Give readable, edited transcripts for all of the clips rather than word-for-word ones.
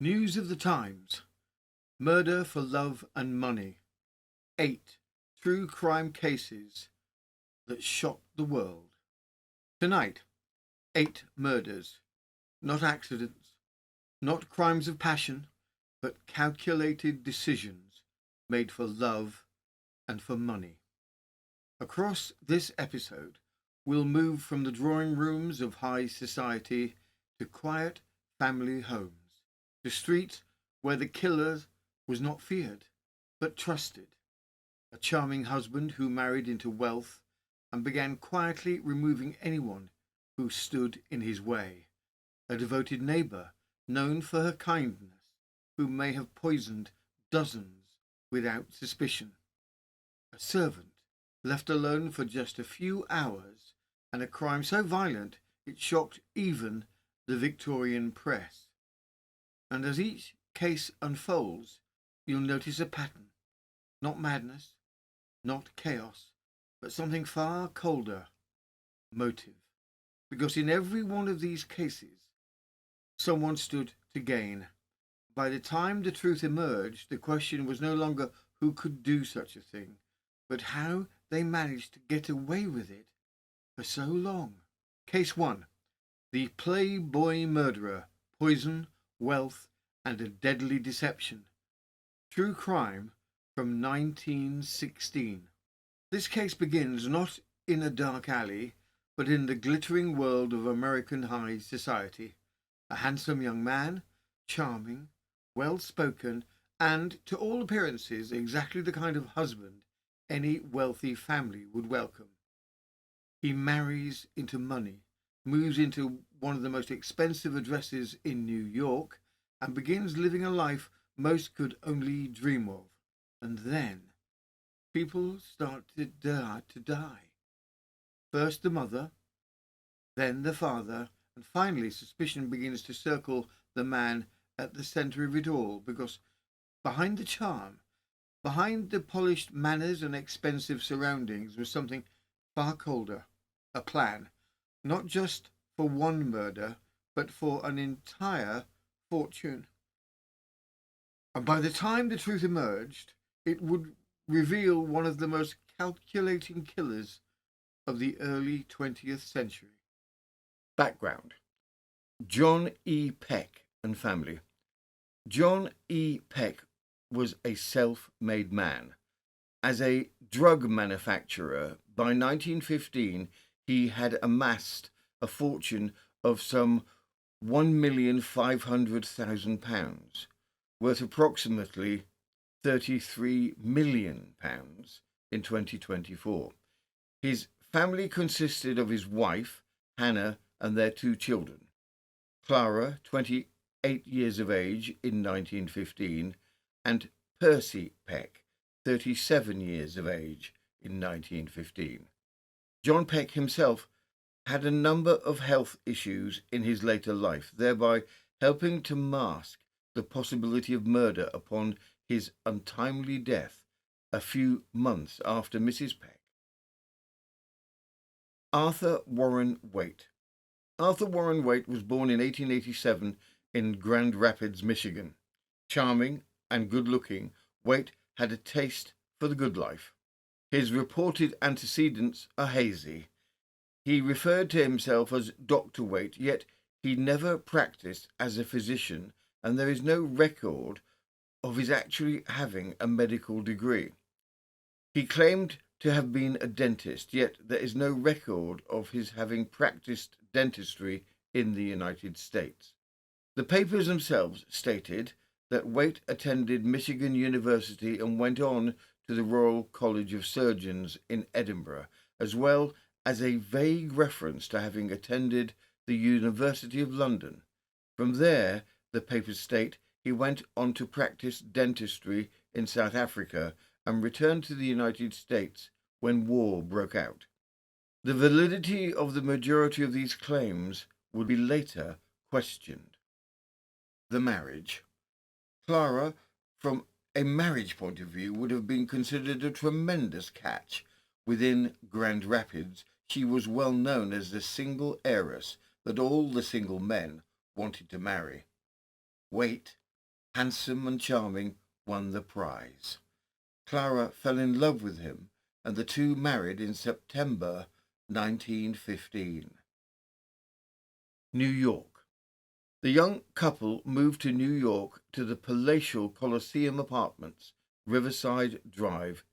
News of the Times. Murder for love and money. 8 true crime cases that shocked the world. Tonight, 8 murders. Not accidents, not crimes of passion, but calculated decisions made for love and for money. Across this episode, we'll move from the drawing rooms of high society to quiet family homes, to streets where the killer was not feared, but trusted. A charming husband who married into wealth and began quietly removing anyone who stood in his way. A devoted neighbour, known for her kindness, who may have poisoned dozens without suspicion. A servant, left alone for just a few hours, and a crime so violent it shocked even the Victorian press. And as each case unfolds, you'll notice a pattern. Not madness, not chaos, but something far colder. Motive. Because in every one of these cases, someone stood to gain. By the time the truth emerged, the question was no longer who could do such a thing, but how they managed to get away with it for so long. Case 1. The Playboy murderer. Poison, wealth, and a deadly deception. True crime from 1916. This case begins not in a dark alley, but in the glittering world of American high society. A handsome young man, charming, well-spoken, and, to all appearances, exactly the kind of husband any wealthy family would welcome. He marries into money, moves into one of the most expensive addresses in New York, and begins living a life most could only dream of. And then people start to die. First the mother, then the father, and finally suspicion begins to circle the man at the centre of it all, because behind the charm, behind the polished manners and expensive surroundings, was something far colder, a plan, not just for one murder, but for an entire fortune. And by the time the truth emerged, it would reveal one of the most calculating killers of the early 20th century. Background. John E. Peck and family. John E. Peck was a self-made man. As a drug manufacturer, by 1915 he had amassed a fortune of some £1,500,000, worth approximately £33 million in 2024. His family consisted of his wife, Hannah, and their 2 children. Clara, 28 years of age in 1915, and Percy Peck, 37 years of age in 1915. John Peck himself had a number of health issues in his later life, thereby helping to mask the possibility of murder upon his untimely death a few months after Mrs. Peck. Arthur Warren Waite. Arthur Warren Waite was born in 1887 in Grand Rapids, Michigan. Charming and good-looking, Waite had a taste for the good life. His reported antecedents are hazy. He referred to himself as Dr. Waite, yet he never practiced as a physician, and there is no record of his actually having a medical degree. He claimed to have been a dentist, yet there is no record of his having practiced dentistry in the United States. The papers themselves stated that Waite attended Michigan University and went on to the Royal College of Surgeons in Edinburgh, as well as a vague reference to having attended the University of London. From there, the papers state, he went on to practice dentistry in South Africa and returned to the United States when war broke out. The validity of the majority of these claims would be later questioned. The marriage. Clara, from a marriage point of view, would have been considered a tremendous catch. Within Grand Rapids, she was well known as the single heiress that all the single men wanted to marry. Waite handsome and charming, won the prize. Clara fell in love with him, and the two married in September 1915. New York. The young couple moved to New York to the palatial Coliseum Apartments, Riverside Drive,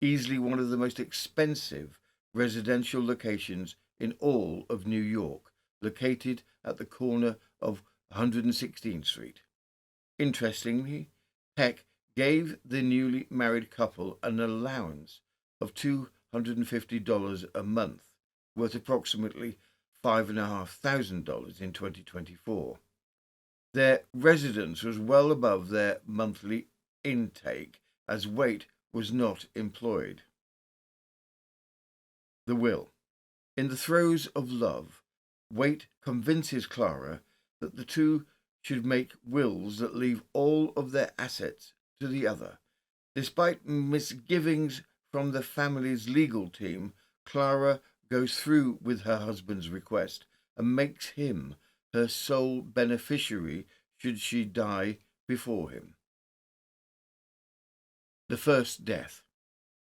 easily one of the most expensive residential locations in all of New York, located at the corner of 116th Street. Interestingly, Peck gave the newly married couple an allowance of $250 a month, worth approximately $5,500 in 2024. Their residence was well above their monthly intake, as Waite was not employed. The will. In the throes of love, Waite convinces Clara that the two should make wills that leave all of their assets to the other. Despite misgivings from the family's legal team, Clara goes through with her husband's request and makes him her sole beneficiary should she die before him. The first death.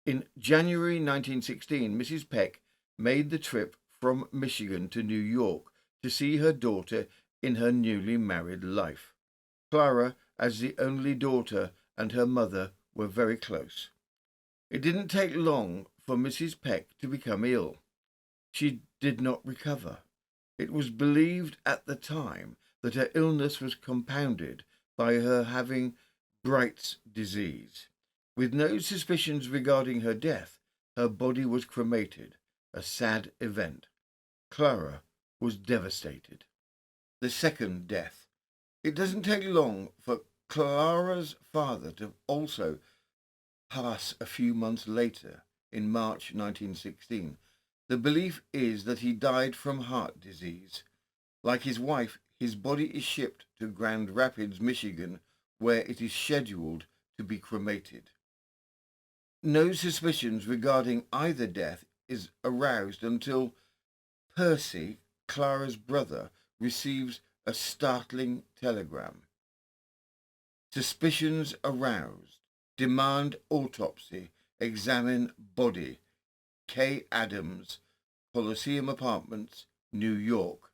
In January 1916, Mrs. Peck made the trip from Michigan to New York to see her daughter in her newly married life. Clara, as the only daughter, and her mother were very close. It didn't take long for Mrs. Peck to become ill. She did not recover. It was believed at the time that her illness was compounded by her having Bright's disease. With no suspicions regarding her death, her body was cremated, a sad event. Clara was devastated. The second death. It doesn't take long for Clara's father to also pass a few months later, in March 1916. The belief is that he died from heart disease. Like his wife, his body is shipped to Grand Rapids, Michigan, where it is scheduled to be cremated. No suspicions regarding either death is aroused until Percy, Clara's brother, receives a startling telegram. Suspicions aroused. Demand autopsy. Examine body. K. Adams, Coliseum Apartments, New York.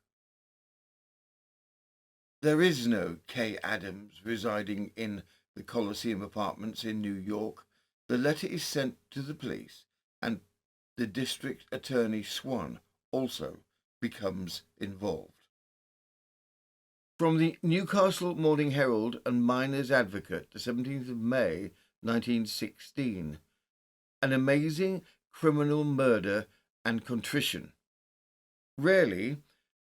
There is no K. Adams residing in the Coliseum Apartments in New York. The letter is sent to the police, and the district attorney Swan also becomes involved. From the Newcastle Morning Herald and Miners Advocate, the 17th of May, 1916. An amazing criminal murder and contrition. Rarely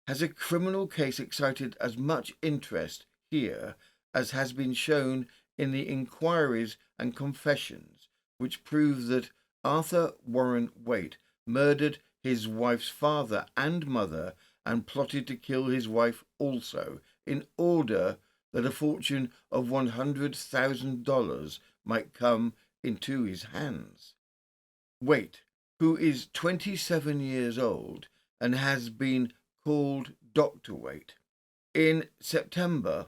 has a criminal case excited as much interest here as has been shown in the inquiries and confessions which prove that Arthur Warren Waite murdered his wife's father and mother and plotted to kill his wife also, in order that a fortune of $100,000 might come into his hands. Waite, who is 27 years old and has been called Dr. Waite. In September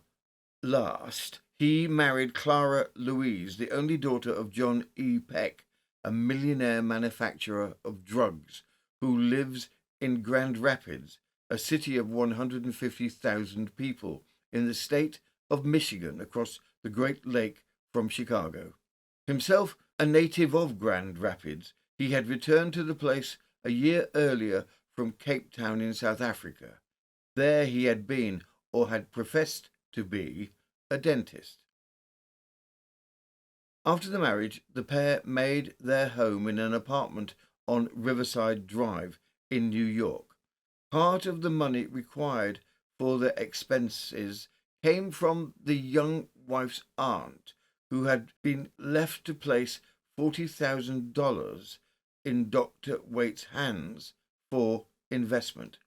last, he married Clara Louise, the only daughter of John E. Peck, a millionaire manufacturer of drugs, who lives in Grand Rapids, a city of 150,000 people in the state of Michigan, across the Great Lake from Chicago. Himself a native of Grand Rapids, he had returned to the place a year earlier from Cape Town in South Africa. There he had been, or had professed to be, a dentist. After the marriage, the pair made their home in an apartment on Riverside Drive in New York. Part of the money required for their expenses came from the young wife's aunt, who had been left to place $40,000 in Dr. Waite's hands for investment.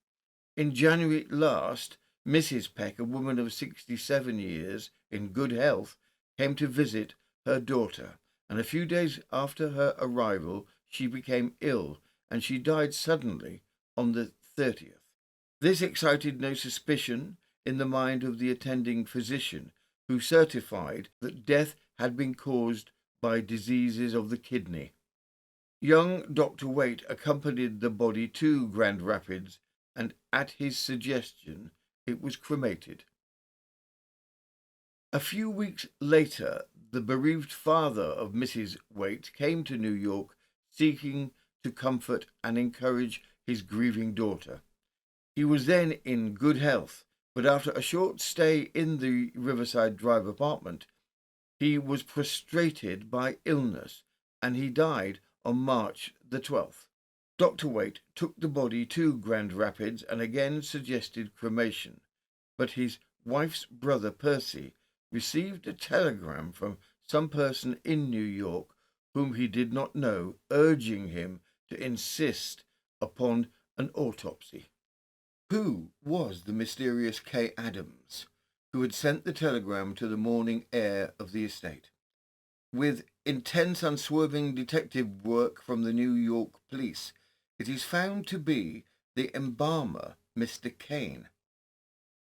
In January last, Mrs. Peck, a woman of 67 years in good health, came to visit her daughter, and a few days after her arrival she became ill, and she died suddenly on the 30th. This excited no suspicion in the mind of the attending physician, who certified that death had been caused by diseases of the kidney. Young Dr. Waite accompanied the body to Grand Rapids, and at his suggestion it was cremated. A few weeks later, the bereaved father of Mrs. Waite came to New York seeking to comfort and encourage his grieving daughter. He was then in good health, but after a short stay in the Riverside Drive apartment, he was prostrated by illness, and he died on March the 12th. Dr. Waite took the body to Grand Rapids and again suggested cremation, but his wife's brother Percy received a telegram from some person in New York whom he did not know, urging him to insist upon an autopsy. Who was the mysterious Kay Adams who had sent the telegram to the mourning heir of the estate? With intense, unswerving detective work from the New York police, it is found to be the embalmer, Mr. Kane.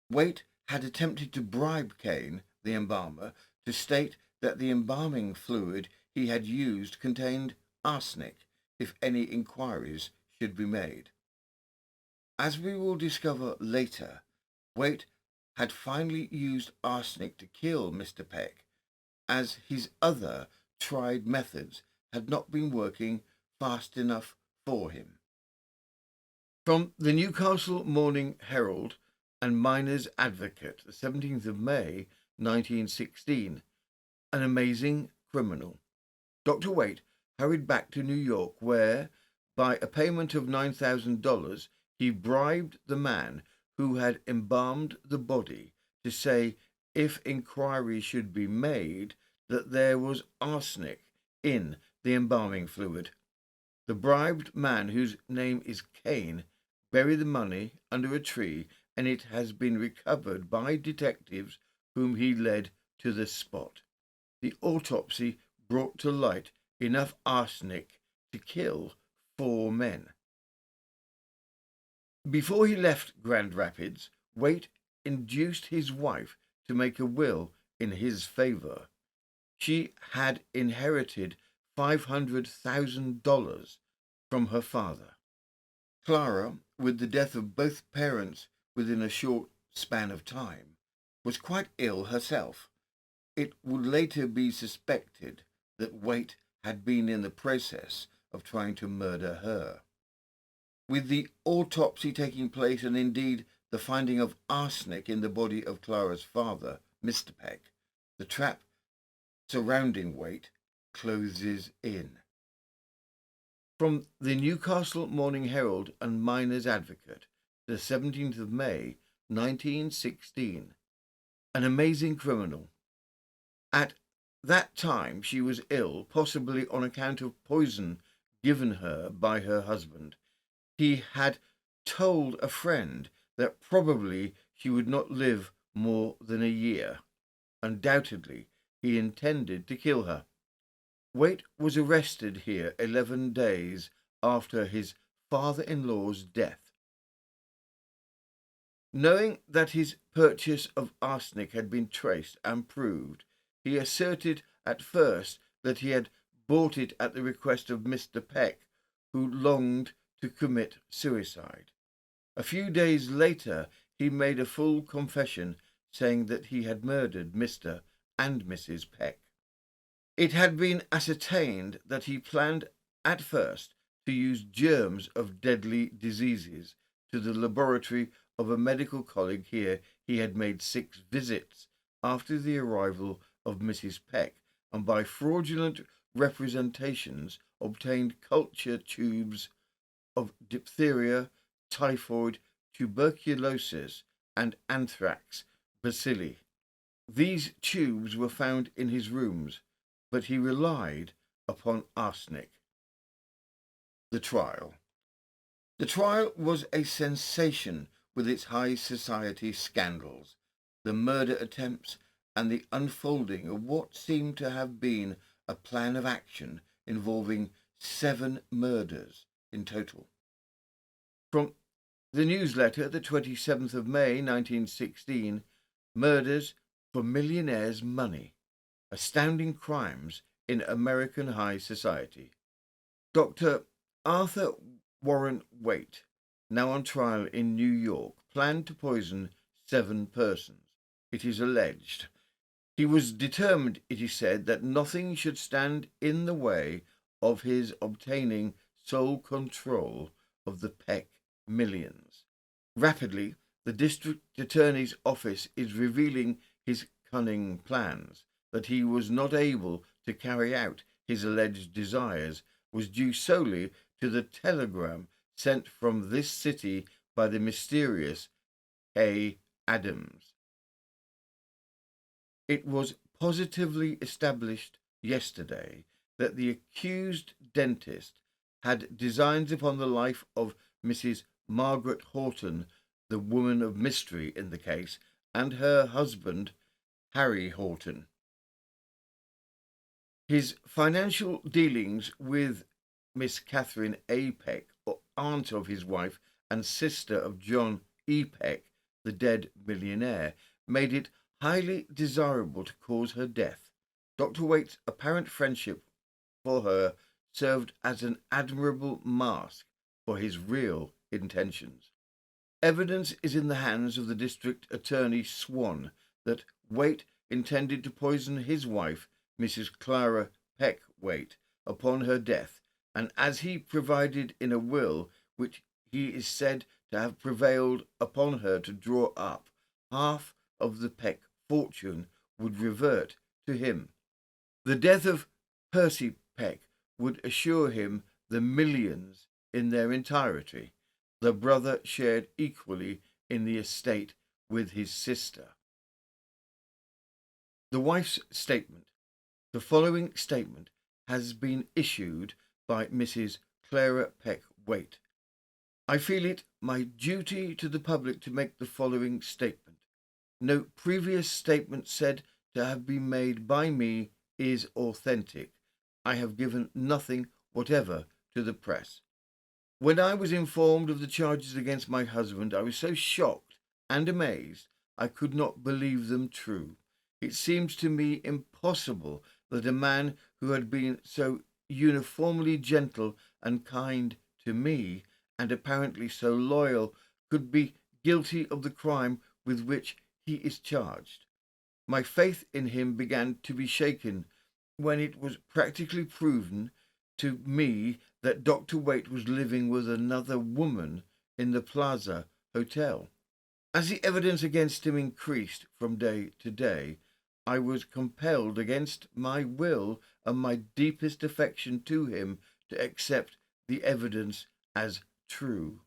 Waite had attempted to bribe Kane, the embalmer, to state that the embalming fluid he had used contained arsenic if any inquiries should be made. As we will discover later, Waite had finally used arsenic to kill Mr. Peck, as his other tried methods had not been working fast enough for him. From the Newcastle Morning Herald and Miner's Advocate, the 17th of May, 1916, an amazing criminal. Dr. Waite hurried back to New York, where, by a payment of $9,000, he bribed the man who had embalmed the body to say, if inquiry should be made, that there was arsenic in the embalming fluid. The bribed man, whose name is Kane, buried the money under a tree, and it has been recovered by detectives whom he led to the spot. The autopsy brought to light enough arsenic to kill 4 men. Before he left Grand Rapids, Waite induced his wife to make a will in his favor. She had inherited $500,000 from her father. Clara, with the death of both parents within a short span of time, was quite ill herself. It would later be suspected that Waite had been in the process of trying to murder her. With the autopsy taking place, and indeed the finding of arsenic in the body of Clara's father, Mr. Peck, the trap surrounding Waite closes in. From the Newcastle Morning Herald and Miner's Advocate, the 17th of May, 1916, an amazing criminal. At that time she was ill, possibly on account of poison given her by her husband. He had told a friend that probably she would not live more than a year. Undoubtedly, he intended to kill her. Waite was arrested here 11 days after his father-in-law's death. Knowing that his purchase of arsenic had been traced and proved, he asserted at first that he had bought it at the request of Mr. Peck, who longed to commit suicide. A few days later, he made a full confession, saying that he had murdered Mr. and Mrs. Peck. It had been ascertained that he planned at first to use germs of deadly diseases. To the laboratory of a medical colleague here he had made 6 visits after the arrival of Mrs. Peck, and by fraudulent representations obtained culture tubes of diphtheria, typhoid, tuberculosis, and anthrax bacilli. These tubes were found in his rooms, but he relied upon arsenic. The trial. The trial was a sensation with its high society scandals, the murder attempts, and the unfolding of what seemed to have been a plan of action involving 7 murders in total. From the newsletter, the 27th of May, 1916, Murders for millionaires' money. Astounding crimes in American high society. Dr. Arthur Warren Waite, now on trial in New York, planned to poison 7 persons. It is alleged. He was determined, it is said, that nothing should stand in the way of his obtaining sole control of the Peck millions. Rapidly, the district attorney's office is revealing his cunning plans. That he was not able to carry out his alleged desires was due solely to the telegram sent from this city by the mysterious A. Adams. It was positively established yesterday that the accused dentist had designs upon the life of Mrs. Margaret Horton, the woman of mystery in the case, and her husband, Harry Horton. His financial dealings with Miss Catherine A. Peck, aunt of his wife and sister of John E. Peck, the dead millionaire, made it highly desirable to cause her death. Dr. Waite's apparent friendship for her served as an admirable mask for his real intentions. Evidence is in the hands of the district attorney Swan that Waite intended to poison his wife, Mrs. Clara Peck Waite, upon her death, and as he provided in a will which he is said to have prevailed upon her to draw up, half of the Peck fortune would revert to him. The death of Percy Peck would assure him the millions in their entirety. The brother shared equally in the estate with his sister. The wife's statement. The following statement has been issued by Mrs. Clara Peck Waite. I feel it my duty to the public to make the following statement. No previous statement said to have been made by me is authentic. I have given nothing whatever to the press. When I was informed of the charges against my husband, I was so shocked and amazed I could not believe them true. It seems to me impossible that a man who had been so uniformly gentle and kind to me, and apparently so loyal, could be guilty of the crime with which he is charged. My faith in him began to be shaken when it was practically proven to me that Dr. Waite was living with another woman in the Plaza Hotel. As the evidence against him increased from day to day, I was compelled against my will and my deepest affection to him to accept the evidence as true.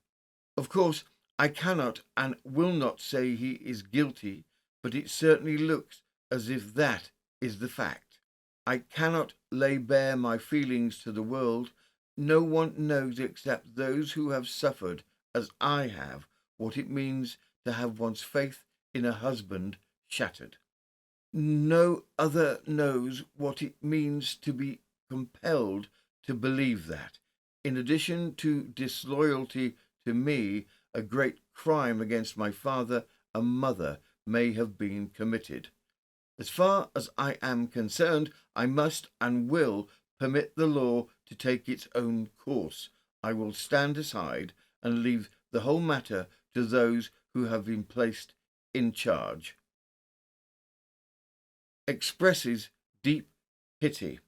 Of course, I cannot and will not say he is guilty, but it certainly looks as if that is the fact. I cannot lay bare my feelings to the world. No one knows except those who have suffered, as I have, what it means to have one's faith in a husband shattered. No other knows what it means to be compelled to believe that, in addition to disloyalty to me, a great crime against my father and mother may have been committed. As far as I am concerned, I must and will permit the law to take its own course. I will stand aside and leave the whole matter to those who have been placed in charge. Expresses deep pity.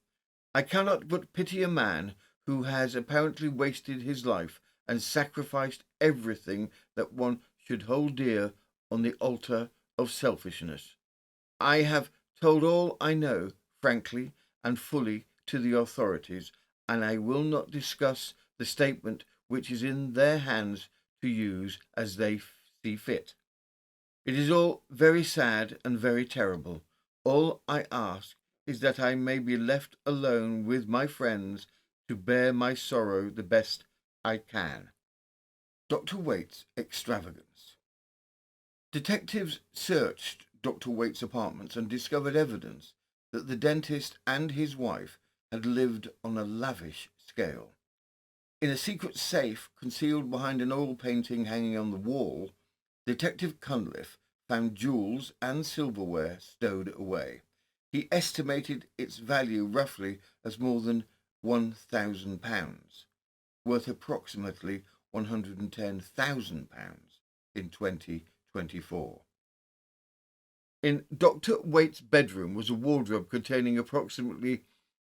I cannot but pity a man who has apparently wasted his life and sacrificed everything that one should hold dear on the altar of selfishness. I have told all I know, frankly and fully, to the authorities, and I will not discuss the statement which is in their hands to use as they see fit. It is all very sad and very terrible. All I ask is that I may be left alone with my friends to bear my sorrow the best I can. Dr. Waite's extravagance. Detectives searched Dr. Waite's apartments and discovered evidence that the dentist and his wife had lived on a lavish scale. In a secret safe concealed behind an oil painting hanging on the wall, Detective Cunliffe found jewels and silverware stowed away. He estimated its value roughly as more than £1,000, worth approximately £110,000 in 2024. In Dr. Waite's bedroom was a wardrobe containing approximately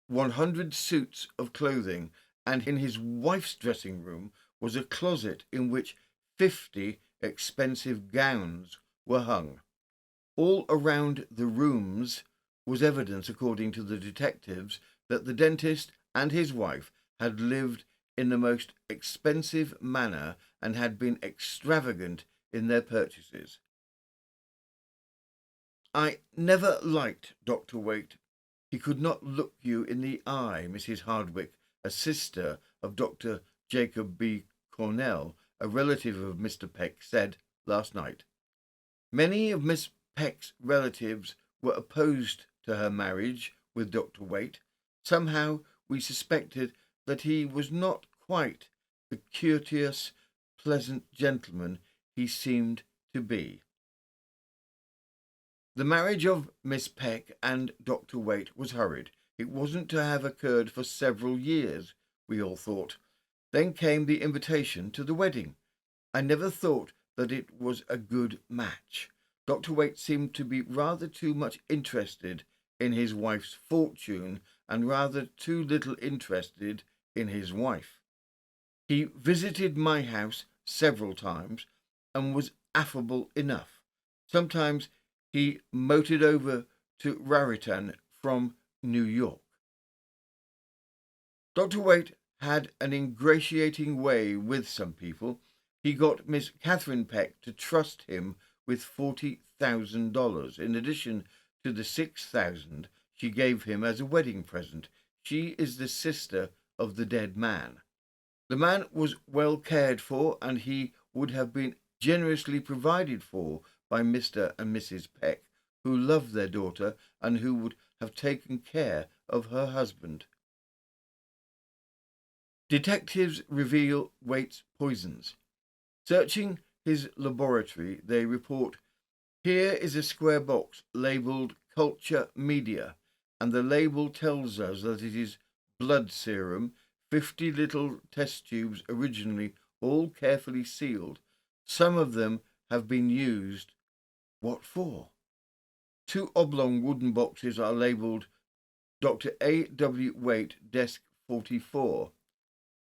100 suits of clothing, and in his wife's dressing room was a closet in which 50 expensive gowns were hung. All around the rooms was evidence, according to the detectives, that the dentist and his wife had lived in the most expensive manner and had been extravagant in their purchases. I never liked Dr. Waite. He could not look you in the eye, Mrs. Hardwick, a sister of Dr. Jacob B. Cornell, a relative of Mr. Peck, said last night. Many of Miss Peck's relatives were opposed to her marriage with Dr. Waite. Somehow we suspected that he was not quite the courteous, pleasant gentleman he seemed to be. The marriage of Miss Peck and Dr. Waite was hurried. It wasn't to have occurred for several years, we all thought. Then came the invitation to the wedding. I never thought that it was a good match. Dr. Waite seemed to be rather too much interested in his wife's fortune and rather too little interested in his wife. He visited my house several times and was affable enough. Sometimes he motored over to Raritan from New York. Dr. Waite had an ingratiating way with some people. He got Miss Catherine Peck to trust him with $40,000, in addition to the $6,000 she gave him as a wedding present. She is the sister of the dead man. The man was well cared for, and he would have been generously provided for by Mr. and Mrs. Peck, who loved their daughter and who would have taken care of her husband. Detectives reveal Waite's poisons. Searching his laboratory, they report, here is a square box labelled Culture Media, and the label tells us that it is blood serum, 50 little test tubes originally, all carefully sealed. Some of them have been used. What for? 2 oblong wooden boxes are labelled Dr. A. W. Waite, Desk 44.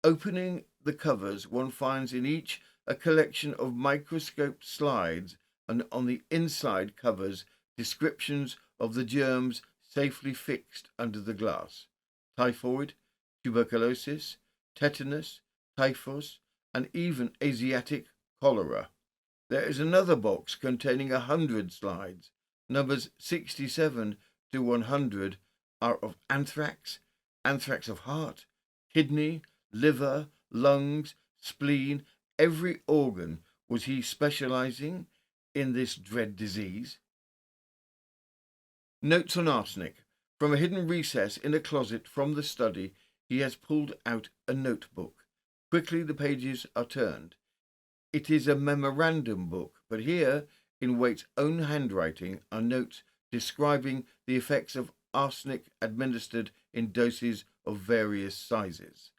Opening the covers, one finds in each a collection of microscope slides, and on the inside covers descriptions of the germs safely fixed under the glass. Typhoid, tuberculosis, tetanus, typhus, and even Asiatic cholera. There is another box containing 100 slides. Numbers 67 to 100 are of anthrax, anthrax of heart, kidney, liver, lungs, spleen. Every organ. Was he specializing in this dread disease? Notes on arsenic. From a hidden recess in a closet from the study, he has pulled out a notebook. Quickly the pages are turned. It is a memorandum book, but here, in Waite's own handwriting, are notes describing the effects of arsenic administered in doses of various sizes.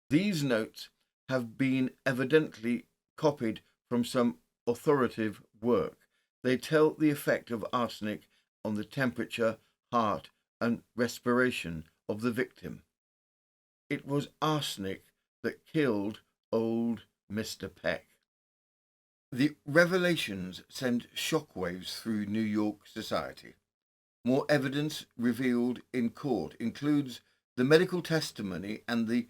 These notes have been evidently copied from some authoritative work. They tell the effect of arsenic on the temperature, heart, and respiration of the victim. It was arsenic that killed old Mr. Peck. The revelations send shockwaves through New York society. More evidence revealed in court includes the medical testimony and the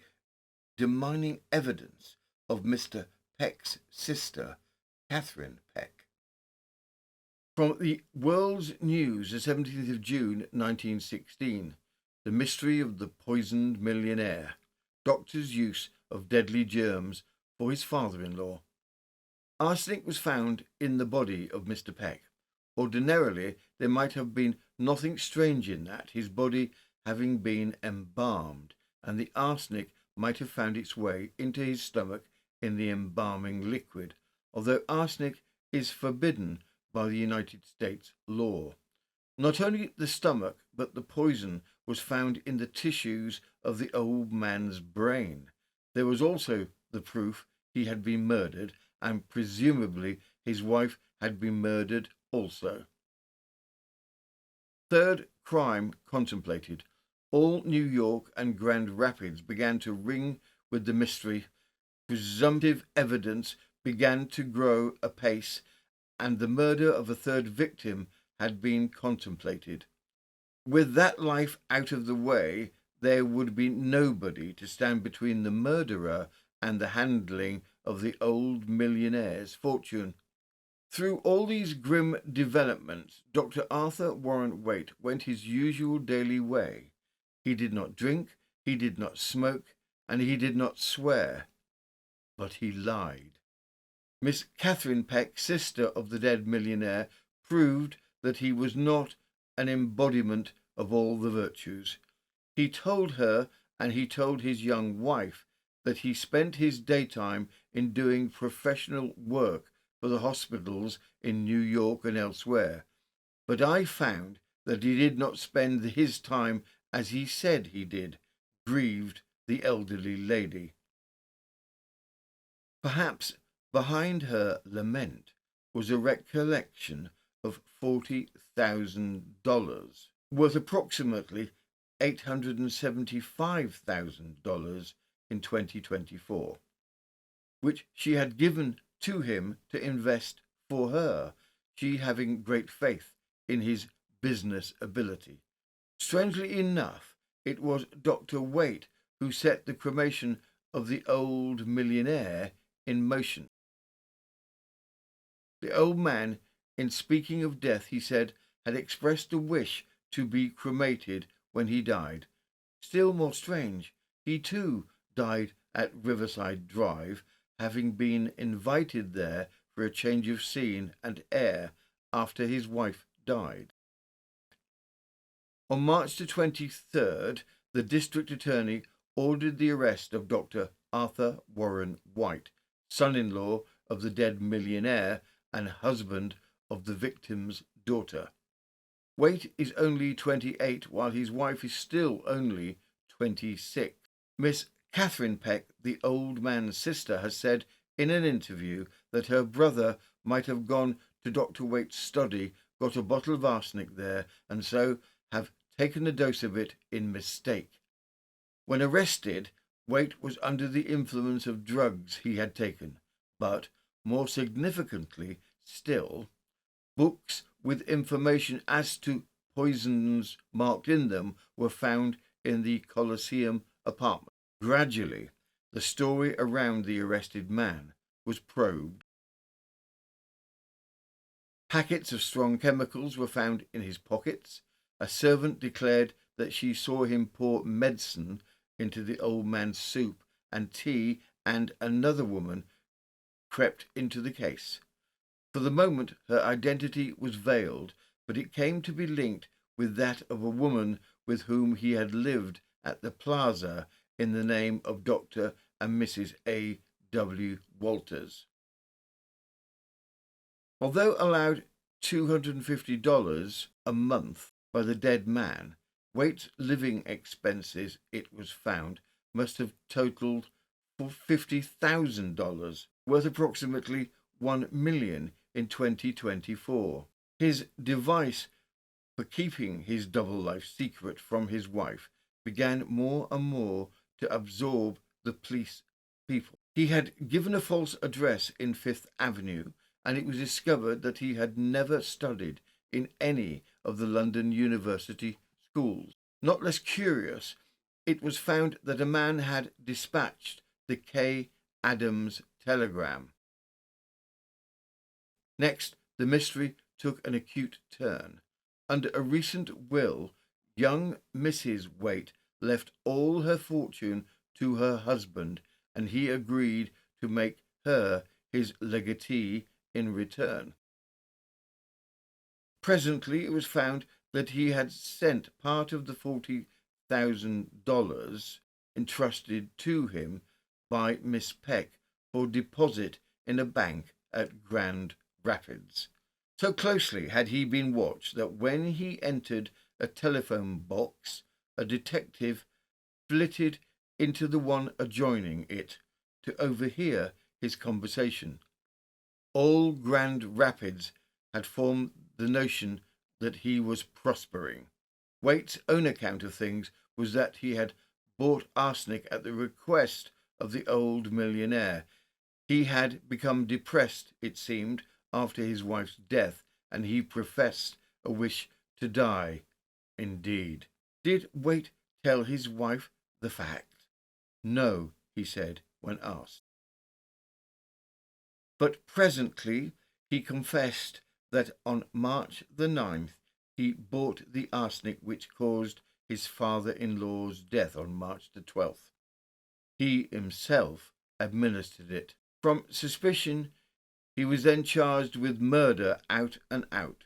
demanding evidence of Mr. Peck's sister, Catherine Peck. From the World's News, the 17th of June, 1916, the mystery of the poisoned millionaire, doctor's use of deadly germs for his father-in-law. Arsenic was found in the body of Mr. Peck. Ordinarily, there might have been nothing strange in that, his body having been embalmed, and the arsenic might have found its way into his stomach in the embalming liquid. Although arsenic is forbidden by the United States law. Not only the stomach, but the poison was found in the tissues of the old man's brain. There was also the proof he had been murdered, and presumably his wife had been murdered also. Third crime contemplated. All New York and Grand Rapids began to ring with the mystery. Presumptive evidence began to grow apace, and the murder of a third victim had been contemplated. With that life out of the way, there would be nobody to stand between the murderer and the handling of the old millionaire's fortune. Through all these grim developments, Dr. Arthur Warren Waite went his usual daily way. He did not drink, he did not smoke, and he did not swear, but he lied. Miss Catherine Peck, sister of the dead millionaire, proved that he was not an embodiment of all the virtues. He told her, and he told his young wife, that he spent his daytime in doing professional work for the hospitals in New York and elsewhere. But I found that he did not spend his time as he said he did, grieved the elderly lady. Perhaps behind her lament was a recollection of $40,000, worth approximately $875,000 in 2024, which she had given to him to invest for her, she having great faith in his business ability. Strangely enough, it was Dr. Waite who set the cremation of the old millionaire in motion. The old man, in speaking of death, he said, had expressed a wish to be cremated when he died. Still more strange, he too died at Riverside Drive, having been invited there for a change of scene and air after his wife died. On March the 23rd, the district attorney ordered the arrest of Dr. Arthur Warren Waite, son-in-law of the dead millionaire and husband of the victim's daughter. Waite is only 28, while his wife is still only 26. Miss Catherine Peck, the old man's sister, has said in an interview that her brother might have gone to Dr. Waite's study, got a bottle of arsenic there, and so have taken a dose of it in mistake. When arrested, Waite was under the influence of drugs he had taken, but, more significantly still, books with information as to poisons marked in them were found in the Coliseum apartment. Gradually, the story around the arrested man was probed. Packets of strong chemicals were found in his pockets. A servant declared that she saw him pour medicine into the old man's soup and tea, and another woman crept into the case. For the moment, her identity was veiled, but it came to be linked with that of a woman with whom he had lived at the plaza in the name of Dr. and Mrs. A. W. Walters. Although allowed $250 a month by the dead man, Waite's living expenses, it was found, must have totaled $50,000, worth approximately $1 million in 2024. His device for keeping his double life secret from his wife began more and more to absorb the police people. He had given a false address in Fifth Avenue, and it was discovered that he had never studied in any of the London University schools. Not less curious, it was found that a man had dispatched the K. Adams telegram. Next, the mystery took an acute turn. Under a recent will, young Mrs. Waite left all her fortune to her husband, and he agreed to make her his legatee in return. Presently, it was found that he had sent part of the $40,000 entrusted to him by Miss Peck for deposit in a bank at Grand Rapids. So closely had he been watched that when he entered a telephone box, a detective flitted into the one adjoining it to overhear his conversation. All Grand Rapids had formed the notion that he was prospering. Waite's own account of things was that he had bought arsenic at the request of the old millionaire. He had become depressed, it seemed, after his wife's death, and he professed a wish to die. Indeed. Did Waite tell his wife the fact? No, he said when asked. But presently he confessed that on March the 9th he bought the arsenic which caused his father-in-law's death on March the 12th. He himself administered it. From suspicion, he was then charged with murder out and out,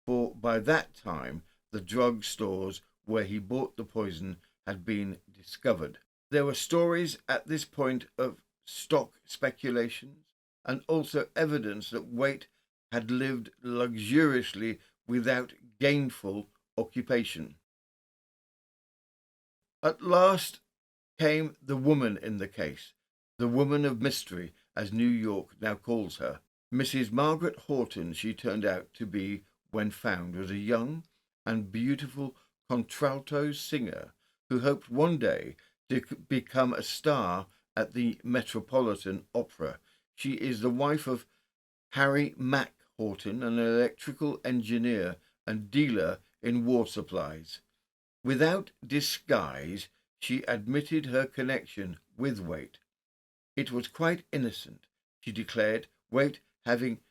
for by that time the drug stores where he bought the poison had been discovered. There were stories at this point of stock speculations and also evidence that Waite had lived luxuriously without gainful occupation. At last came the woman in the case, the woman of mystery, as New York now calls her. Mrs. Margaret Horton she turned out to be when found was a young and beautiful contralto singer who hoped one day to become a star at the Metropolitan Opera. She is the wife of Harry Mack Horton, an electrical engineer and dealer in war supplies. Without disguise, she admitted her connection with Waite. It was quite innocent, she declared, Waite having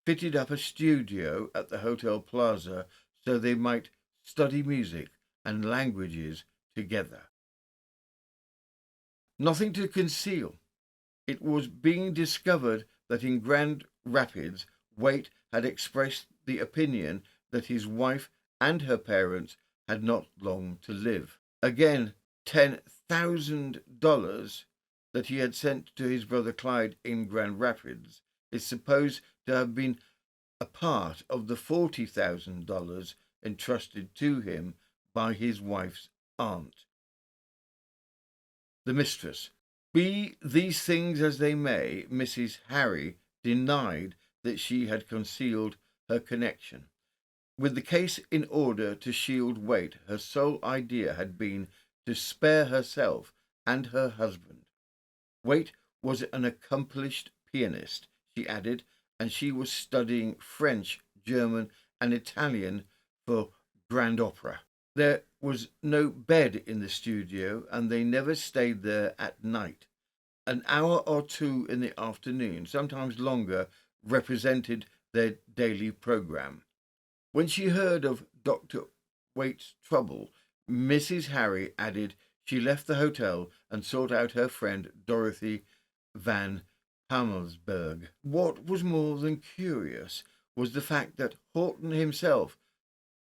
fitted up a studio at the Hotel Plaza so they might study music and languages together. Nothing to conceal. It was being discovered that in Grand Rapids, Waite had expressed the opinion that his wife and her parents had not long to live. Again, $10,000 that he had sent to his brother Clyde in Grand Rapids is supposed to have been a part of the $40,000 entrusted to him by his wife's aunt. The mistress. Be these things as they may, Mrs. Harry denied that she had concealed her connection with the case in order to shield Waite. Her sole idea had been to spare herself and her husband. Waite was an accomplished pianist, she added, and she was studying French, German, and Italian for grand opera. There was no bed in the studio, and they never stayed there at night. An hour or two in the afternoon, sometimes longer, represented their daily program. When she heard of Dr. Waite's trouble, Mrs. Harry added she left the hotel and sought out her friend Dorothy Van Pamelsberg. What was more than curious was the fact that Horton himself,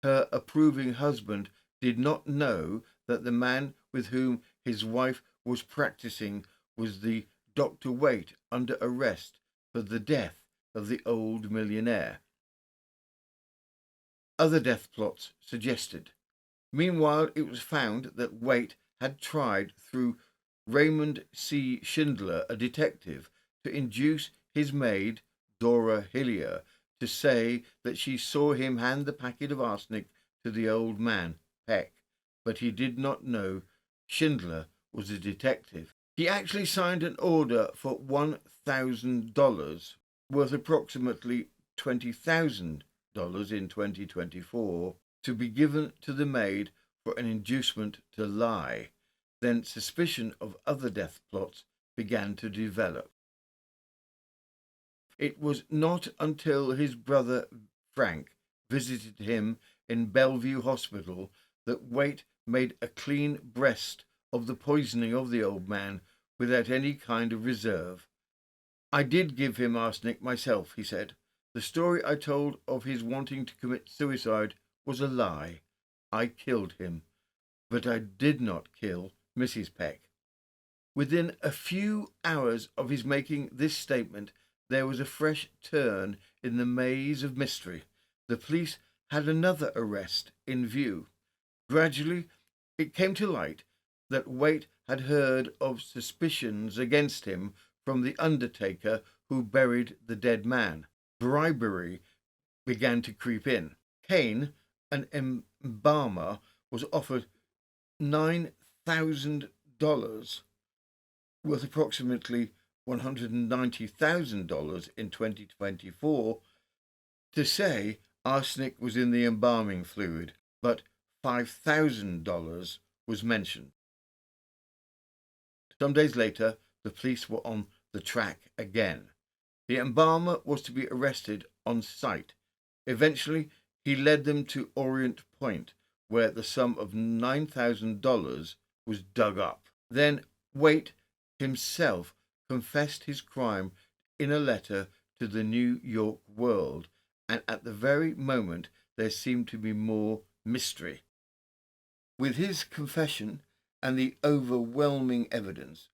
her approving husband, did not know that the man with whom his wife was practicing was the Dr. Waite under arrest for the death of the old millionaire. Other death plots suggested. Meanwhile, it was found that Waite had tried through Raymond C. Schindler, a detective, to induce his maid, Dora Hillier, to say that she saw him hand the packet of arsenic to the old man, Peck, but he did not know Schindler was a detective. He actually signed an order for $1,000, worth approximately $20,000 in 2024, to be given to the maid for an inducement to lie. Then suspicion of other death plots began to develop. It was not until his brother Frank visited him in Bellevue Hospital that Waite made a clean breast of the poisoning of the old man without any kind of reserve. I did give him arsenic myself, he said. The story I told of his wanting to commit suicide was a lie. I killed him, but I did not kill Mrs. Peck. Within a few hours of his making this statement, there was a fresh turn in the maze of mystery. the police had another arrest in view. Gradually, it came to light that Waite had heard of suspicions against him from the undertaker who buried the dead man. Bribery began to creep in. Kane, an embalmer, was offered $9,000, worth approximately $190,000 in 2024, to say arsenic was in the embalming fluid, but $5,000 was mentioned. Some days later, the police were on the track again. The embalmer was to be arrested on sight. Eventually, he led them to Orient Point, where the sum of $9,000 was dug up. Then Waite himself confessed his crime in a letter to the New York World, and at the very moment there seemed to be more mystery. With his confession and the overwhelming evidence,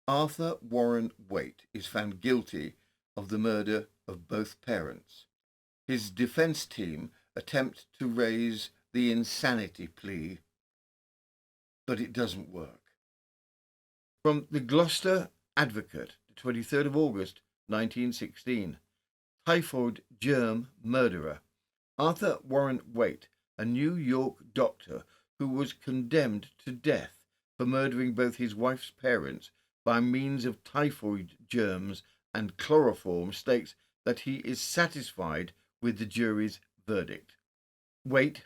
Arthur Warren Waite is found guilty of the murder of both parents. His defense team attempt to raise the insanity plea, but it doesn't work. From the Gloucester Advocate, the 23rd of August, 1916. Typhoid germ murderer. Arthur Warren Waite, a New York doctor who was condemned to death for murdering both his wife's parents by means of typhoid germs and chloroform, states that he is satisfied with the jury's verdict. Waite,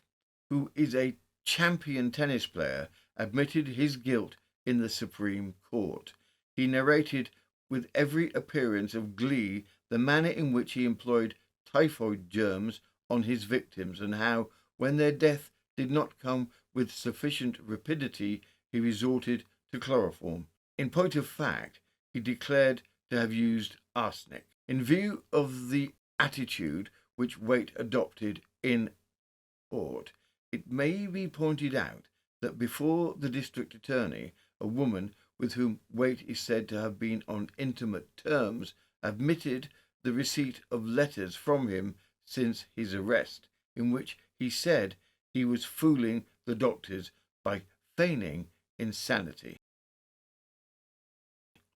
who is a champion tennis player, admitted his guilt in the Supreme Court. He narrated with every appearance of glee the manner in which he employed typhoid germs on his victims, and how, when their death did not come with sufficient rapidity, he resorted to chloroform. In point of fact, he declared to have used arsenic. In view of the attitude which Waite adopted in court, it may be pointed out that before the district attorney, a woman with whom Waite is said to have been on intimate terms admitted the receipt of letters from him since his arrest, in which he said he was fooling the doctors by feigning insanity.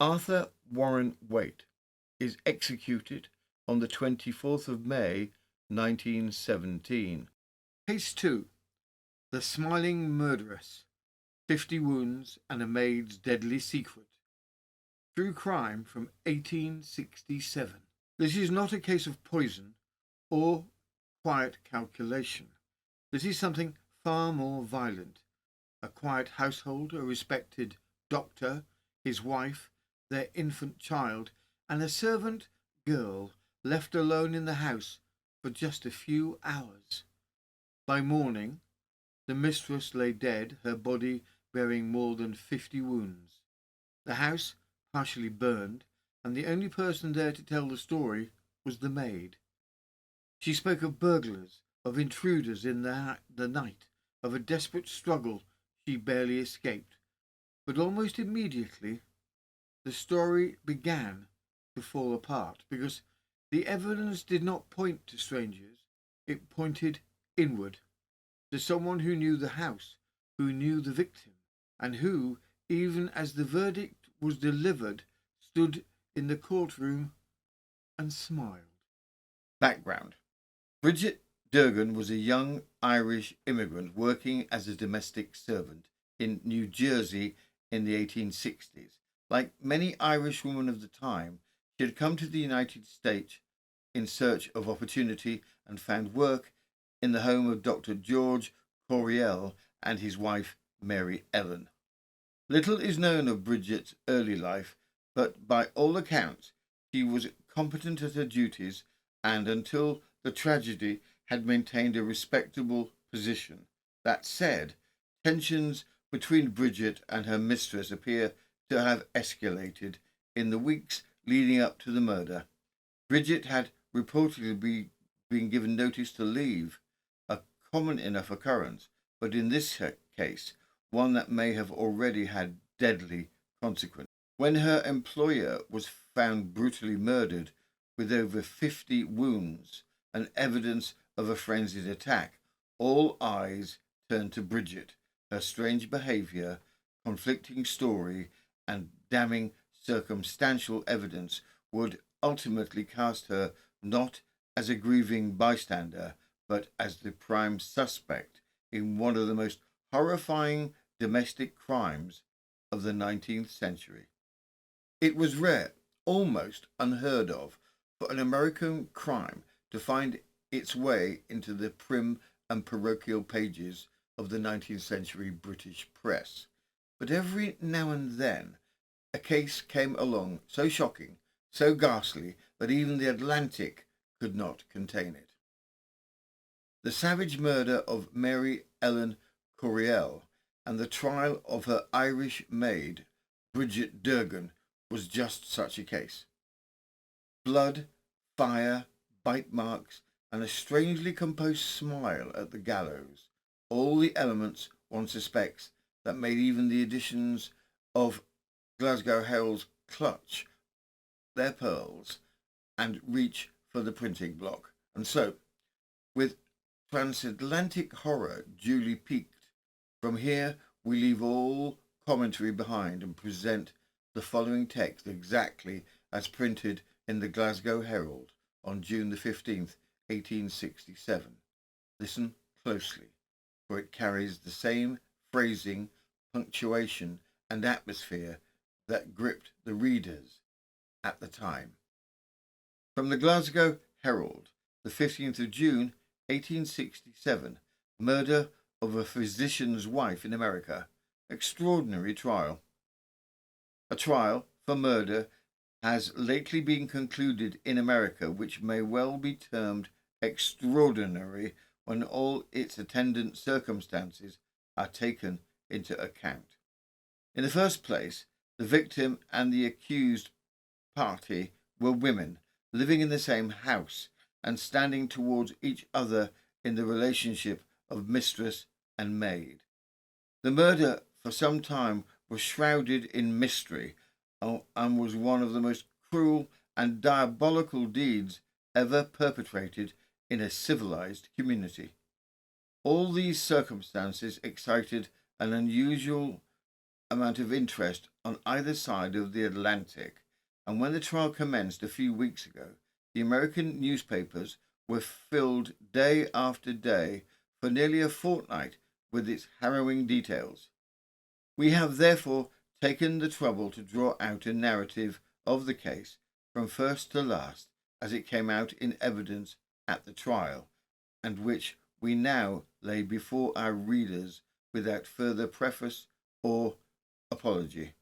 Arthur Warren Waite is executed on the 24th of May, 1917. Case 2. The Smiling Murderess. 50 Wounds and a Maid's Deadly Secret. True crime from 1867. This is not a case of poison or quiet calculation. This is something far more violent. A quiet household, a respected doctor, his wife, their infant child, and a servant girl left alone in the house for just a few hours. By morning, the mistress lay dead, her body bearing more than 50 wounds. The house partially burned, and the only person there to tell the story was the maid. She spoke of burglars, of intruders in the night, of a desperate struggle she barely escaped. But almost immediately, the story began to fall apart, because the evidence did not point to strangers. It pointed inward, to someone who knew the house, who knew the victim, and who, even as the verdict was delivered, stood in the courtroom and smiled. Background. Bridget Durgan was a young Irish immigrant working as a domestic servant in New Jersey in the 1860s. Like many Irish women of the time, she had come to the United States in search of opportunity and found work in the home of Dr. George Coriel and his wife Mary Ellen. Little is known of Bridget's early life, but by all accounts she was competent at her duties and, until the tragedy, had maintained a respectable position. That said, tensions between Bridget and her mistress appear to have escalated in the weeks leading up to the murder. Bridget had reportedly been given notice to leave, a common enough occurrence, but in this case, one that may have already had deadly consequences. When her employer was found brutally murdered with over 50 wounds and evidence of a frenzied attack, all eyes turned to Bridget. Her strange behaviour, conflicting story, and damning circumstantial evidence would ultimately cast her not as a grieving bystander, but as the prime suspect in one of the most horrifying domestic crimes of the 19th century. It was rare, almost unheard of, for an American crime to find its way into the prim and parochial pages of the 19th century British press. But every now and then a case came along so shocking, so ghastly, that even the Atlantic could not contain it. The savage murder of Mary Ellen Coriel and the trial of her Irish maid, Bridget Durgan, was just such a case. Blood, fire, bite marks, and a strangely composed smile at the gallows, all the elements one suspects that made even the editions of Glasgow Herald's clutch their pearls and reach for the printing block. And so, with transatlantic horror duly peaked, from here we leave all commentary behind and present the following text exactly as printed in the Glasgow Herald on June the 15th, 1867. Listen closely, for it carries the same phrasing, punctuation, and atmosphere that gripped the readers at the time. From the Glasgow Herald, the 15th of June, 1867, murder of a physician's wife in America, extraordinary trial. A trial for murder has lately been concluded in America, which may well be termed extraordinary when all its attendant circumstances are taken into account. In the first place, the victim and the accused party were women living in the same house and standing towards each other in the relationship of mistress and maid. The murder for some time was shrouded in mystery and was one of the most cruel and diabolical deeds ever perpetrated in a civilized community. All these circumstances excited an unusual amount of interest on either side of the Atlantic, and when the trial commenced a few weeks ago, the American newspapers were filled day after day for nearly a fortnight with its harrowing details. We have therefore taken the trouble to draw out a narrative of the case from first to last as it came out in evidence at the trial, and which we now lay before our readers without further preface or apology.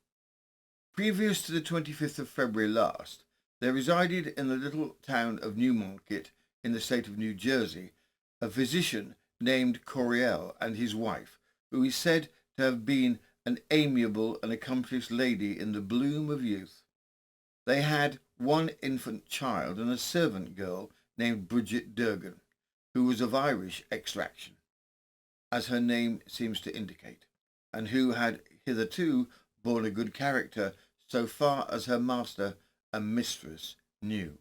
Previous to the 25th of February last, there resided in the little town of Newmarket in the state of New Jersey a physician named Coriel and his wife, who is said to have been an amiable and accomplished lady in the bloom of youth. They had one infant child and a servant girl named Bridget Durgan, who was of Irish extraction, as her name seems to indicate, and who had hitherto borne a good character so far as her master and mistress knew.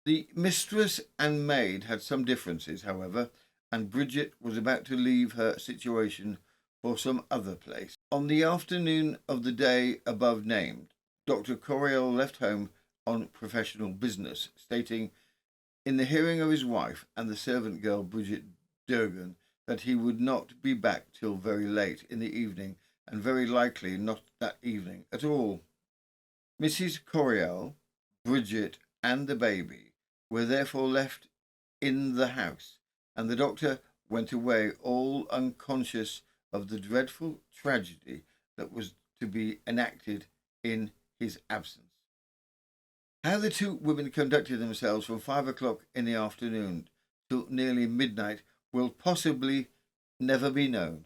The mistress and maid had some differences, however, and Bridget was about to leave her situation for some other place. On the afternoon of the day above named, Dr. Coriel left home on professional business, stating in the hearing of his wife and the servant girl Bridget Durgan that he would not be back till very late in the evening, and very likely not that evening at all. Mrs. Coriel, Bridget, and the baby were therefore left in the house, and the doctor went away all unconscious of the dreadful tragedy that was to be enacted in his absence. How the two women conducted themselves from 5 o'clock in the afternoon till nearly midnight will possibly never be known,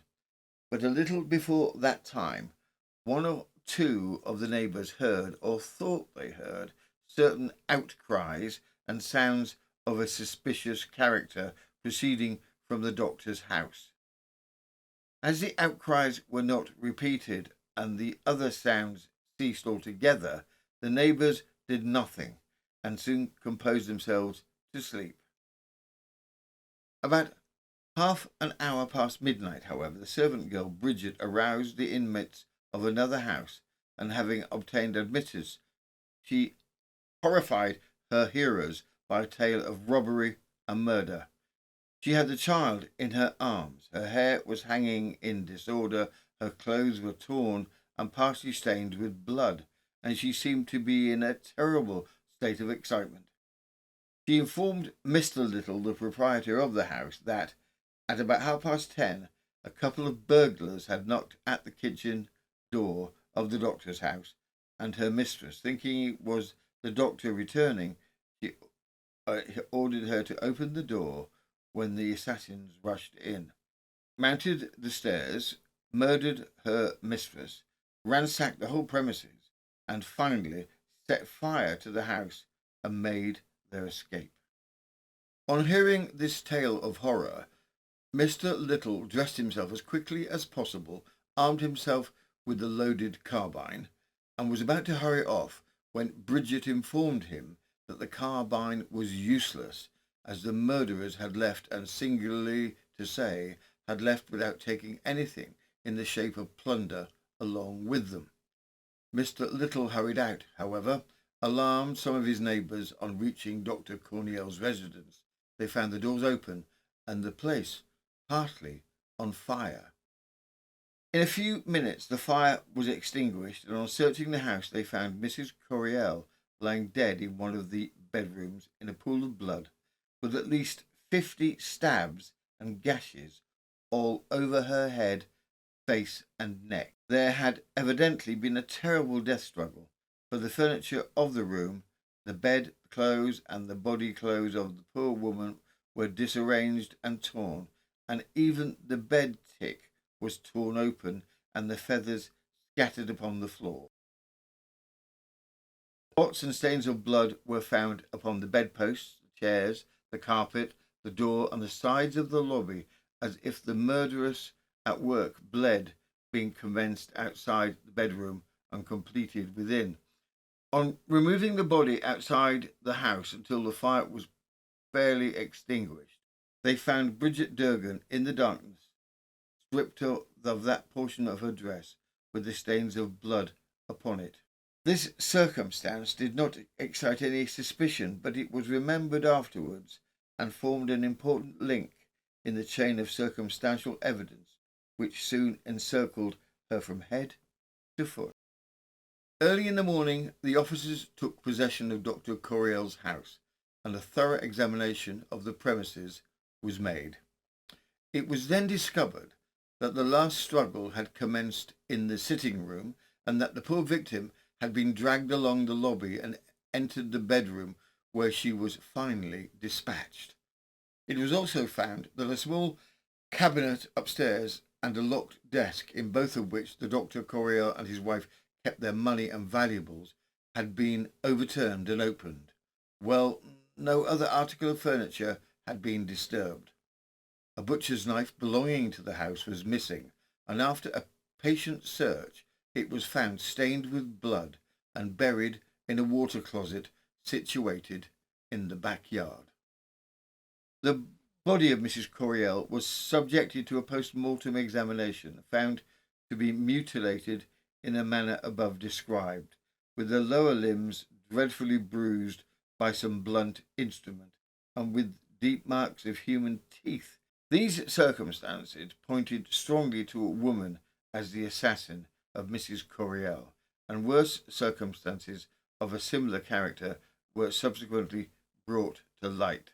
but a little before that time, one or two of the neighbours heard, or thought they heard, certain outcries and sounds of a suspicious character proceeding from the doctor's house. As the outcries were not repeated and the other sounds ceased altogether, the neighbours did nothing and soon composed themselves to sleep. About half an hour past midnight, however, the servant girl Bridget aroused the inmates of another house, and having obtained admittance, she horrified her hearers by a tale of robbery and murder. She had the child in her arms. Her hair was hanging in disorder, her clothes were torn and partially stained with blood, and she seemed to be in a terrible state of excitement. She informed Mr. Little, the proprietor of the house, that at about 10:30 a couple of burglars had knocked at the kitchen door of the doctor's house, and her mistress, thinking it was the doctor returning, she ordered her to open the door when the assassins rushed in, mounted the stairs, murdered her mistress, ransacked the whole premises, and finally set fire to the house and made their escape. On hearing this tale of horror, Mr. Little dressed himself as quickly as possible, armed himself with the loaded carbine, and was about to hurry off when Bridget informed him that the carbine was useless, as the murderers had left, and singularly to say, had left without taking anything in the shape of plunder along with them. Mr. Little hurried out, however, alarmed some of his neighbours. On reaching Dr. Corniel's residence, they found the doors open and the place partly on fire. In a few minutes the fire was extinguished, and on searching the house they found Mrs. Corriel lying dead in one of the bedrooms in a pool of blood, with at least 50 stabs and gashes all over her head, face and neck. There had evidently been a terrible death struggle, for the furniture of the room, the bed clothes and the body clothes of the poor woman were disarranged and torn, and even the bed tick was torn open and the feathers scattered upon the floor. Spots and stains of blood were found upon the bedposts, the chairs, the carpet, the door, and the sides of the lobby, as if the murderess at work bled, being commenced outside the bedroom and completed within. On removing the body outside the house until the fire was fairly extinguished, they found Bridget Durgan in the darkness, stripped of that portion of her dress with the stains of blood upon it. This circumstance did not excite any suspicion, but it was remembered afterwards and formed an important link in the chain of circumstantial evidence which soon encircled her from head to foot. Early in the morning, the officers took possession of Dr. Corriel's house, and a thorough examination of the premises was made. It was then discovered that the last struggle had commenced in the sitting room, and that the poor victim had been dragged along the lobby and entered the bedroom, where she was finally dispatched. It was also found that a small cabinet upstairs and a locked desk, in both of which the Dr. Corriel and his wife kept their money and valuables, had been overturned and opened. Well, no other article of furniture had been disturbed. A butcher's knife belonging to the house was missing, and after a patient search it was found stained with blood and buried in a water closet situated in the backyard. The body of Mrs. Corriel was subjected to a post-mortem examination, found to be mutilated in a manner above described, with the lower limbs dreadfully bruised by some blunt instrument, and with deep marks of human teeth. These circumstances pointed strongly to a woman as the assassin of Mrs. Corriel, and worse circumstances of a similar character were subsequently brought to light.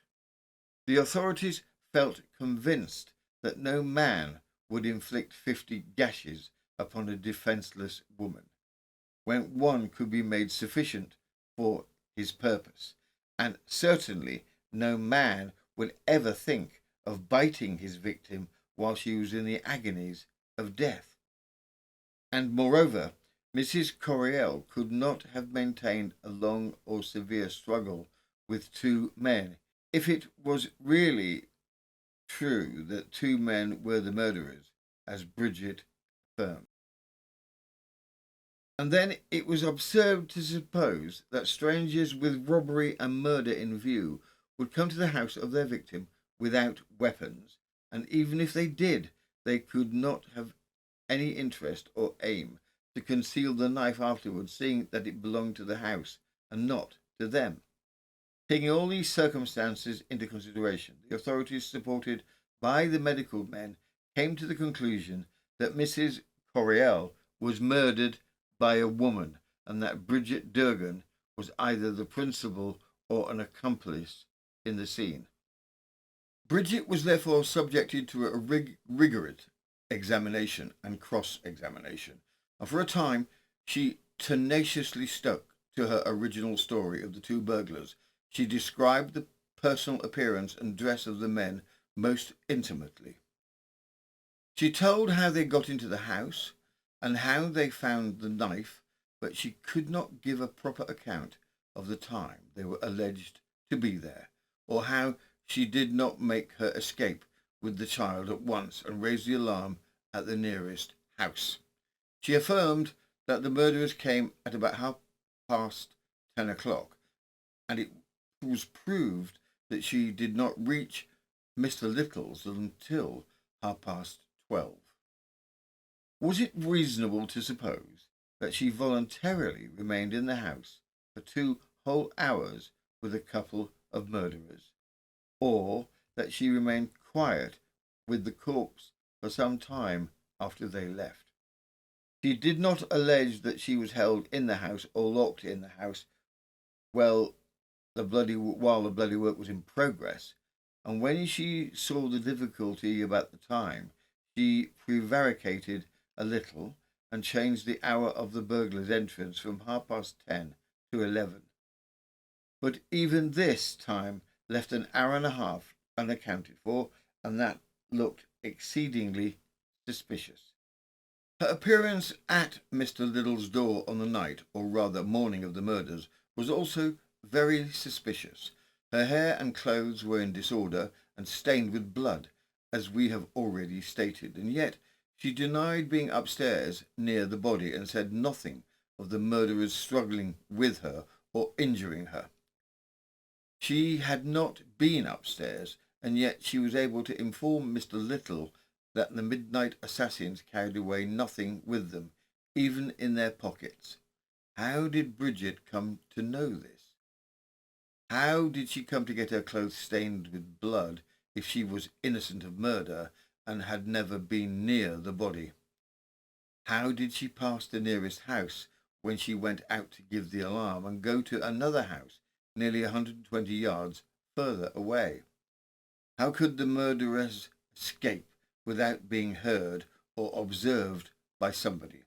The authorities felt convinced that no man would inflict 50 gashes upon a defenceless woman, when one could be made sufficient for his purpose, and certainly no man would ever think of biting his victim while she was in the agonies of death. And moreover, Mrs. Corriel could not have maintained a long or severe struggle with two men, if it was really true that two men were the murderers, as Bridget affirmed. And then it was absurd to suppose that strangers with robbery and murder in view would come to the house of their victim without weapons, and even if they did, they could not have any interest or aim to conceal the knife afterwards, seeing that it belonged to the house and not to them. Taking all these circumstances into consideration, the authorities, supported by the medical men, came to the conclusion that Mrs. Corriell was murdered by a woman, and that Bridget Durgan was either the principal or an accomplice in the scene. Bridget was therefore subjected to a rigorous examination and cross-examination, and for a time she tenaciously stuck to her original story of the two burglars. She described the personal appearance and dress of the men most intimately. She told how they got into the house and how they found the knife, but she could not give a proper account of the time they were alleged to be there, or how she did not make her escape with the child at once and raise the alarm at the nearest house. She affirmed that the murderers came at about 10:30, and it was proved that she did not reach Mr. Little's until 12:30. Was it reasonable to suppose that she voluntarily remained in the house for 2 whole hours with a couple of murderers, or that she remained quiet with the corpse for some time after they left? She did not allege that she was held in the house or locked in the house while the bloody work was in progress, and when she saw the difficulty about the time, she prevaricated a little and changed the hour of the burglar's entrance from 10:30 to 11. But even this time left an hour and a half unaccounted for, and that looked exceedingly suspicious. Her appearance at Mr. Little's door on the night, or rather morning of the murders, was also very suspicious. Her hair and clothes were in disorder and stained with blood, as we have already stated, and yet she denied being upstairs near the body and said nothing of the murderers struggling with her or injuring her. She had not been upstairs, and yet she was able to inform Mr. Little that the midnight assassins carried away nothing with them, even in their pockets. How did Bridget come to know this? How did she come to get her clothes stained with blood if she was innocent of murder and had never been near the body? How did she pass the nearest house when she went out to give the alarm and go to another house nearly 120 yards further away? How could the murderers escape without being heard or observed by somebody?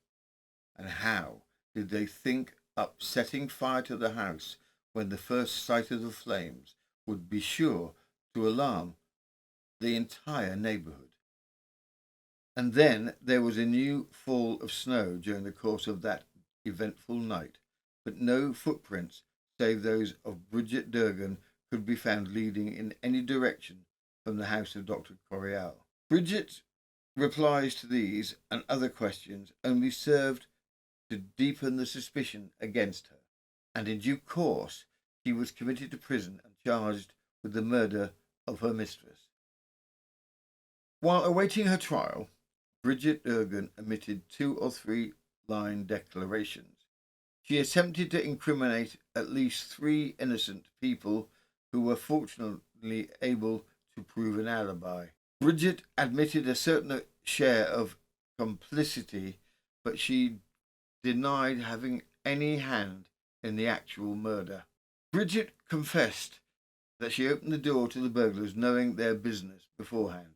And how did they think up setting fire to the house when the first sight of the flames would be sure to alarm the entire neighbourhood? And then there was a new fall of snow during the course of that eventful night, but no footprints save those of Bridget Durgan could be found leading in any direction from the house of Dr. Corriell. Bridget's replies to these and other questions only served to deepen the suspicion against her, and in due course she was committed to prison and charged with the murder of her mistress. While awaiting her trial, Bridget Durgan omitted 2 or 3 line declarations. She attempted to incriminate at least 3 innocent people who were fortunately able to prove an alibi. Bridget admitted a certain share of complicity, but she denied having any hand in the actual murder. Bridget confessed that she opened the door to the burglars knowing their business beforehand,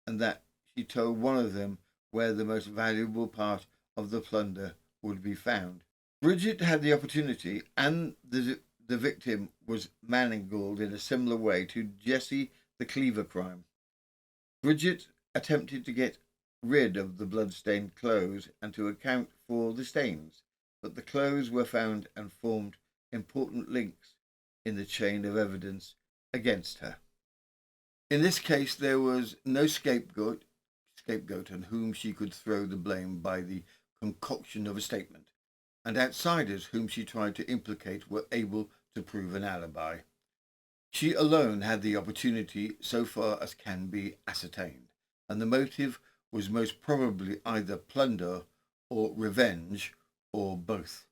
and that she told one of them where the most valuable part of the plunder would be found. Bridget had the opportunity, and the victim was mangled in a similar way to Jessie the Cleaver crime. Bridget attempted to get rid of the blood-stained clothes and to account for the stains, but the clothes were found and formed important links in the chain of evidence against her. In this case, there was no scapegoat on whom she could throw the blame by the concoction of a statement, and outsiders whom she tried to implicate were able to prove an alibi. She alone had the opportunity so far as can be ascertained, and the motive was most probably either plunder or revenge or both.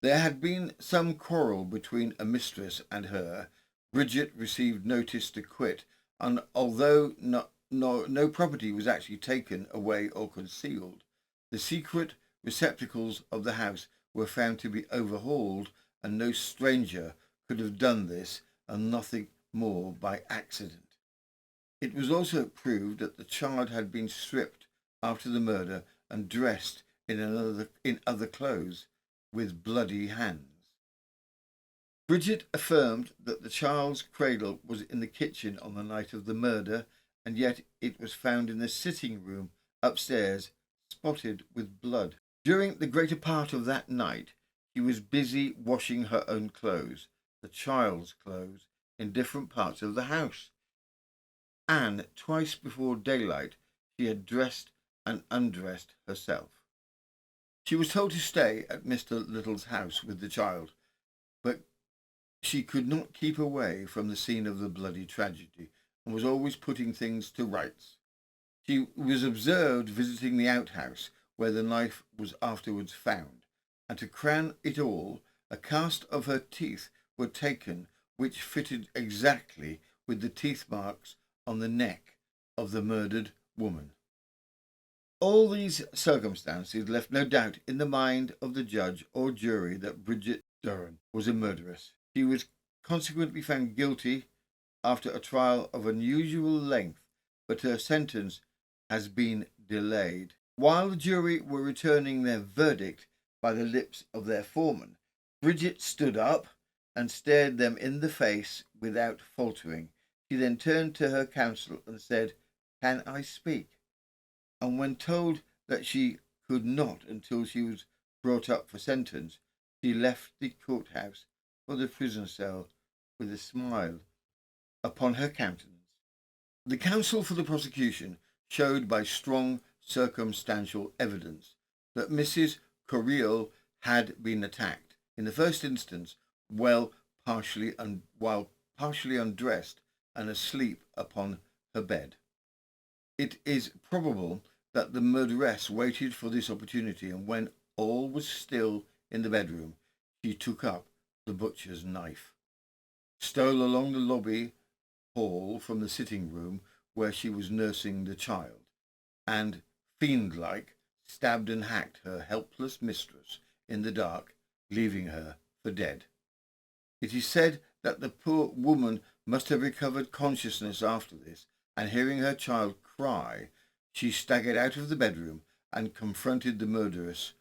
There had been some quarrel between a mistress and her. Bridget received notice to quit, and although no property was actually taken away or concealed, the secret receptacles of the house were found to be overhauled, and no stranger could have done this, and nothing more by accident. It was also proved that the child had been stripped after the murder and dressed in other clothes with bloody hands. Bridget affirmed that the child's cradle was in the kitchen on the night of the murder, and yet it was found in the sitting room upstairs, spotted with blood. During the greater part of that night, she was busy washing her own clothes, the child's clothes, in different parts of the house. And twice before daylight, she had dressed and undressed herself. She was told to stay at Mr. Little's house with the child, but she could not keep away from the scene of the bloody tragedy, and was always putting things to rights. She was observed visiting the outhouse where the knife was afterwards found, and to crown it all, a cast of her teeth were taken which fitted exactly with the teeth marks on the neck of the murdered woman. All these circumstances left no doubt in the mind of the judge or jury that Bridget Durham was a murderess. She was consequently found guilty after a trial of unusual length, but her sentence has been delayed. While the jury were returning their verdict by the lips of their foreman, Bridget stood up and stared them in the face without faltering. She then turned to her counsel and said, "Can I speak?" And when told that she could not until she was brought up for sentence, she left the courthouse for the prison cell with a smile upon her countenance. The counsel for the prosecution showed by strong circumstantial evidence that Mrs. Correal had been attacked, in the first instance, while partially undressed and asleep upon her bed. It is probable that the murderess waited for this opportunity, and when all was still in the bedroom, she took up the butcher's knife, stole along the lobby hall from the sitting room where she was nursing the child, and, fiend-like, stabbed and hacked her helpless mistress in the dark, leaving her for dead. It is said that the poor woman must have recovered consciousness after this, and hearing her child cry, she staggered out of the bedroom and confronted the murderess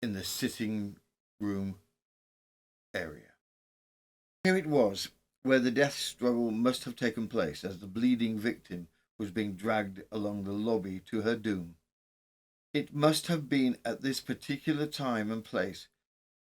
in the sitting room area. Here it was where the death struggle must have taken place, as the bleeding victim was being dragged along the lobby to her doom. It must have been at this particular time and place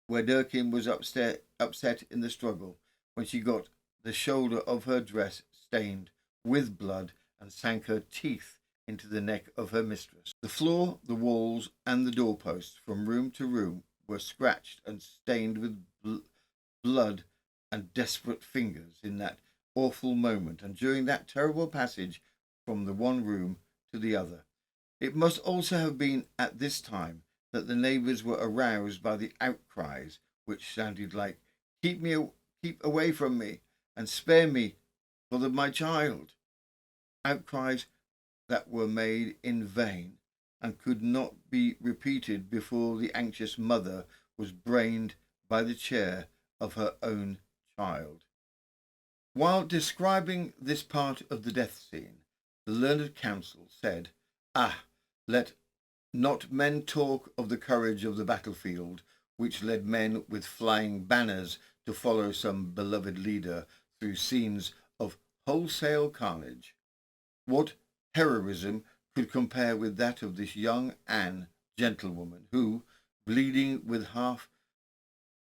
where Durkin was upset in the struggle, when she got the shoulder of her dress stained with blood and sank her teeth into the neck of her mistress. The floor, the walls, and the doorposts from room to room were scratched and stained with blood and desperate fingers in that awful moment, and during that terrible passage from the one room to the other. It must also have been at this time that the neighbours were aroused by the outcries, which sounded like, keep away from me, and spare me for my child." Outcries that were made in vain, and could not be repeated before the anxious mother was brained by the chair of her own child. While describing this part of the death scene, the learned counsel said, let not men talk of the courage of the battlefield, which led men with flying banners to follow some beloved leader through scenes of wholesale carnage. What heroism could compare with that of this young Anne gentlewoman, who, bleeding with half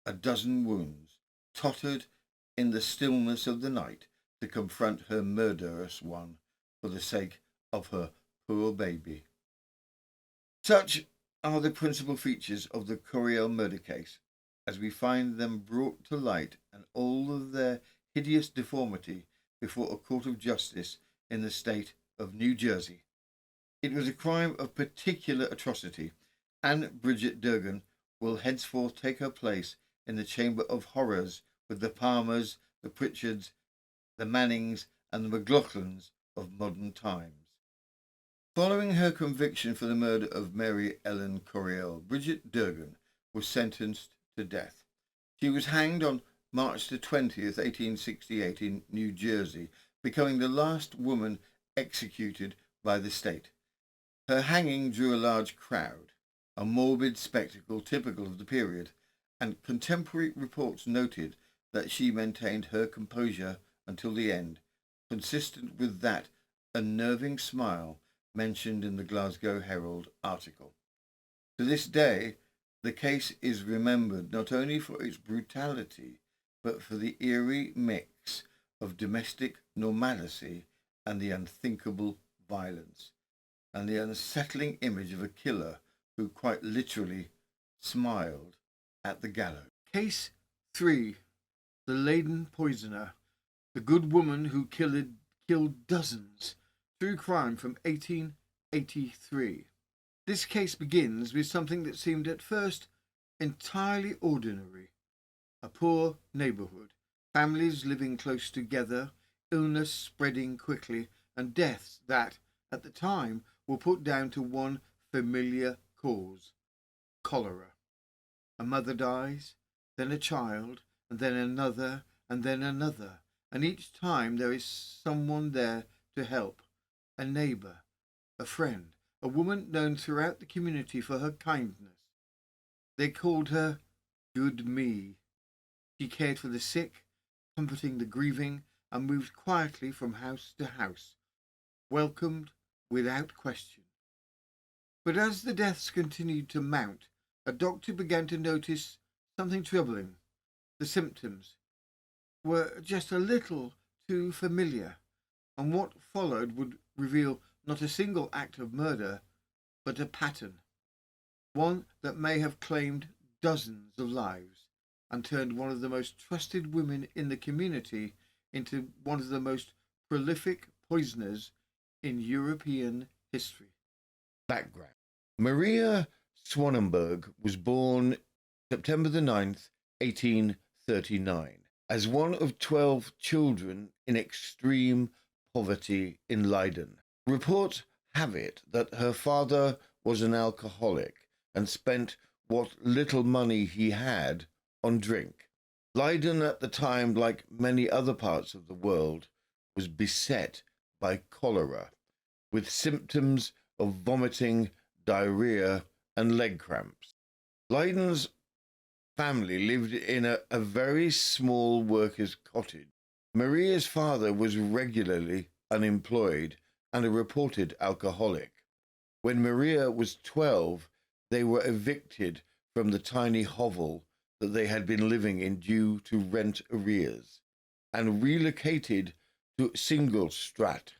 a dozen wounds, tottered in the stillness of the night to confront her murderous one for the sake of her poor baby? Such are the principal features of the Correal murder case, as we find them brought to light, and all of their hideous deformity before a court of justice in the state of New Jersey. It was a crime of particular atrocity, and Bridget Durgan will henceforth take her place in the chamber of horrors with the Palmers, the Pritchards, the Mannings, and the McLaughlins of modern times. Following her conviction for the murder of Mary Ellen Corriell, Bridget Durgan was sentenced to death. She was hanged on March the 20th, 1868 in New Jersey, becoming the last woman executed by the state. Her hanging drew a large crowd, a morbid spectacle typical of the period, and contemporary reports noted that she maintained her composure until the end, consistent with that unnerving smile mentioned in the Glasgow Herald article. To this day, the case is remembered not only for its brutality, but for the eerie mix of domestic normalcy and the unthinkable violence, and the unsettling image of a killer who quite literally smiled at the gallows. Case 3. The Leiden Poisoner. The Good Woman Who Killed Dozens. True crime from 1883. This case begins with something that seemed at first entirely ordinary. A poor neighbourhood, families living close together, illness spreading quickly, and deaths that, at the time, were put down to one familiar cause: cholera. A mother dies, then a child, and then another, and then another, and each time there is someone there to help. A neighbour, a friend, a woman known throughout the community for her kindness. They called her Good Me. She cared for the sick, comforting the grieving, and moved quietly from house to house, welcomed without question. But as the deaths continued to mount, a doctor began to notice something troubling. The symptoms were just a little too familiar, and what followed would reveal not a single act of murder, but a pattern, one that may have claimed dozens of lives and turned one of the most trusted women in the community into one of the most prolific poisoners in European history. Background. Maria Swanenberg was born September the 9th, 1839, as one of 12 children in extreme poverty in Leiden. Reports have it that her father was an alcoholic and spent what little money he had on drink. Leiden at the time, like many other parts of the world, was beset by cholera, with symptoms of vomiting, diarrhea, and leg cramps. Leiden's family lived in a very small workers' cottage. Maria's father was regularly unemployed and a reported alcoholic. When Maria was 12, they were evicted from the tiny hovel that they had been living in due to rent arrears, and relocated to Singlestraat,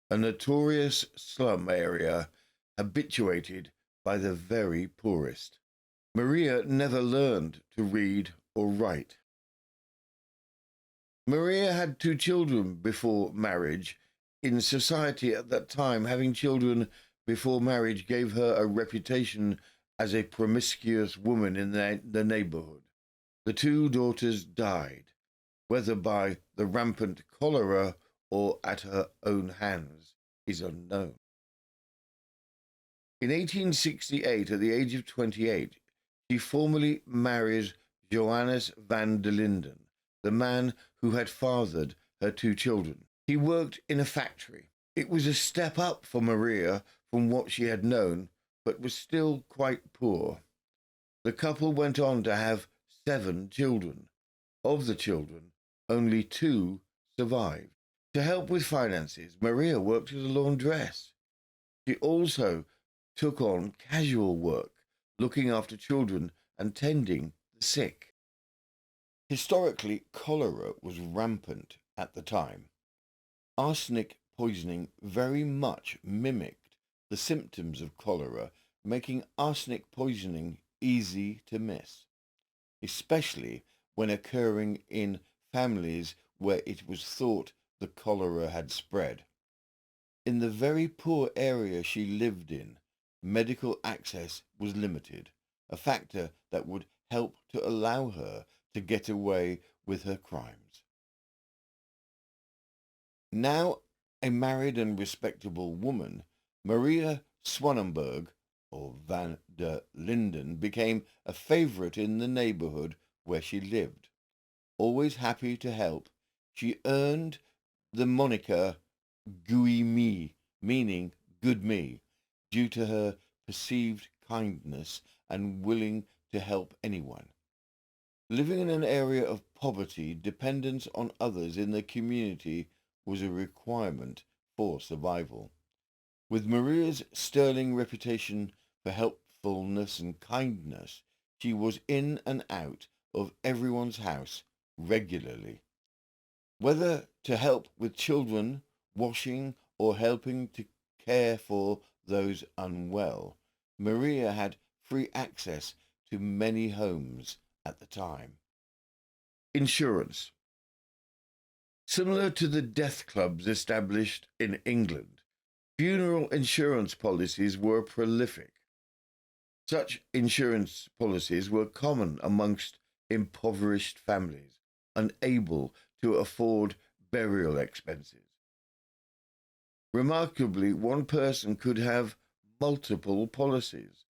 a notorious slum area habituated by the very poorest. Maria never learned to read or write. Maria had 2 children before marriage. In society at that time, having children before marriage gave her a reputation as a promiscuous woman in the neighbourhood. The 2 daughters died, whether by the rampant cholera or at her own hands is unknown. In 1868, at the age of 28, she formally marries Johannes van der Linden, the man who had fathered her 2 children. He worked in a factory. It was a step up for Maria from what she had known, but was still quite poor. The couple went on to have 7 children. Of the children, only 2 survived. To help with finances, Maria worked as a laundress. She also took on casual work, looking after children and tending the sick. Historically, cholera was rampant at the time. Arsenic poisoning very much mimicked the symptoms of cholera, making arsenic poisoning easy to miss, especially when occurring in families where it was thought the cholera had spread. In the very poor area she lived in, medical access was limited, a factor that would help to allow her to get away with her crimes. Now a married and respectable woman, Maria Swanenberg, or Van der Linden, became a favourite in the neighbourhood where she lived. Always happy to help, she earned the moniker Gui Me, meaning good me, due to her perceived kindness and willing to help anyone. Living in an area of poverty, dependence on others in the community was a requirement for survival. With Maria's sterling reputation for helpfulness and kindness, she was in and out of everyone's house regularly. Whether to help with children, washing, or helping to care for those unwell, Maria had free access to many homes at the time. Insurance. Similar to the death clubs established in England, funeral insurance policies were prolific. Such insurance policies were common amongst impoverished families, unable to afford burial expenses. Remarkably, one person could have multiple policies,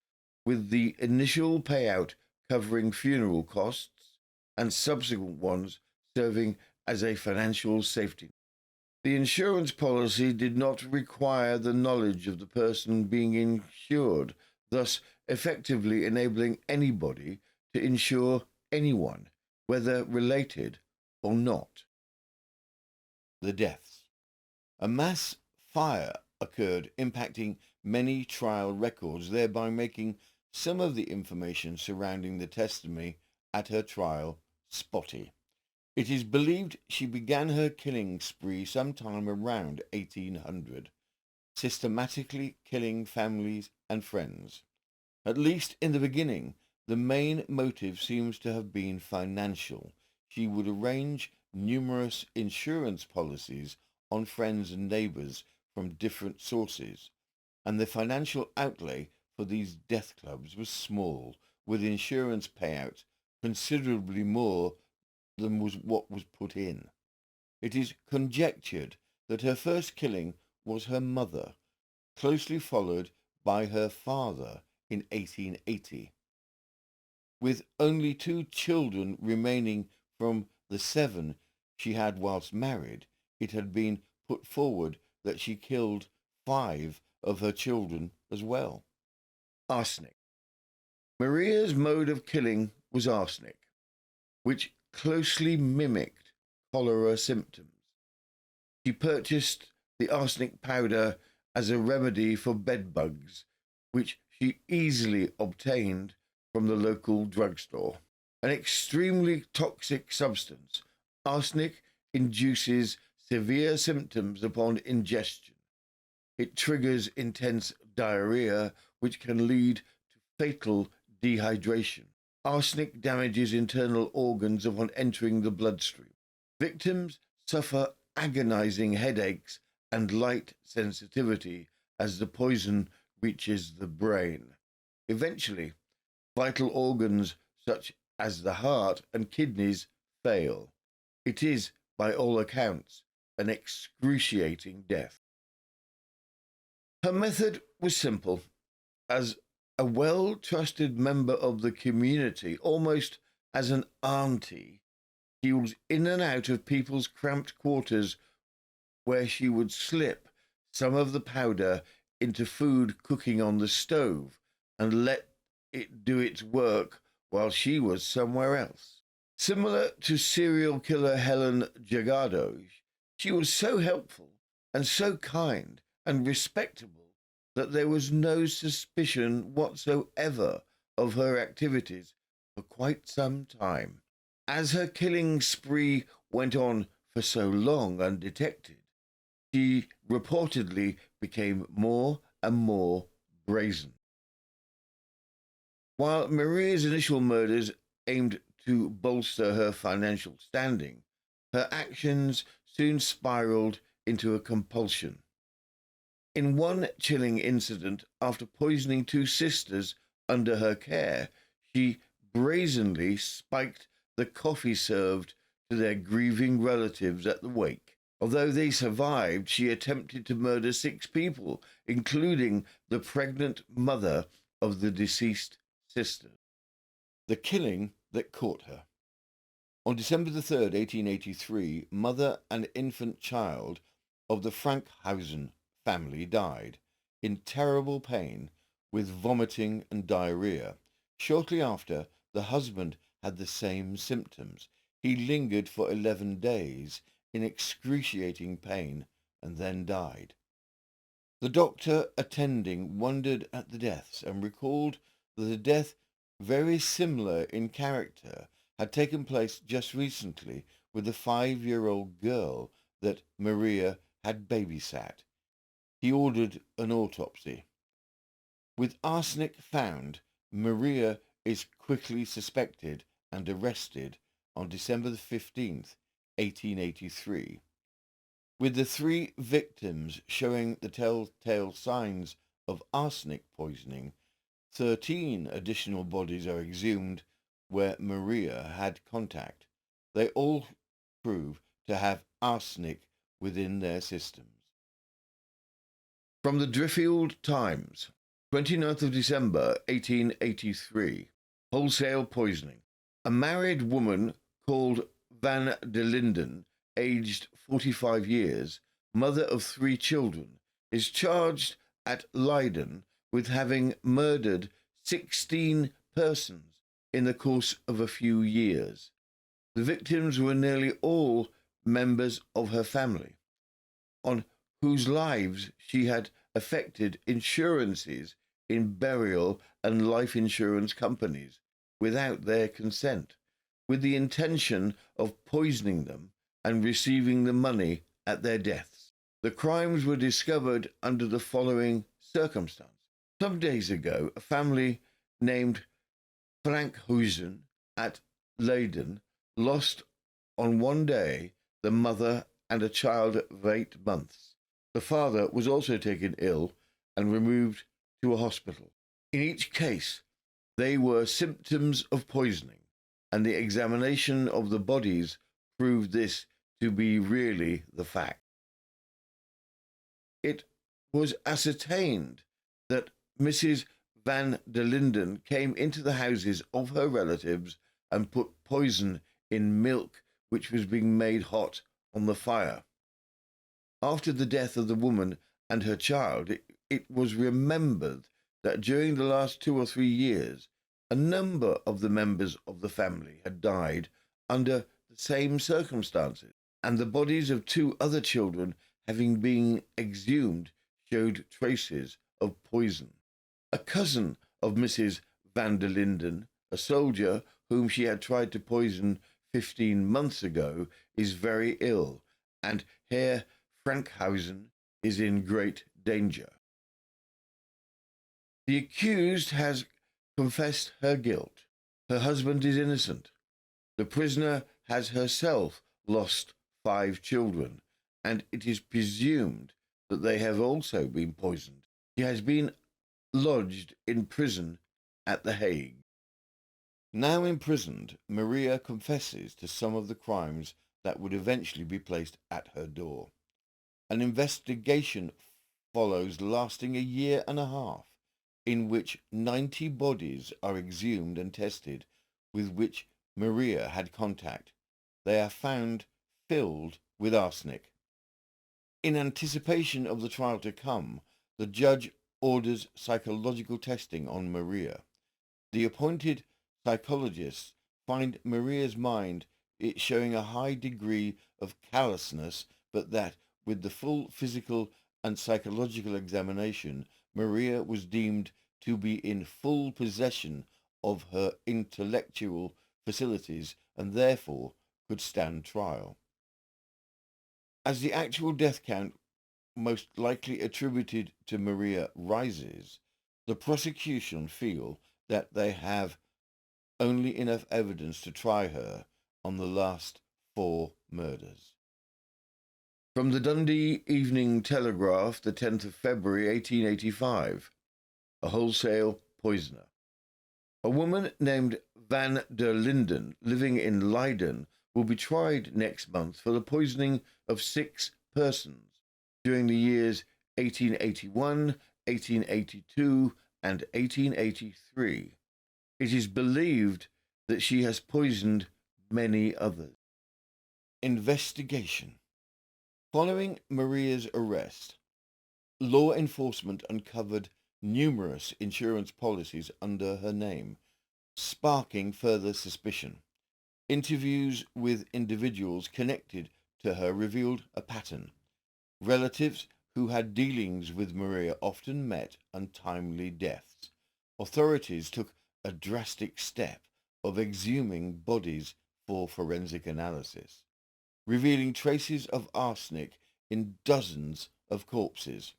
with the initial payout covering funeral costs and subsequent ones serving as a financial safety. The insurance policy did not require the knowledge of the person being insured, thus effectively enabling anybody to insure anyone, whether related or not. The deaths. A mass fire occurred, impacting many trial records, thereby making some of the information surrounding the testimony at her trial spotty. It is believed she began her killing spree sometime around 1800, systematically killing families and friends. At least in the beginning, the main motive seems to have been financial. She would arrange numerous insurance policies on friends and neighbours from different sources, and the financial outlay for these death clubs was small, with insurance payouts considerably more than was what was put in. It is conjectured that her first killing was her mother, closely followed by her father in 1880. With only 2 children remaining from the 7 she had whilst married, it had been put forward that she killed 5 of her children as well. Arsenic. Maria's mode of killing was arsenic, which closely mimicked cholera symptoms. She purchased the arsenic powder as a remedy for bedbugs, which she easily obtained from the local drugstore. An extremely toxic substance, arsenic induces severe symptoms upon ingestion. It triggers intense diarrhea, which can lead to fatal dehydration. Arsenic damages internal organs upon entering the bloodstream. Victims suffer agonizing headaches and light sensitivity as the poison reaches the brain. Eventually, vital organs such as the heart and kidneys fail. It is, by all accounts, an excruciating death. Her method was simple. As a well-trusted member of the community, almost as an auntie, she was in and out of people's cramped quarters, where she would slip some of the powder into food cooking on the stove and let it do its work while she was somewhere else. Similar to serial killer Helen Jagado, she was so helpful and so kind and respectable that there was no suspicion whatsoever of her activities for quite some time. As her killing spree went on for so long undetected, she reportedly became more and more brazen. While Maria's initial murders aimed to bolster her financial standing, Her actions soon spiraled into a compulsion. In one chilling incident, after poisoning two sisters under her care, she brazenly spiked the coffee served to their grieving relatives at the wake. Although they survived, she attempted to murder 6 people, including the pregnant mother of the deceased sisters. The killing that caught her. On December the 3rd, 1883, mother and infant child of the Frankhausen family died in terrible pain with vomiting and diarrhea. Shortly after, the husband had the same symptoms. He lingered for 11 days in excruciating pain and then died. The doctor attending wondered at the deaths and recalled that a death very similar in character had taken place just recently with the 5-year-old girl that Maria had babysat. He ordered an autopsy. With arsenic found, Maria is quickly suspected and arrested on December 15th, 1883. With the 3 victims showing the telltale signs of arsenic poisoning, 13 additional bodies are exhumed where Maria had contact. They all prove to have arsenic within their systems. From the Driffield Times, 29th of December, 1883. Wholesale poisoning. A married woman called Van der Linden, aged 45 years, mother of 3 children, is charged at Leiden with having murdered 16 persons in the course of a few years. The victims were nearly all members of her family, on whose lives she had affected insurances in burial and life insurance companies without their consent, with the intention of poisoning them and receiving the money at their deaths. The crimes were discovered under the following circumstance. Some days ago, a family named Frankhausen at Leiden lost on one day the mother and a child of 8 months. The father was also taken ill and removed to a hospital. In each case, they were symptoms of poisoning, and the examination of the bodies proved this to be really the fact. It was ascertained that Mrs. Van der Linden came into the houses of her relatives and put poison in milk which was being made hot on the fire. After the death of the woman and her child, it was remembered that during the last 2 or 3 years, a number of the members of the family had died under the same circumstances, and the bodies of 2 other children, having been exhumed, showed traces of poison. A cousin of Mrs. Van der Linden, a soldier whom she had tried to poison 15 months ago, is very ill, and Herr Frankhausen is in great danger. The accused has confessed her guilt. Her husband is innocent. The prisoner has herself lost 5 children, and it is presumed that they have also been poisoned. She has been lodged in prison at The Hague. Now imprisoned, Maria confesses to some of the crimes that would eventually be placed at her door. An investigation follows lasting a year and a half, in which 90 bodies are exhumed and tested with which Maria had contact. They are found filled with arsenic. In anticipation of the trial to come, the judge orders psychological testing on Maria. The appointed psychologists find Maria's mind showing a high degree of callousness, but that with the full physical and psychological examination, Maria was deemed to be in full possession of her intellectual facilities and therefore could stand trial. As the actual death count most likely attributed to Maria rises, the prosecution feel that they have only enough evidence to try her on the last 4 murders. From the Dundee Evening Telegraph, the 10th of February 1885, a wholesale poisoner. A woman named Van der Linden, living in Leiden, will be tried next month for the poisoning of 6 persons during the years 1881, 1882, and 1883. It is believed that she has poisoned many others. Investigation. Following Maria's arrest, law enforcement uncovered numerous insurance policies under her name, sparking further suspicion. Interviews with individuals connected to her revealed a pattern. Relatives who had dealings with Maria often met untimely deaths. Authorities took a drastic step of exhuming bodies for forensic analysis, revealing traces of arsenic in dozens of corpses.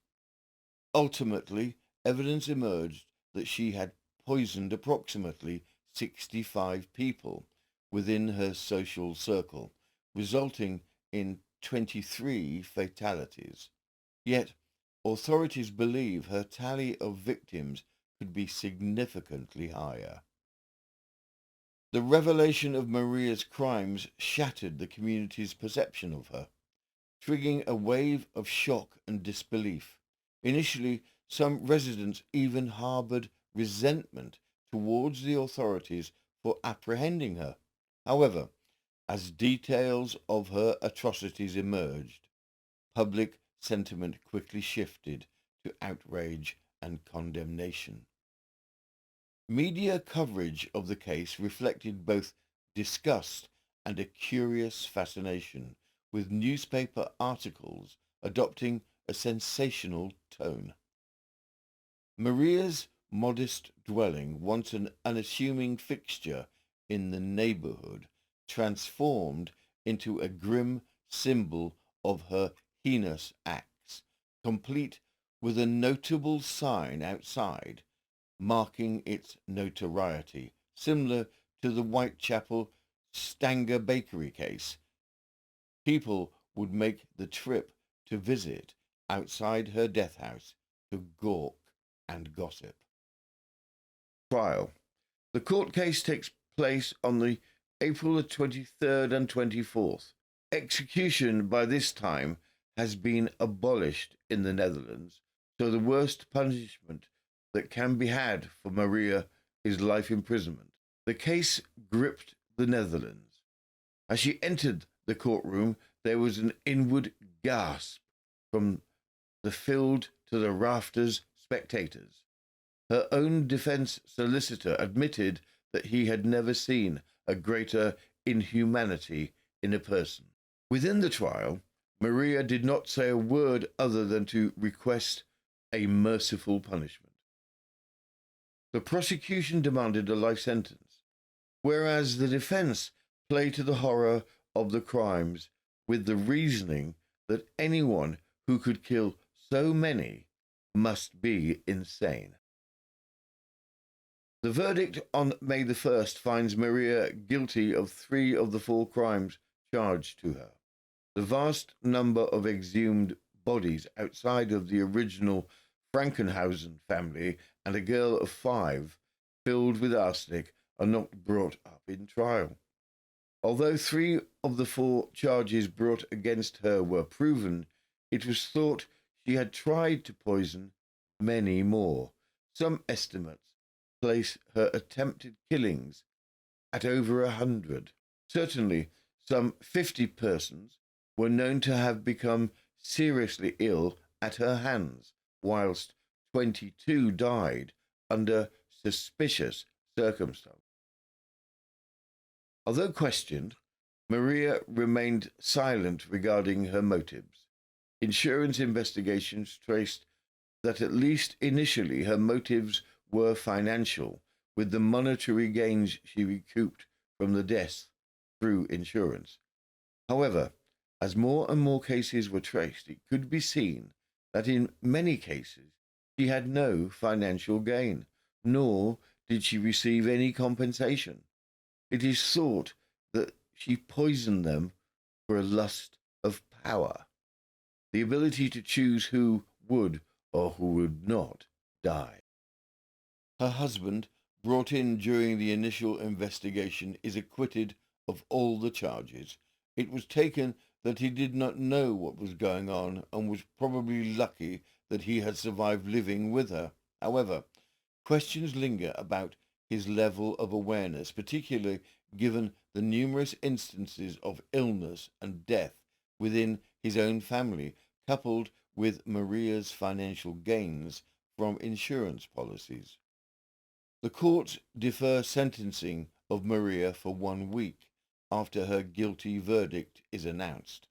Ultimately, evidence emerged that she had poisoned approximately 65 people within her social circle, resulting in 23 fatalities. Yet, authorities believe her tally of victims could be significantly higher. The revelation of Maria's crimes shattered the community's perception of her, triggering a wave of shock and disbelief. Initially, some residents even harbored resentment towards the authorities for apprehending her. However, as details of her atrocities emerged, public sentiment quickly shifted to outrage and condemnation. Media coverage of the case reflected both disgust and a curious fascination, with newspaper articles adopting a sensational tone. Maria's modest dwelling, once an unassuming fixture in the neighbourhood, transformed into a grim symbol of her heinous acts, complete with a notable sign outside marking its notoriety, similar to the Whitechapel Stanger Bakery case. People would make the trip to visit outside her death house to gawk and gossip. Trial. The court case takes place on the April the 23rd and 24th. Execution by this time has been abolished in the Netherlands, so the worst punishment that can be had for Maria is life imprisonment. The case gripped the Netherlands. As she entered the courtroom, there was an inward gasp from the filled to the rafters spectators. Her own defense solicitor admitted that he had never seen a greater inhumanity in a person. Within the trial, Maria did not say a word other than to request a merciful punishment. The prosecution demanded a life sentence, whereas the defense played to the horror of the crimes with the reasoning that anyone who could kill so many must be insane. The verdict on May the 1st finds Maria guilty of 3 of the 4 crimes charged to her. The vast number of exhumed bodies outside of the original Frankenhausen family and a girl of 5 filled with arsenic are not brought up in trial. Although 3 of the 4 charges brought against her were proven, it was thought she had tried to poison many more. Some estimates place her attempted killings at over 100. Certainly, some 50 persons were known to have become seriously ill at her hands, whilst 22 died under suspicious circumstances. Although questioned, Maria remained silent regarding her motives. Insurance investigations traced that at least initially her motives were financial, with the monetary gains she recouped from the deaths through insurance. However, as more and more cases were traced, it could be seen that in many cases she had no financial gain, nor did she receive any compensation. It is thought that she poisoned them for a lust of power, the ability to choose who would or who would not die. Her husband, brought in during the initial investigation, is acquitted of all the charges. It was taken that he did not know what was going on and was probably lucky that he had survived living with her. However, questions linger about his level of awareness, particularly given the numerous instances of illness and death within his own family, coupled with Maria's financial gains from insurance policies. The courts defer sentencing of Maria for 1 week after her guilty verdict is announced.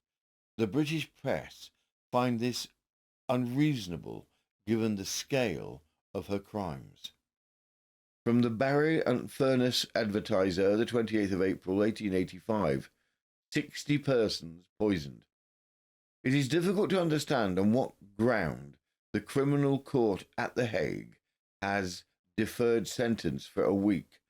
The British press find this unreasonable given the scale of her crimes. From the Barry and Furnace Advertiser, the 28th of April 1885, 60 persons poisoned. It is difficult to understand on what ground the criminal court at The Hague has deferred sentence for a week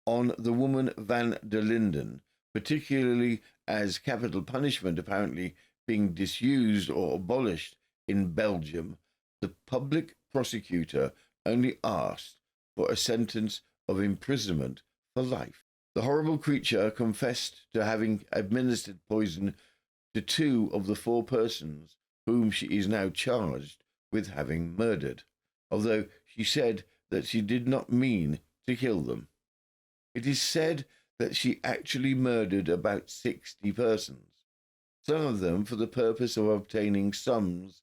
on the woman Van der Linden, particularly as capital punishment apparently being disused or abolished in Belgium. The public prosecutor only asked for a sentence of imprisonment for life. The horrible creature confessed to having administered poison to 2 of the 4 persons whom she is now charged with having murdered, although she said that she did not mean to kill them. It is said that she actually murdered about 60 persons, some of them for the purpose of obtaining sums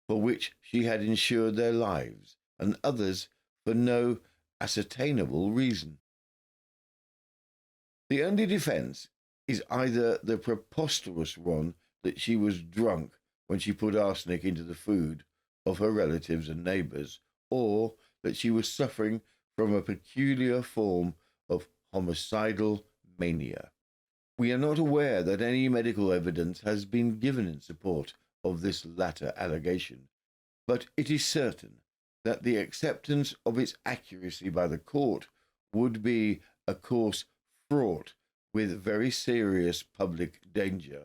for which she had insured their lives, and others for no ascertainable reason. The only defence is either the preposterous one that she was drunk when she put arsenic into the food of her relatives and neighbours, or that she was suffering from a peculiar form of homicidal mania. We are not aware that any medical evidence has been given in support of this latter allegation, but it is certain that the acceptance of its accuracy by the court would be a course fraught with very serious public danger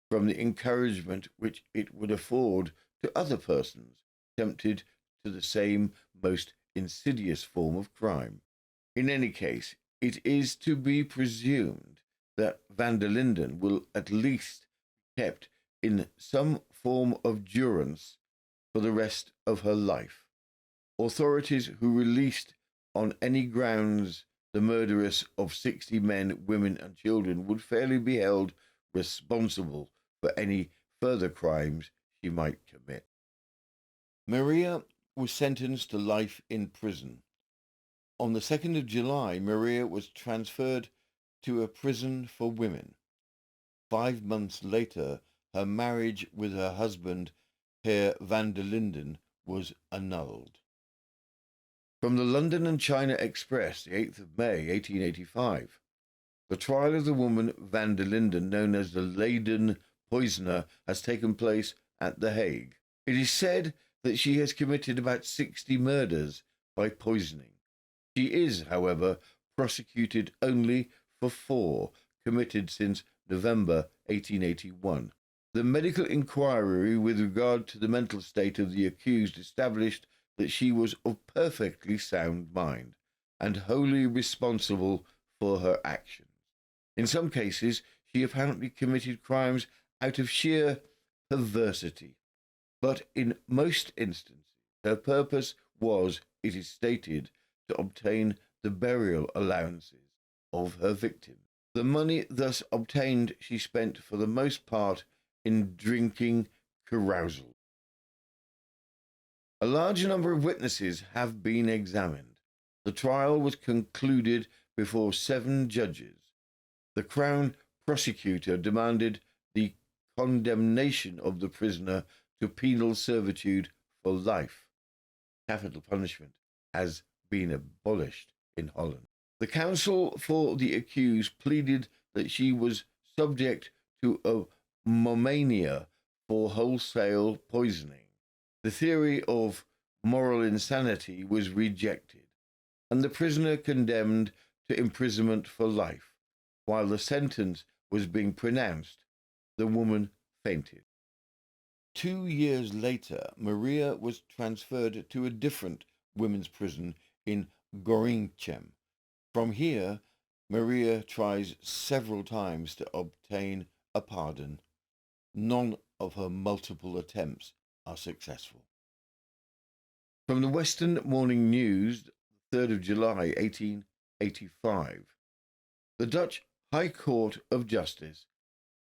from the encouragement which it would afford to other persons tempted to the same most insidious form of crime. In any case, it is to be presumed that Van der Linden will at least be kept in some form of durance for the rest of her life. Authorities who released on any grounds the murderess of 60 men, women, and children would fairly be held responsible for any further crimes she might commit. Maria was sentenced to life in prison. On the 2nd of July, Maria was transferred to a prison for women. 5 months later, her marriage with her husband, Herr van der Linden, was annulled. From the London and China Express, the 8th of May, 1885. The trial of the woman Van der Linden, known as the Leiden poisoner, has taken place at The Hague. It is said that she has committed about 60 murders by poisoning. She is, however, prosecuted only for 4 committed since November 1881. The medical inquiry with regard to the mental state of the accused established that she was of perfectly sound mind and wholly responsible for her actions. In some cases, she apparently committed crimes out of sheer perversity, but in most instances, her purpose was, it is stated, to obtain the burial allowances of her victims. The money thus obtained she spent for the most part in drinking carousal. A large number of witnesses have been examined. The trial was concluded before 7 judges. The Crown prosecutor demanded the condemnation of the prisoner to penal servitude for life. Capital punishment has been abolished in Holland. The counsel for the accused pleaded that she was subject to a momania for wholesale poisoning. The theory of moral insanity was rejected, and the prisoner condemned to imprisonment for life, while the sentence was being pronounced. The woman fainted. 2 years later, Maria was transferred to a different women's prison in Gorinchem. From here, Maria tries several times to obtain a pardon. None of her multiple attempts are successful. From the Western Morning News, 3rd of July 1885, the Dutch High Court of Justice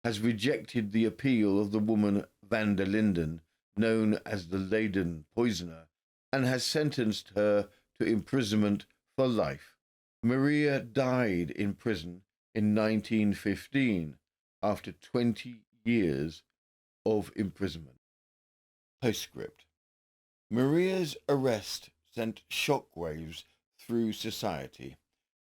has rejected the appeal of the woman van der Linden, known as the Leiden poisoner, and has sentenced her to imprisonment for life. Maria died in prison in 1915 after 20 years of imprisonment. Postscript. Maria's arrest sent shockwaves through society.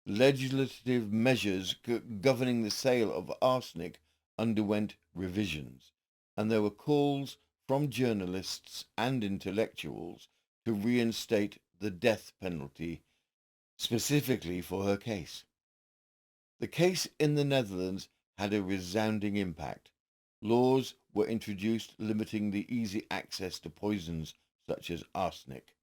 Legislative measures governing the sale of arsenic underwent revisions, and there were calls from journalists and intellectuals to reinstate the death penalty specifically for her case. The case in the Netherlands had a resounding impact. Laws were introduced limiting the easy access to poisons such as arsenic.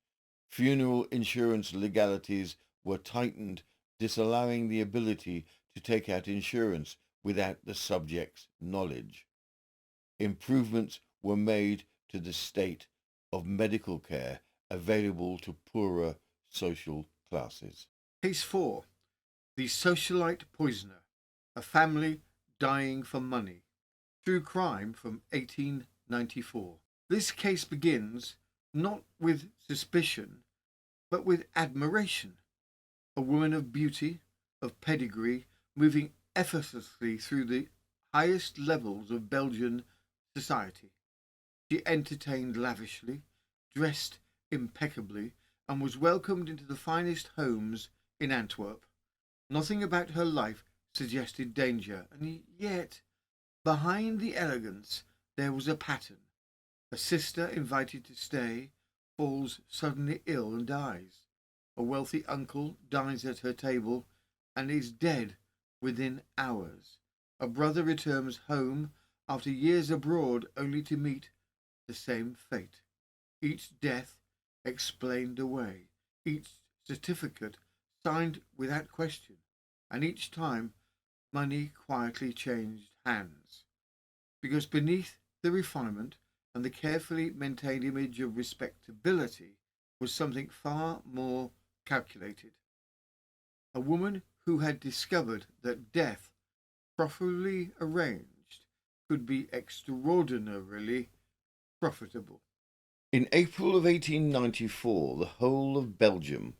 Funeral insurance legalities were tightened, disallowing the ability to take out insurance without the subject's knowledge. Improvements were made to the state of medical care available to poorer social classes. Case 4. The Socialite Poisoner. A family dying for money. True crime from 1894. This case begins not with suspicion, but with admiration. A woman of beauty, of pedigree, moving effortlessly through the highest levels of Belgian society. She entertained lavishly, dressed impeccably, and was welcomed into the finest homes in Antwerp. Nothing about her life suggested danger, and yet, behind the elegance, there was a pattern. A sister invited to stay falls suddenly ill and dies. A wealthy uncle dines at her table and is dead within hours. A brother returns home after years abroad only to meet the same fate. Each death explained away, each certificate signed without question, and each time money quietly changed hands. Because beneath the refinement and the carefully maintained image of respectability was something far more calculated. A woman who had discovered that death, properly arranged, could be extraordinarily profitable. In April of 1894, the whole of Belgium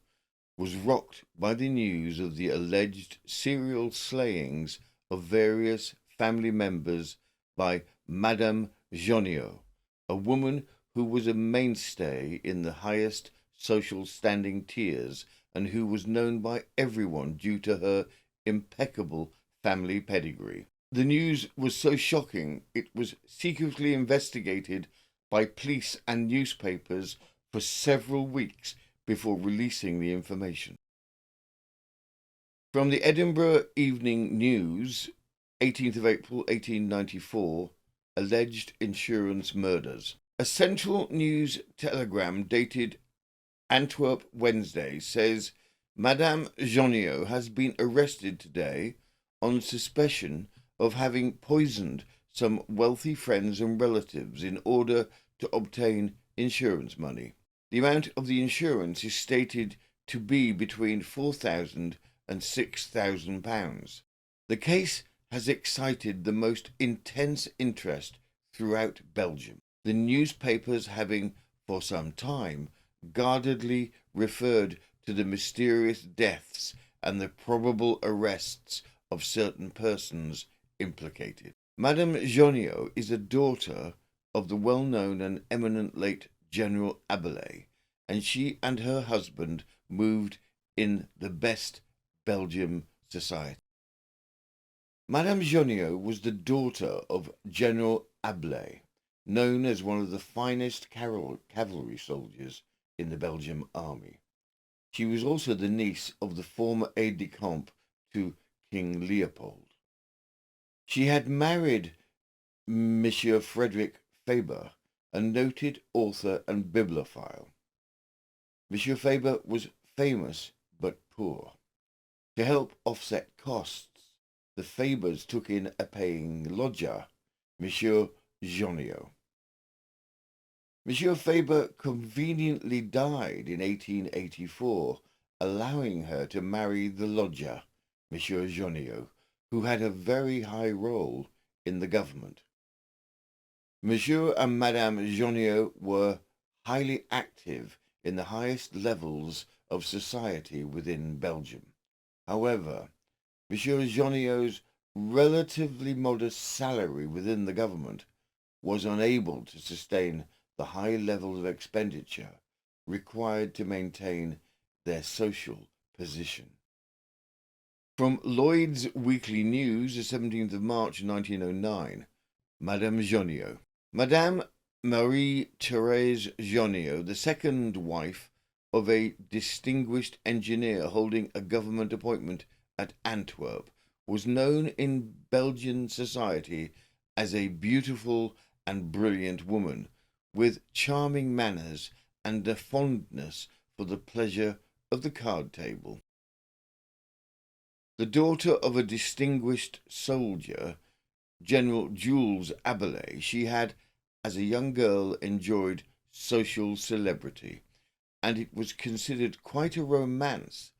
was rocked by the news of the alleged serial slayings of various family members by Madame Jonniot, a woman who was a mainstay in the highest social standing tiers and who was known by everyone due to her impeccable family pedigree. The news was so shocking it was secretly investigated by police and newspapers for several weeks before releasing the information. From the Edinburgh Evening News, 18th of April 1894, alleged insurance murders. A Central News telegram dated Antwerp Wednesday says Madame Jonniot has been arrested today on suspicion of having poisoned some wealthy friends and relatives in order to obtain insurance money. The amount of the insurance is stated to be between £4,000 and £6,000. The case has excited the most intense interest throughout Belgium, the newspapers having, for some time, guardedly referred to the mysterious deaths and the probable arrests of certain persons implicated. Madame Jonniot is a daughter of the well-known and eminent late General Abelais, and she and her husband moved in the best Belgium society. Madame Jonniot was the daughter of General Abelais, known as one of the finest cavalry soldiers in the Belgian army. She was also the niece of the former aide-de-camp to King Leopold. She had married Monsieur Frederick Faber, a noted author and bibliophile. Monsieur Faber was famous but poor. To help offset costs, the Fabers took in a paying lodger, Monsieur Jonio. Monsieur Faber conveniently died in 1884, allowing her to marry the lodger, Monsieur Jonio, who had a very high role in the government. Monsieur and Madame Jonio were highly active in the highest levels of society within Belgium. However, Monsieur Jonio's relatively modest salary within the government was unable to sustain the high levels of expenditure required to maintain their social position. From Lloyd's Weekly News, the 17th of March 1909, Madame Jonio. Madame Marie-Thérèse Jonio, the second wife of a distinguished engineer holding a government appointment at Antwerp, was known in Belgian society as a beautiful and brilliant woman, with charming manners and a fondness for the pleasure of the card table. The daughter of a distinguished soldier, General Jules Abelais, she had, as a young girl, enjoyed social celebrity, and it was considered quite a romance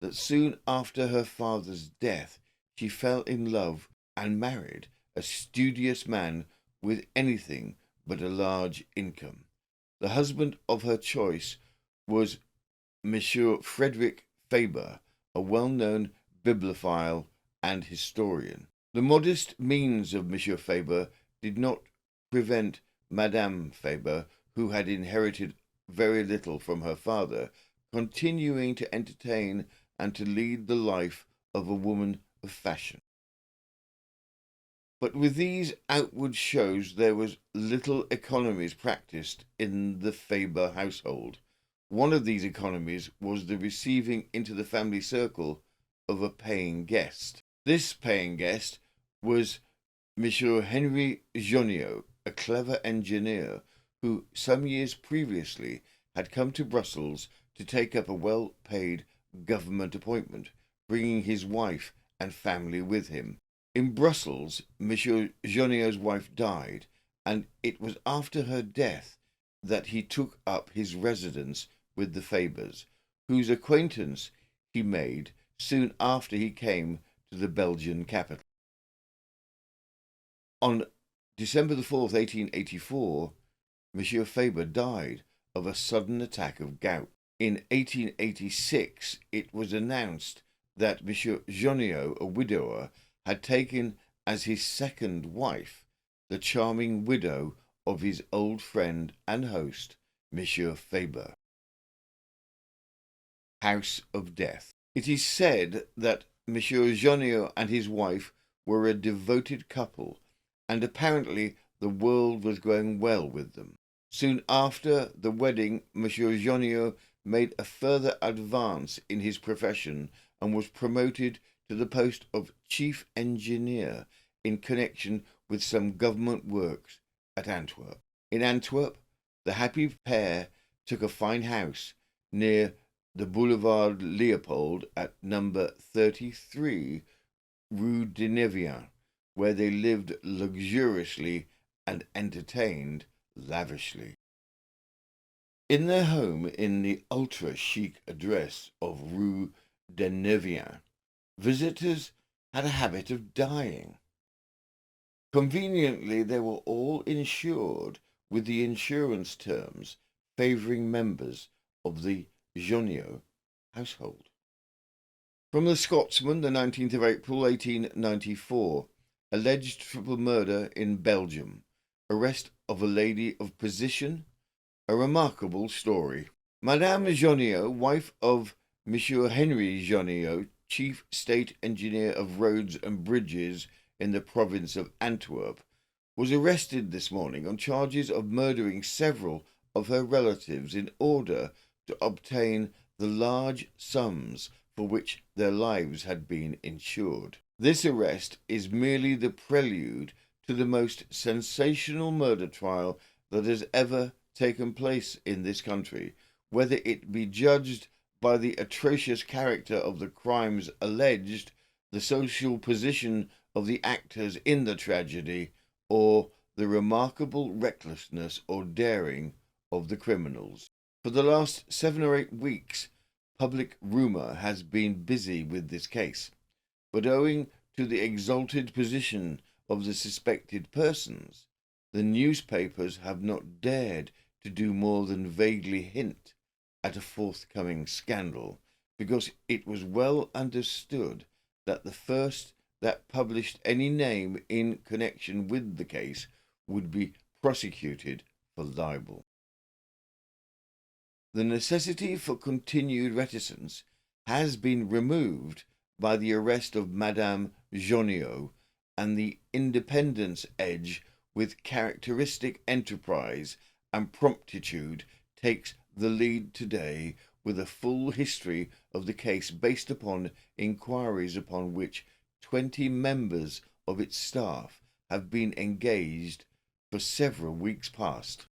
that soon after her father's death she fell in love and married a studious man with anything but a large income. The husband of her choice was Monsieur Frederick Faber, a well-known bibliophile and historian. The modest means of Monsieur Faber did not prevent Madame Faber, who had inherited very little from her father, continuing to entertain and to lead the life of a woman of fashion. But with these outward shows there was little economies practised in the Faber household. One of these economies was the receiving into the family circle of a paying guest. This paying guest was Monsieur Henry Jonio, a clever engineer who some years previously had come to Brussels to take up a well-paid government appointment, bringing his wife and family with him. In Brussels, Monsieur Jonio's wife died, and it was after her death that he took up his residence with the Fabers, whose acquaintance he made soon after he came to the Belgian capital. On December the 4th, 1884, Monsieur Faber died of a sudden attack of gout. In 1886, it was announced that Monsieur Jonio, a widower, had taken as his second wife the charming widow of his old friend and host, Monsieur Faber. House of Death. It is said that Monsieur Jonio and his wife were a devoted couple, and apparently the world was going well with them. Soon after the wedding, Monsieur Jonio made a further advance in his profession and was promoted to the post of chief engineer in connection with some government works at Antwerp. In Antwerp, the happy pair took a fine house near the Boulevard Leopold at number 33 Rue de Nevers, where they lived luxuriously and entertained lavishly. In their home in the ultra-chic address of Rue de Nevers, visitors had a habit of dying. Conveniently, they were all insured with the insurance terms favouring members of the Jonio household. From the Scotsman, the 19th of April, 1894, alleged triple murder in Belgium, arrest of a lady of position, a remarkable story. Madame Jonio, wife of Monsieur Henry Jonio, chief state engineer of roads and bridges in the province of Antwerp, was arrested this morning on charges of murdering several of her relatives in order to obtain the large sums for which their lives had been insured. This arrest is merely the prelude to the most sensational murder trial that has ever taken place in this country, whether it be judged by the atrocious character of the crimes alleged, the social position of the actors in the tragedy, or the remarkable recklessness or daring of the criminals. For the last 7 or 8 weeks, public rumour has been busy with this case, but owing to the exalted position of the suspected persons, the newspapers have not dared to do more than vaguely hint at a forthcoming scandal, because it was well understood that the first that published any name in connection with the case would be prosecuted for libel. The necessity for continued reticence has been removed by the arrest of Madame Joniot, and the Independence edge with characteristic enterprise and promptitude takes the lead today, with a full history of the case based upon inquiries upon which 20 members of its staff have been engaged for several weeks past.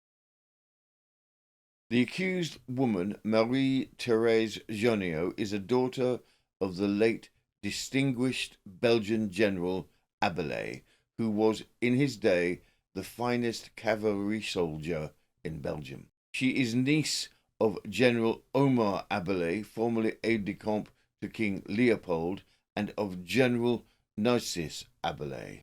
The accused woman, Marie-Thérèse Joniot, is a daughter of the late distinguished Belgian General Abelais, who was in his day the finest cavalry soldier in Belgium. She is niece of General Omar Abelais, formerly aide-de-camp to King Leopold, and of General Narcisse Abelais.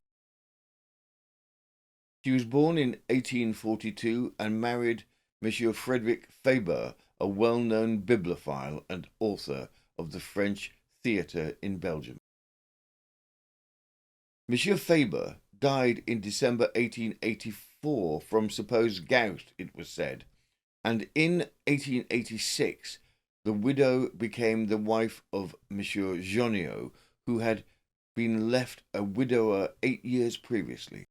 She was born in 1842 and married Monsieur Frederick Faber, a well-known bibliophile and author of the French theatre in Belgium. Monsieur Faber died in December 1884 from supposed gout, it was said, and in 1886 the widow became the wife of Monsieur Joniot, who had been left a widower 8 years previously.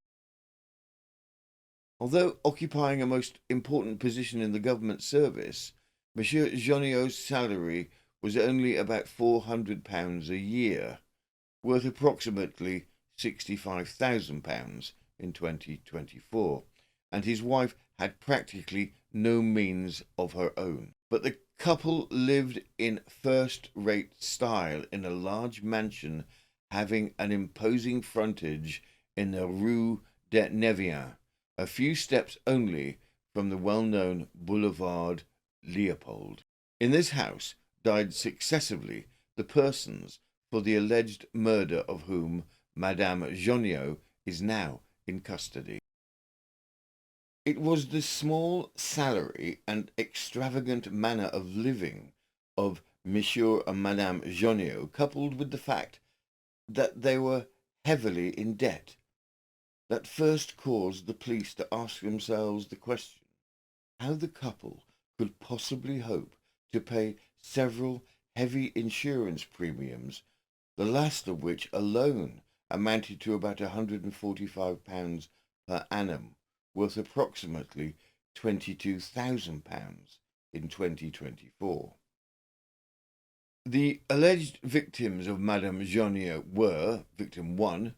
Although occupying a most important position in the government service, Monsieur Joniot's salary was only about £400 a year, worth approximately £65,000 in 2024, and his wife had practically no means of her own. But the couple lived in first-rate style in a large mansion having an imposing frontage in the Rue des Neviens, a few steps only from the well-known Boulevard Leopold. In this house died successively the persons for the alleged murder of whom Madame Joniot is now in custody. It was the small salary and extravagant manner of living of Monsieur and Madame Joniot, coupled with the fact that they were heavily in debt, that first caused the police to ask themselves the question how the couple could possibly hope to pay several heavy insurance premiums, the last of which alone amounted to about £145 per annum, worth approximately £22,000 in 2024. The alleged victims of Madame Joniot were, victim 1,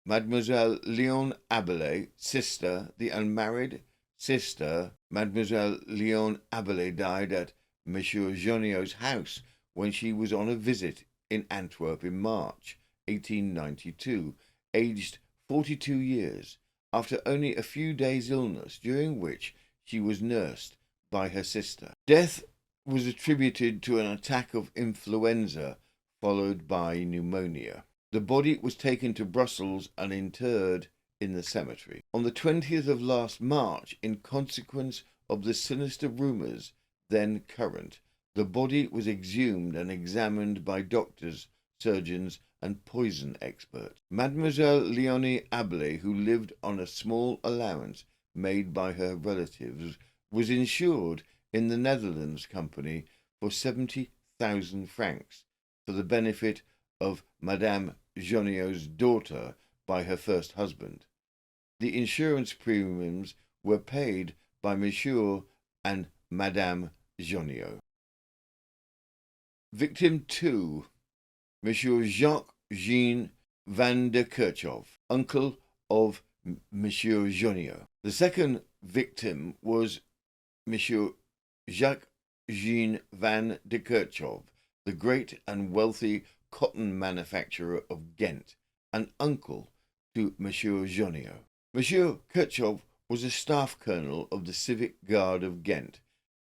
Mademoiselle Léon Abelais, sister. The unmarried sister, Mademoiselle Léon Abelais, died at Monsieur Joniot's house when she was on a visit in Antwerp in March 1892, aged 42 years, after only a few days' illness, during which she was nursed by her sister. Death was attributed to an attack of influenza followed by pneumonia. The body was taken to Brussels and interred in the cemetery. On the 20th of last March, in consequence of the sinister rumours then current, the body was exhumed and examined by doctors, surgeons, and poison experts. Mademoiselle Léonie Abelais, who lived on a small allowance made by her relatives, was insured in the Netherlands Company for 70,000 francs for the benefit of Madame Joniot's daughter by her first husband. The insurance premiums were paid by Monsieur and Madame Joniot. Victim 2, Monsieur Jacques Jean van der Kirchhoff, uncle of Monsieur Joniot. The second victim was Monsieur Jacques-Jean van de Kirchhoff, the great and wealthy cotton manufacturer of Ghent, an uncle to Monsieur Joniot. Monsieur Kirchhoff was a staff colonel of the Civic Guard of Ghent,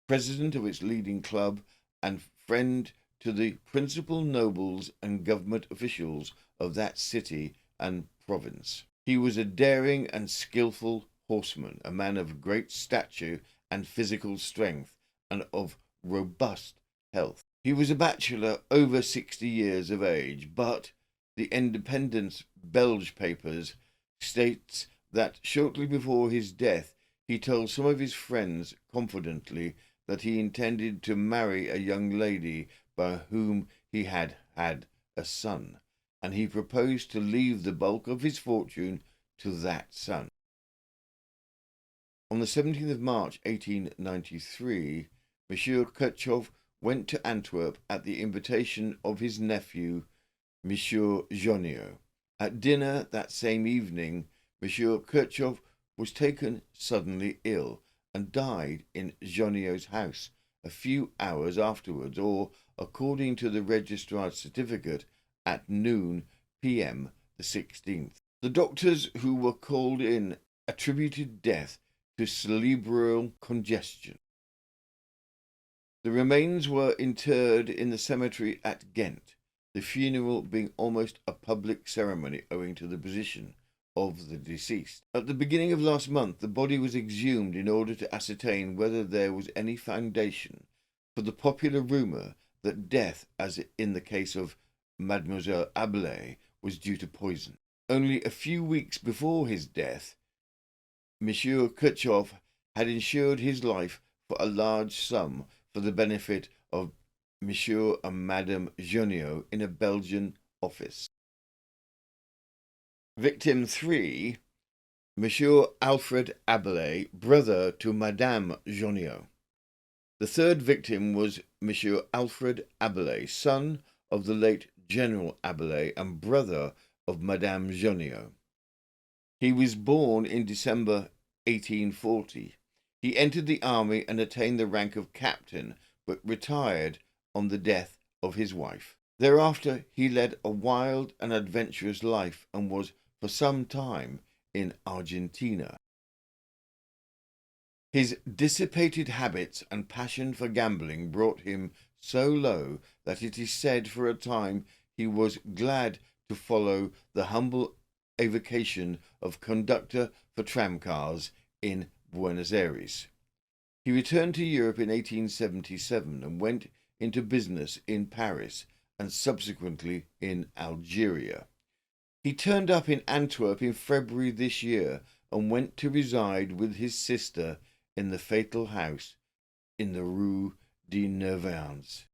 president of its leading club, and friend to the principal nobles and government officials of that city and province. He was a daring and skilful horseman, a man of great stature and physical strength, and of robust health. He was a bachelor over 60 years of age, but the Independence Belge papers states that shortly before his death he told some of his friends confidently that he intended to marry a young lady by whom he had had a son, and he proposed to leave the bulk of his fortune to that son. On the 17th of March 1893, Monsieur Kirchhoff went to Antwerp at the invitation of his nephew, Monsieur Joniot. At dinner that same evening, Monsieur Kirchhoff was taken suddenly ill and died in Joniot's house a few hours afterwards, or, according to the registrar's certificate, at noon p.m. the 16th. The doctors who were called in attributed death to cerebral congestion. The remains were interred in the cemetery at Ghent, the funeral being almost a public ceremony owing to the position of the deceased. At the beginning of last month, the body was exhumed in order to ascertain whether there was any foundation for the popular rumour that death, as in the case of Mademoiselle Abelais, was due to poison. Only a few weeks before his death, Monsieur Kirchhoff had insured his life for a large sum for the benefit of Monsieur and Madame Joniot in a Belgian office. Victim 3, Monsieur Alfred Abelais, brother to Madame Joniot. The third victim was Monsieur Alfred Abelais, son of the late General Abelais and brother of Madame Joniot. He was born in December 1840. He entered the army and attained the rank of captain, but retired on the death of his wife. Thereafter he led a wild and adventurous life and was for some time in Argentina. His dissipated habits and passion for gambling brought him so low that it is said for a time he was glad to follow the humble avocation of conductor for tramcars in Buenos Aires. He returned to Europe in 1877 and went into business in Paris and subsequently in Algeria. He turned up in Antwerp in February this year and went to reside with his sister in the fatal house in the Rue de Nervans.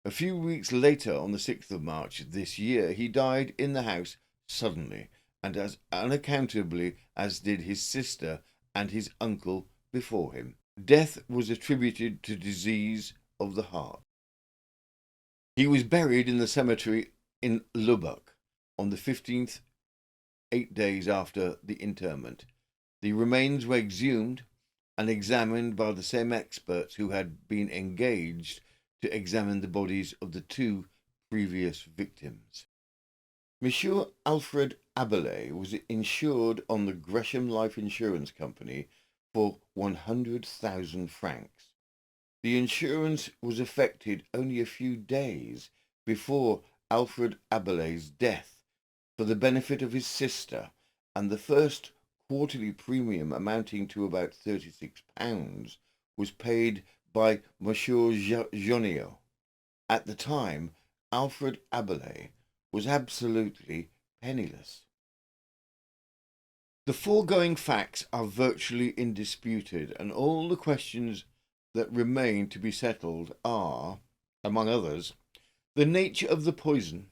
A few weeks later, on the 6th of March this year, he died in the house suddenly and as unaccountably as did his sister and his uncle before him. Death was attributed to disease of the heart. He was buried in the cemetery in Lubbock on the 15th, 8 days after the interment. The remains were exhumed and examined by the same experts who had been engaged to examine the bodies of the two previous victims. Monsieur Alfred Abelais was insured on the Gresham Life Insurance Company for 100,000 francs. The insurance was effected only a few days before Alfred Abelais's death for the benefit of his sister, and the first quarterly premium, amounting to about £36, was paid by Monsieur Joniot. At the time, Alfred Abelais was absolutely penniless. The foregoing facts are virtually indisputed, and all the questions that remain to be settled are, among others, the nature of the poison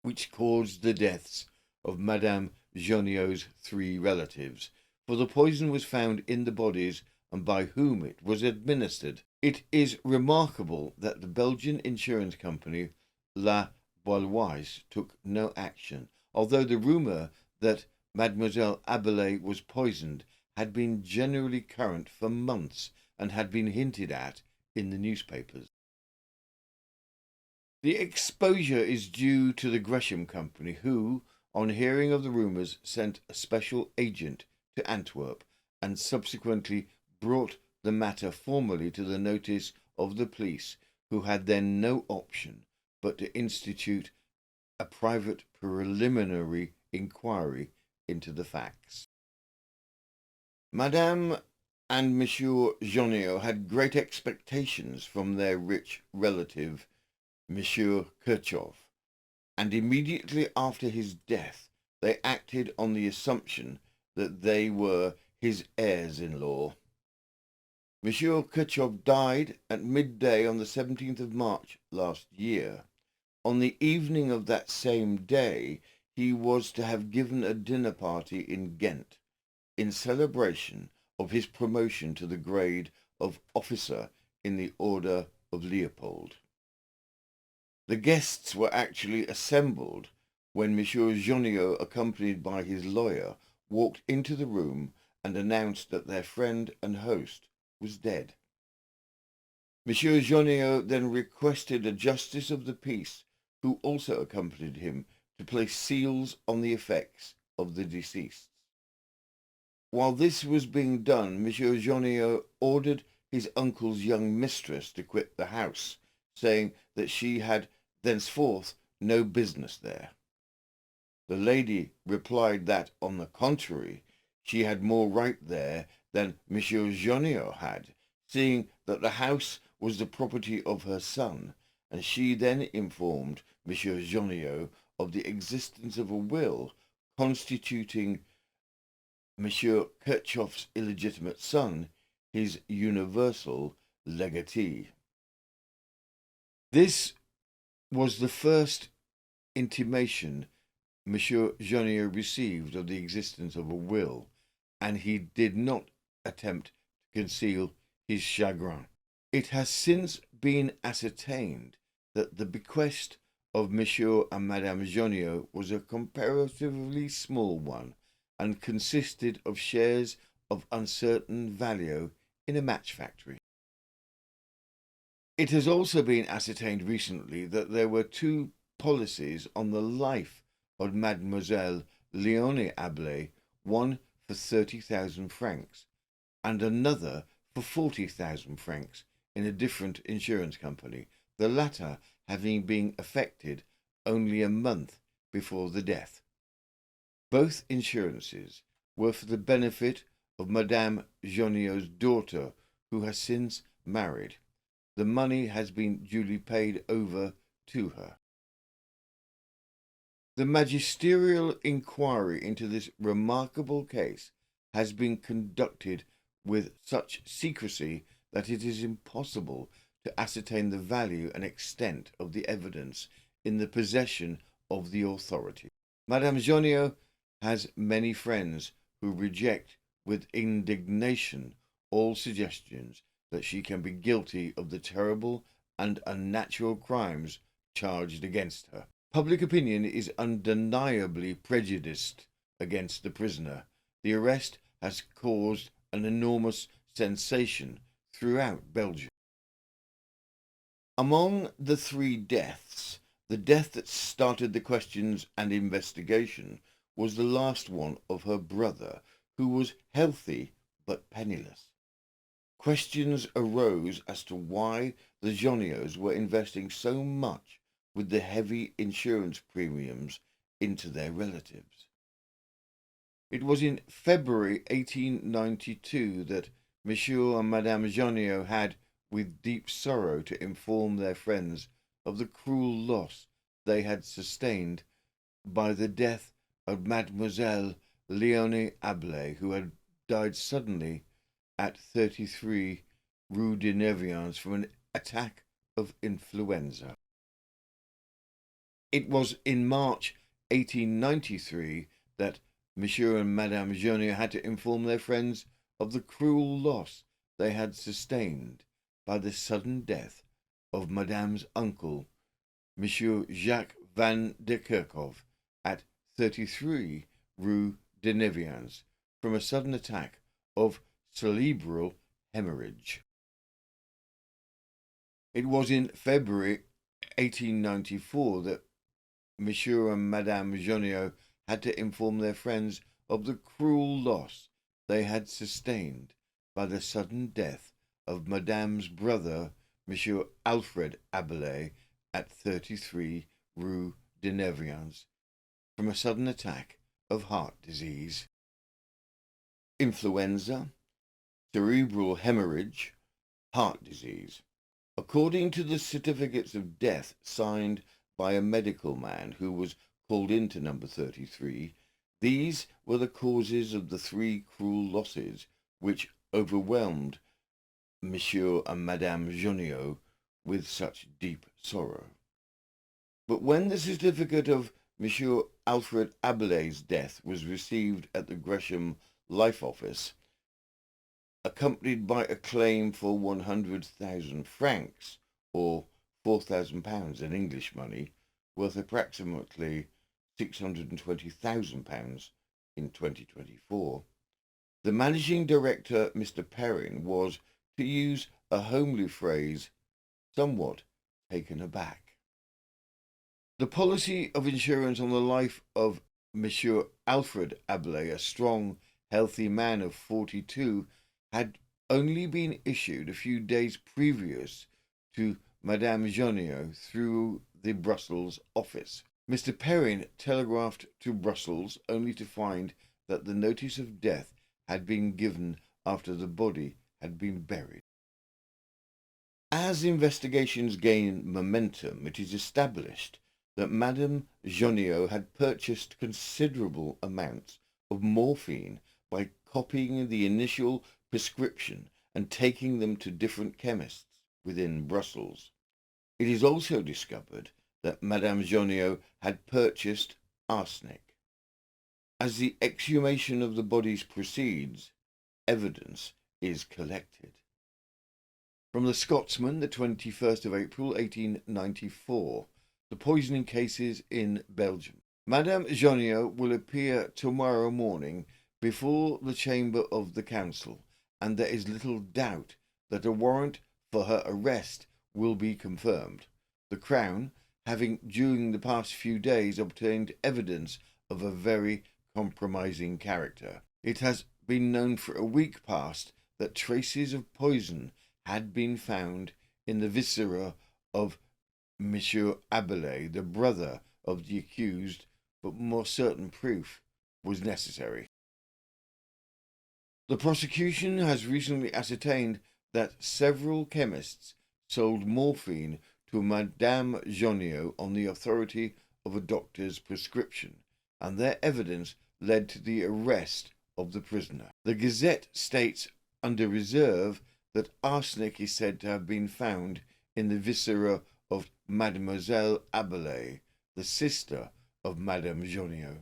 which caused the deaths of Madame Joniot's three relatives, for the poison was found in the bodies and by whom it was administered. It is remarkable that the Belgian insurance company La Boiloise took no action, although the rumour that Mademoiselle Abelet was poisoned had been generally current for months and had been hinted at in the newspapers. The exposure is due to the Gresham Company, who, on hearing of the rumours, sent a special agent to Antwerp and subsequently brought the matter formally to the notice of the police, who had then no option but to institute a private preliminary inquiry into the facts. Madame and Monsieur Joniot had great expectations from their rich relative, Monsieur Kirchhoff, and immediately after his death they acted on the assumption that they were his heirs-in-law. Monsieur Kirchhoff died at midday on the 17th of March last year. On the evening of that same day he was to have given a dinner party in Ghent, in celebration of his promotion to the grade of officer in the Order of Leopold. The guests were actually assembled when Monsieur Joniot, accompanied by his lawyer, walked into the room and announced that their friend and host was dead. Monsieur Joniot then requested a justice of the peace, who also accompanied him, to place seals on the effects of the deceased. While this was being done, Monsieur Joniot ordered his uncle's young mistress to quit the house, saying that she had thenceforth no business there. The lady replied that, on the contrary, she had more right there than Monsieur Joniot had, seeing that the house was the property of her son, and she then informed Monsieur Joniot of the existence of a will constituting Monsieur Kirchhoff's illegitimate son his universal legatee. This was the first intimation Monsieur Joniot received of the existence of a will, and he did not attempt to conceal his chagrin. It has since been ascertained that the bequest of Monsieur and Madame Joniot was a comparatively small one, and consisted of shares of uncertain value in a match factory. It has also been ascertained recently that there were two policies on the life of Mademoiselle Leonie Abelet, one for 30,000 francs and another for 40,000 francs in a different insurance company, the latter having been effected only a month before the death. Both insurances were for the benefit of Madame Joniot's daughter, who has since married. The money has been duly paid over to her. The magisterial inquiry into this remarkable case has been conducted with such secrecy that it is impossible to ascertain the value and extent of the evidence in the possession of the authorities. Madame Joniot has many friends who reject with indignation all suggestions that she can be guilty of the terrible and unnatural crimes charged against her. Public opinion is undeniably prejudiced against the prisoner. The arrest has caused an enormous sensation throughout Belgium. Among the three deaths, the death that started the questions and investigation was the last one of her brother, who was healthy but penniless. Questions arose as to why the Joniots were investing so much with the heavy insurance premiums into their relatives. It was in February 1892 that Monsieur and Madame Joniot had, with deep sorrow, to inform their friends of the cruel loss they had sustained by the death of Mademoiselle Leonie Abelet, who had died suddenly at 33 Rue de Nevians from an attack of influenza. It was in March 1893 that Monsieur and Madame Joniot had to inform their friends of the cruel loss they had sustained by the sudden death of Madame's uncle, Monsieur Jacques van der Kerkhoff, at 33 Rue de Nevians from a sudden attack of cerebral hemorrhage. It was in February 1894 that Monsieur and Madame Joniot had to inform their friends of the cruel loss they had sustained by the sudden death of Madame's brother, Monsieur Alfred Abelais, at 33 Rue de Nevians, from a sudden attack of heart disease. Influenza, cerebral hemorrhage, heart disease. According to the certificates of death signed by a medical man who was called into number 33, these were the causes of the three cruel losses which overwhelmed Monsieur and Madame Joniot with such deep sorrow. But when the certificate of Monsieur Alfred Abelais's death was received at the Gresham Life Office, accompanied by a claim for 100,000 francs, or £4,000 in English money, worth approximately £620,000 in 2024, the managing director, Mr. Perrin, was, to use a homely phrase, somewhat taken aback. The policy of insurance on the life of Monsieur Alfred Abelais, a strong, healthy man of 42, had only been issued a few days previous to Madame Joniot through the Brussels office. Mr. Perrin telegraphed to Brussels only to find that the notice of death had been given after the body had been buried. As investigations gain momentum, it is established that Madame Joniot had purchased considerable amounts of morphine by copying the initial prescription and taking them to different chemists within Brussels. It is also discovered that Madame Joniot had purchased arsenic. As the exhumation of the bodies proceeds, evidence is collected. From the Scotsman, the 21st of April, 1894, the poisoning cases in Belgium. Madame Joniot will appear tomorrow morning before the chamber of the council, and there is little doubt that a warrant for her arrest will be confirmed. The Crown, having during the past few days obtained evidence of a very compromising character. It has been known for a week past that traces of poison had been found in the viscera of Monsieur Abelais, the brother of the accused, but more certain proof was necessary. The prosecution has recently ascertained that several chemists sold morphine to Madame Joniot on the authority of a doctor's prescription, and their evidence led to the arrest of the prisoner. The Gazette states under reserve that arsenic is said to have been found in the viscera of Mademoiselle Abelais, the sister of Madame Joniot.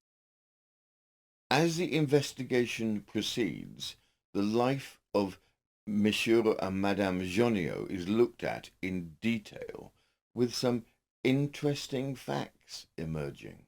As the investigation proceeds, the life of Monsieur and Madame Joniot is looked at in detail, with some interesting facts emerging.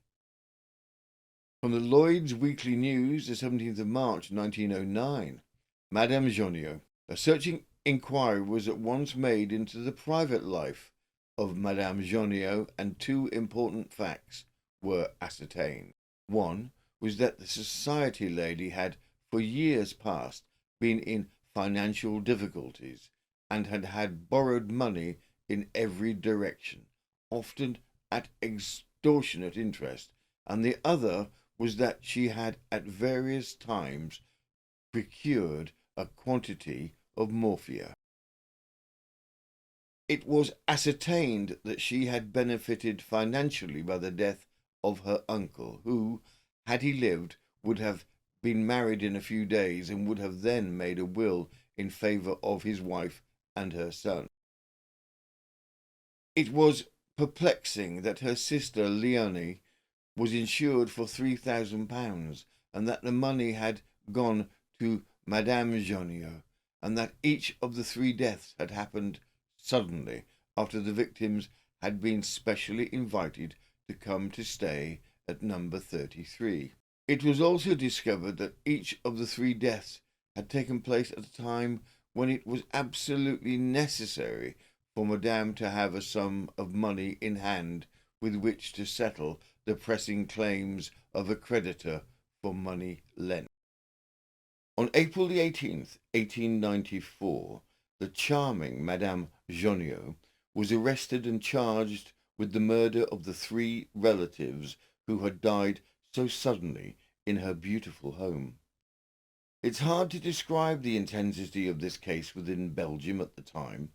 From the Lloyd's Weekly News, the 17th of March, 1909, Madame Joniot. A searching inquiry was at once made into the private life of Madame Joniot, and two important facts were ascertained. One was that the society lady had, for years past, been in financial difficulties, and had borrowed money in every direction, often at extortionate interest, and the other was that she had at various times procured a quantity of morphia. It was ascertained that she had benefited financially by the death of her uncle, who, had he lived, would have been married in a few days, and would have then made a will in favour of his wife and her son. It was perplexing that her sister Leonie was insured for £3,000, and that the money had gone to Madame Joniot, and that each of the three deaths had happened suddenly after the victims had been specially invited to come to stay at number 33. It was also discovered that each of the three deaths had taken place at a time when it was absolutely necessary for Madame to have a sum of money in hand with which to settle the pressing claims of a creditor for money lent. On April the 18th, 1894, the charming Madame Jonniot was arrested and charged with the murder of the three relatives who had died so suddenly in her beautiful home. It's hard to describe the intensity of this case within Belgium at the time.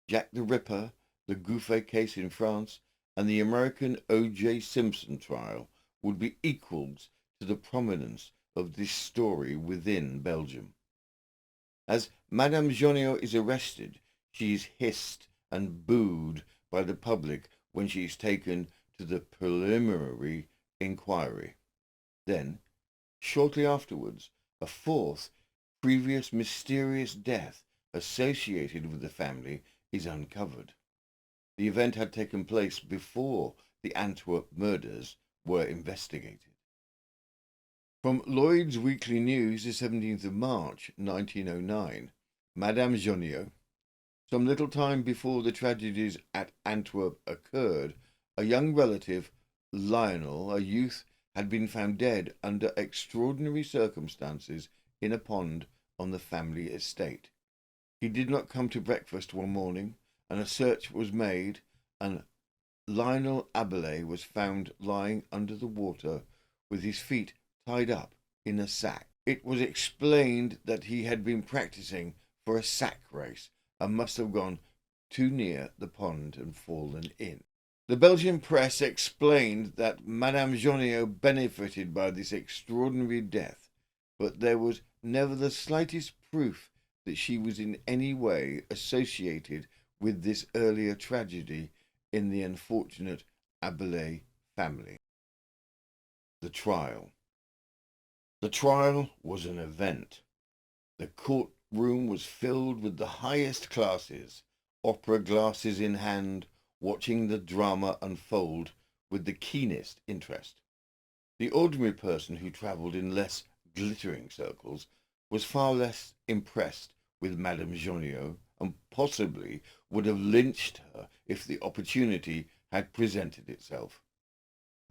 Jack the Ripper, the Gouffet case in France, and the American O.J. Simpson trial would be equals to the prominence of this story within Belgium. As Madame Jonniot is arrested, she is hissed and booed by the public when she is taken to the preliminary inquiry. Then, shortly afterwards, a fourth, previous mysterious death associated with the family is uncovered. The event had taken place before the Antwerp murders were investigated. From Lloyd's Weekly News, the 17th of March, 1909, Madame Jonniot. Some little time before the tragedies at Antwerp occurred, a young relative, Lionel, a youth, had been found dead under extraordinary circumstances in a pond on the family estate. He did not come to breakfast one morning, and a search was made, and Lionel Abelais was found lying under the water with his feet tied up in a sack. It was explained that he had been practicing for a sack race and must have gone too near the pond and fallen in. The Belgian press explained that Madame Jonniot benefited by this extraordinary death, but there was never the slightest proof that she was in any way associated with this earlier tragedy in the unfortunate Abelais family. The trial. The trial was an event. The courtroom was filled with the highest classes, opera glasses in hand, watching the drama unfold with the keenest interest. The ordinary person who travelled in less glittering circles was far less impressed with Madame Jonniot, and possibly would have lynched her if the opportunity had presented itself.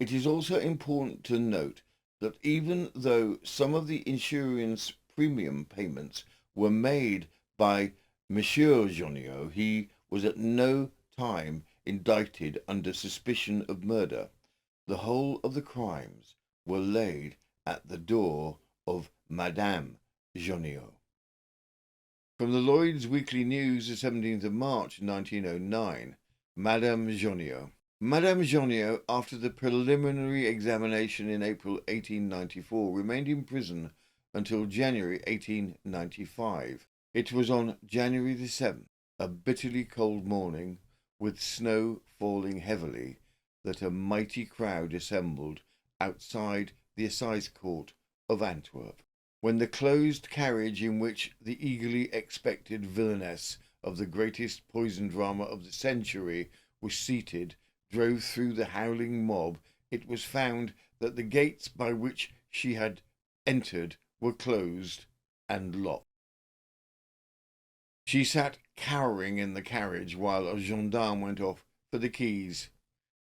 It is also important to note that even though some of the insurance premium payments were made by Monsieur Jonniot, he was at no time indicted under suspicion of murder. The whole of the crimes were laid at the door of Madame Jonniot. From the Lloyd's Weekly News, the 17th of March, 1909, Madame Jonniot. Madame Jonniot, after the preliminary examination in April 1894, remained in prison until January 1895. It was on January the 7th, a bitterly cold morning, with snow falling heavily, that a mighty crowd assembled outside the assize court of Antwerp, when the closed carriage in which the eagerly expected villainess of the greatest poison drama of the century was seated drove through the howling mob. It was found that the gates by which she had entered were closed and locked. She sat cowering in the carriage while a gendarme went off for the keys.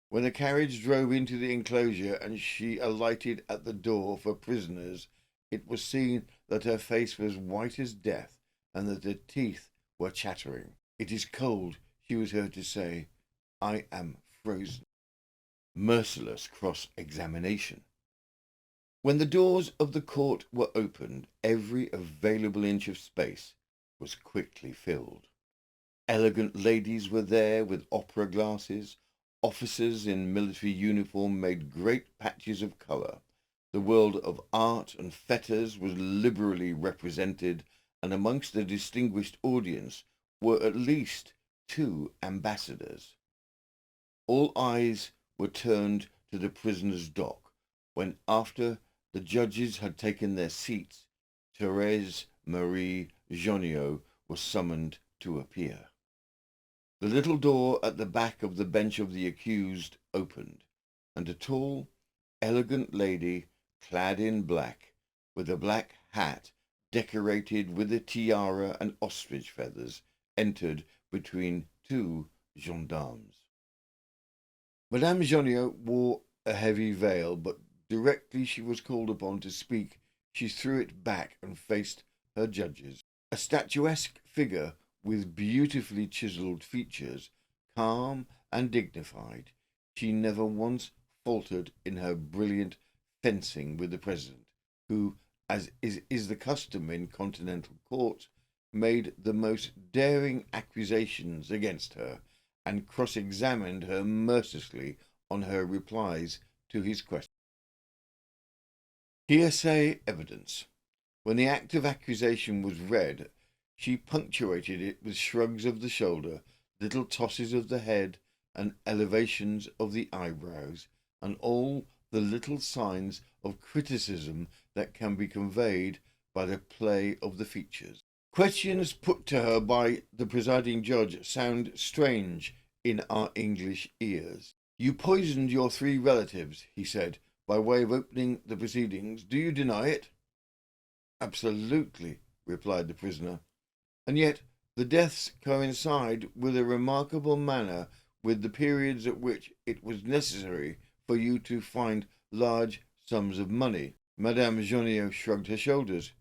When the carriage drove into the enclosure and she alighted at the door for prisoners, it was seen that her face was white as death and that her teeth were chattering. "It is cold," she was heard to say. "I am frozen." Merciless cross-examination. When the doors of the court were opened, every available inch of space was quickly filled. Elegant ladies were there with opera glasses. Officers in military uniform made great patches of colour. The world of art and fetters was liberally represented, and amongst the distinguished audience were at least 2 ambassadors. All eyes were turned to the prisoner's dock, when, after the judges had taken their seats, Thérèse Marie Jonniot was summoned to appear. The little door at the back of the bench of the accused opened, and a tall, elegant lady, clad in black, with a black hat decorated with a tiara and ostrich feathers, entered between two gendarmes. Madame Jonniot wore a heavy veil, but directly she was called upon to speak, she threw it back and faced her judges. A statuesque figure with beautifully chiselled features, calm and dignified, she never once faltered in her brilliant fencing with the president, who, as is the custom in continental courts, made the most daring accusations against her, and cross-examined her mercilessly on her replies to his questions. Hearsay evidence. When the act of accusation was read, she punctuated it with shrugs of the shoulder, little tosses of the head, and elevations of the eyebrows, and all the little signs of criticism that can be conveyed by the play of the features. Questions put to her by the presiding judge sound strange in our English ears. "You poisoned your 3 relatives," he said, by way of opening the proceedings. "Do you deny it?" "Absolutely," replied the prisoner. "And yet the deaths coincide with a remarkable manner with the periods at which it was necessary for you to find large sums of money." Madame Jonniot shrugged her shoulders.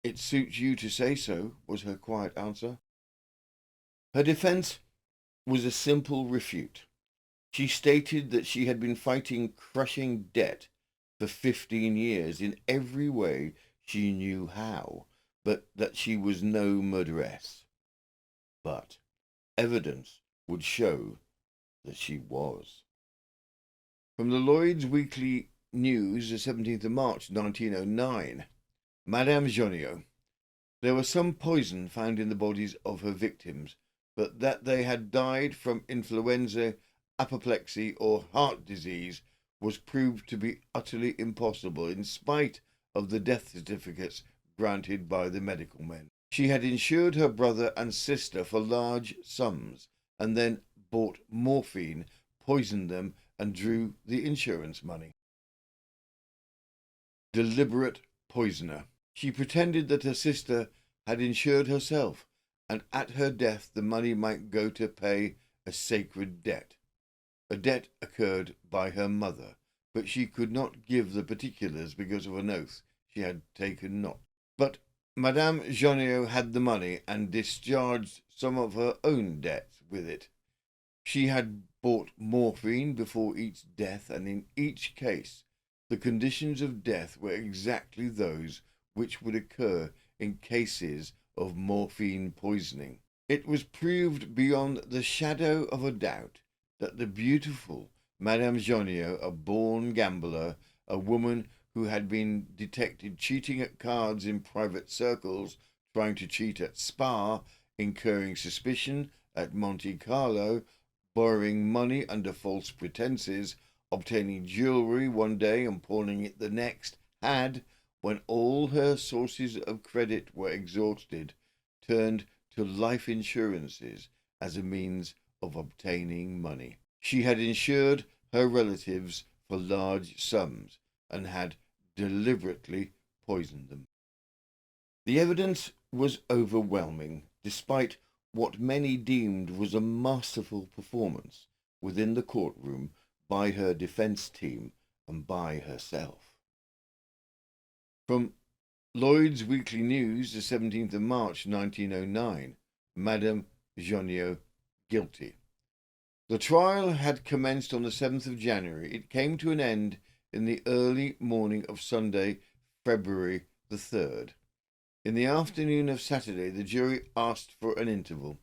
"It suits you to say so," was her quiet answer. Her defence was a simple refute. She stated that she had been fighting crushing debt for 15 years in every way she knew how, but that she was no murderess. But evidence would show that she was. From the Lloyd's Weekly News, the 17th of March, 1909. Madame Jonniot. There was some poison found in the bodies of her victims, but that they had died from influenza, apoplexy, or heart disease was proved to be utterly impossible, in spite of the death certificates granted by the medical men. She had insured her brother and sister for large sums, and then bought morphine, poisoned them, and drew the insurance money. Deliberate poisoner. She pretended that her sister had insured herself, and at her death the money might go to pay a sacred debt. A debt occurred by her mother, but she could not give the particulars because of an oath she had taken not. But Madame Jonniot had the money and discharged some of her own debts with it. She had bought morphine before each death, and in each case the conditions of death were exactly those which would occur in cases of morphine poisoning. It was proved beyond the shadow of a doubt that the beautiful Madame Jonniot, a born gambler, a woman who had been detected cheating at cards in private circles, trying to cheat at Spa, incurring suspicion at Monte Carlo, borrowing money under false pretenses, obtaining jewellery one day and pawning it the next, had, when all her sources of credit were exhausted, turned to life insurances as a means of obtaining money. She had insured her relatives for large sums and had deliberately poisoned them. The evidence was overwhelming, despite what many deemed was a masterful performance within the courtroom by her defence team and by herself. From Lloyd's Weekly News, the 17th of March, 1909, Madame Jonniot guilty. The trial had commenced on the 7th of January. It came to an end in the early morning of Sunday, February the 3rd. In the afternoon of Saturday, the jury asked for an interval.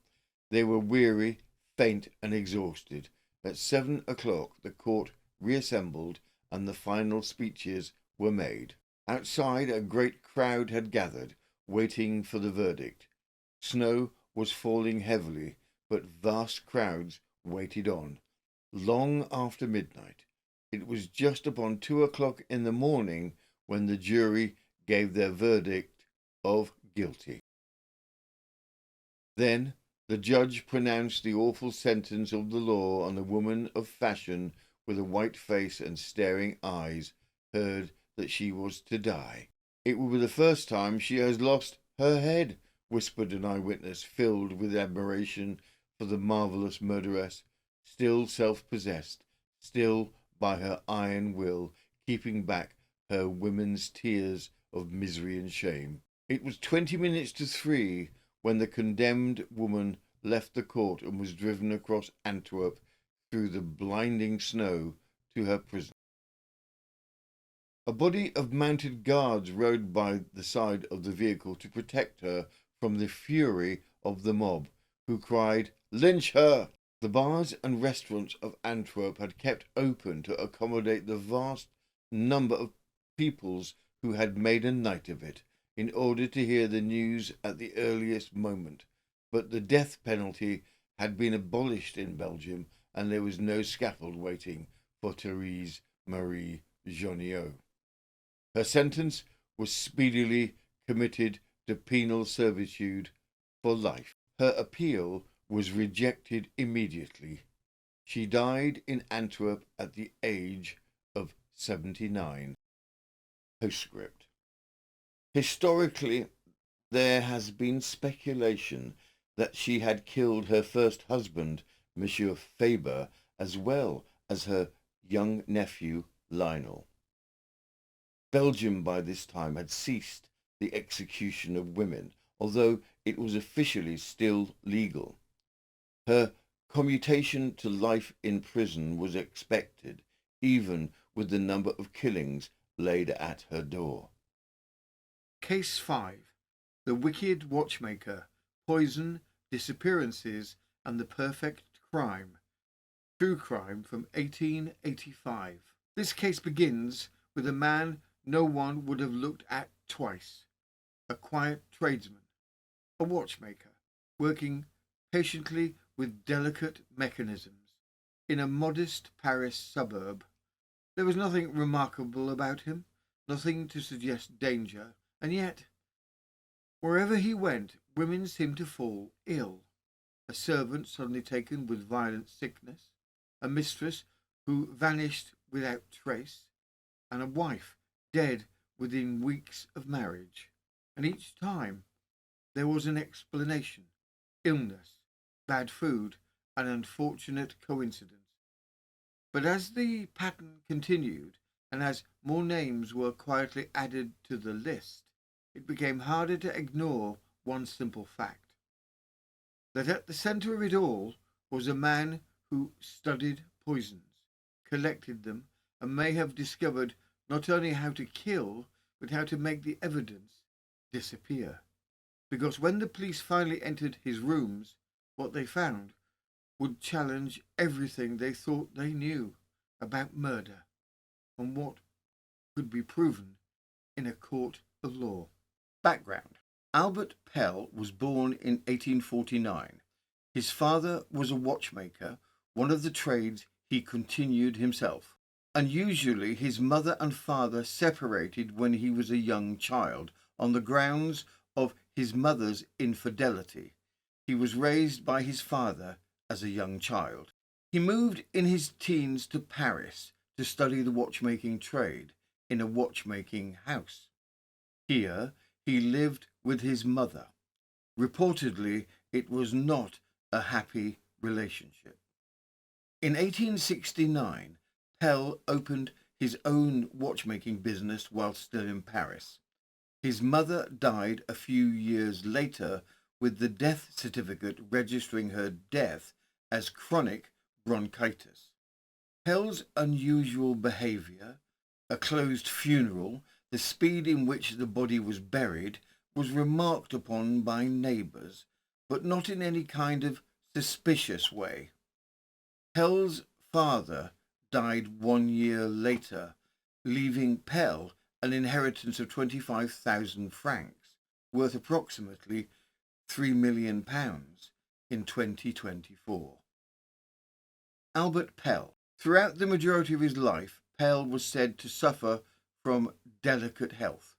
They were weary, faint, and exhausted. At 7 o'clock, the court reassembled, and the final speeches were made. Outside, a great crowd had gathered, waiting for the verdict. Snow was falling heavily, but vast crowds waited on. Long after midnight, it was just upon 2 o'clock in the morning when the jury gave their verdict of guilty. Then the judge pronounced the awful sentence of the law on a woman of fashion with a white face and staring eyes, heard that she was to die. It will be the first time she has lost her head, whispered an eyewitness, filled with admiration for the marvellous murderess, still self-possessed, still by her iron will, keeping back her women's tears of misery and shame. It was 20 minutes to 3 when the condemned woman left the court and was driven across Antwerp through the blinding snow to her prison. A body of mounted guards rode by the side of the vehicle to protect her from the fury of the mob, who cried, "Lynch her!" The bars and restaurants of Antwerp had kept open to accommodate the vast number of peoples who had made a night of it, in order to hear the news at the earliest moment. But the death penalty had been abolished in Belgium, and there was no scaffold waiting for Therese Marie Joniot. Her sentence was speedily commuted to penal servitude for life. Her appeal was rejected immediately. She died in Antwerp at the age of 79. Postscript. Historically, there has been speculation that she had killed her first husband, Monsieur Faber, as well as her young nephew, Lionel. Belgium by this time had ceased the execution of women, although it was officially still legal. Her commutation to life in prison was expected, even with the number of killings laid at her door. Case 5. The Wicked Watchmaker, Poison, Disappearances, and the Perfect Crime. True crime from 1885. This case begins with a man no one would have looked at twice. A quiet tradesman, a watchmaker, working patiently with delicate mechanisms in a modest Paris suburb. There was nothing remarkable about him, nothing to suggest danger, and yet, wherever he went, women seemed to fall ill. A servant suddenly taken with violent sickness, a mistress who vanished without trace, and a wife dead within weeks of marriage. And each time there was an explanation: illness, bad food, an unfortunate coincidence. But as the pattern continued, and as more names were quietly added to the list, it became harder to ignore one simple fact: that at the centre of it all was a man who studied poisons, collected them, and may have discovered not only how to kill, but how to make the evidence disappear. Because when the police finally entered his rooms, what they found would challenge everything they thought they knew about murder and what could be proven in a court of law. Background. Albert Pell was born in 1849. His father was a watchmaker, one of the trades he continued himself. Unusually, his mother and father separated when he was a young child on the grounds of his mother's infidelity. He was raised by his father as a young child. He moved in his teens to Paris to study the watchmaking trade in a watchmaking house. Here he lived with his mother. Reportedly, it was not a happy relationship. In 1869, Pell opened his own watchmaking business while still in Paris. His mother died a few years later, with the death certificate registering her death as chronic bronchitis. Pell's unusual behaviour, a closed funeral, the speed in which the body was buried, was remarked upon by neighbours, but not in any kind of suspicious way. Pell's father died 1 year later, leaving Pell an inheritance of 25,000 francs, worth approximately £3 million in 2024. Albert Pell. Throughout the majority of his life, Pell was said to suffer from delicate health.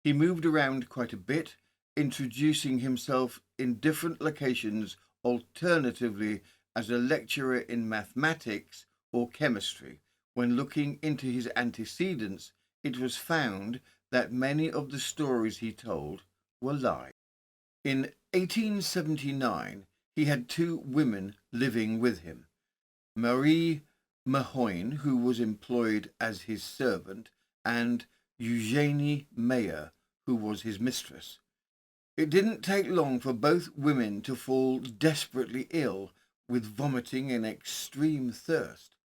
He moved around quite a bit, introducing himself in different locations, alternatively as a lecturer in mathematics or chemistry. When looking into his antecedents, it was found that many of the stories he told were lies. In 1879, he had two women living with him, Marie Mahoin, who was employed as his servant, and Eugenie Mayer, who was his mistress. It didn't take long for both women to fall desperately ill with vomiting and extreme thirst.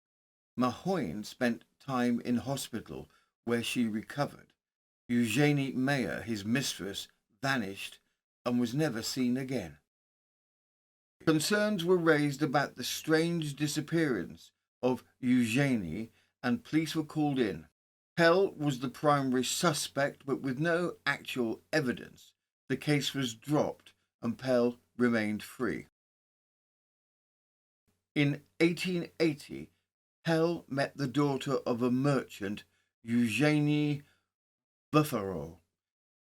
Mahoin spent time in hospital where she recovered. Eugenie Mayer, his mistress, vanished and was never seen again. Concerns were raised about the strange disappearance of Eugenie, and police were called in. Pell was the primary suspect, but with no actual evidence, the case was dropped and Pell remained free. In 1880, Pell met the daughter of a merchant, Eugenie Buffaro.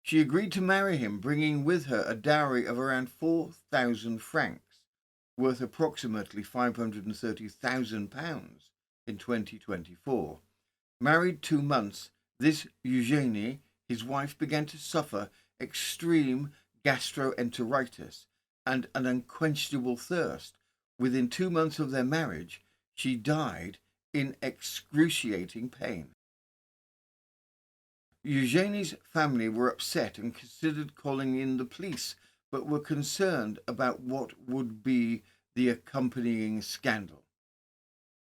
She agreed to marry him, bringing with her a dowry of around 4,000 francs, worth approximately £530,000 in 2024. Married 2 months, this Eugenie, his wife, began to suffer extreme gastroenteritis and an unquenchable thirst. Within 2 months of their marriage, she died in excruciating pain. Eugenie's family were upset and considered calling in the police, but were concerned about what would be the accompanying scandal.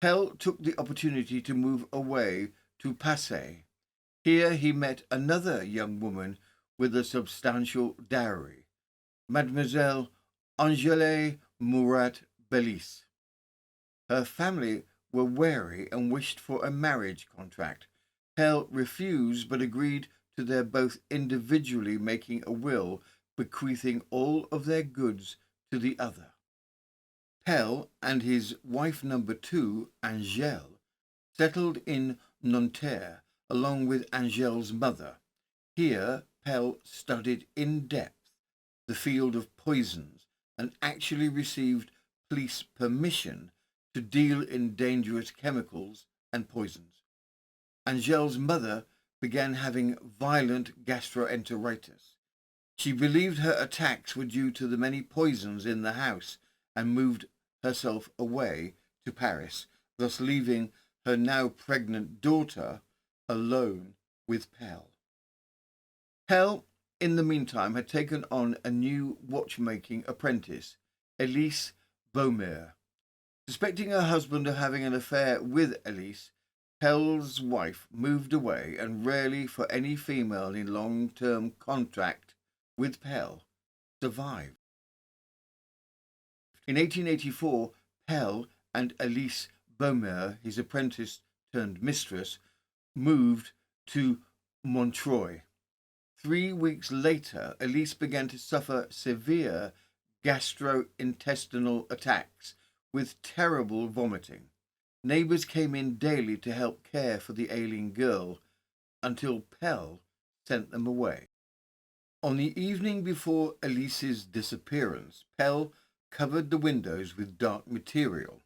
Pell took the opportunity to move away to Passy. Here he met another young woman with a substantial dowry, Mademoiselle Angèle Murat Bellis. Her family were wary and wished for a marriage contract. Pell refused, but agreed to their both individually making a will bequeathing all of their goods to the other. Pell and his wife number 2, Angèle, settled in Nanterre along with Angèle's mother. Here Pell studied in depth the field of poisons and actually received police permission to deal in dangerous chemicals and poisons. Angèle's mother began having violent gastroenteritis. She believed her attacks were due to the many poisons in the house and moved herself away to Paris, thus leaving her now pregnant daughter alone with Pell. Pell, in the meantime, had taken on a new watchmaking apprentice, Elise Beaumer. Suspecting her husband of having an affair with Elise, Pell's wife moved away, and rarely for any female in long-term contract with Pell survived. In 1884, Pell and Elise Beaumer, his apprentice turned mistress, moved to Montreuil. 3 weeks later, Elise began to suffer severe gastrointestinal attacks with terrible vomiting. Neighbours came in daily to help care for the ailing girl until Pell sent them away. On the evening before Elise's disappearance, Pell covered the windows with dark material.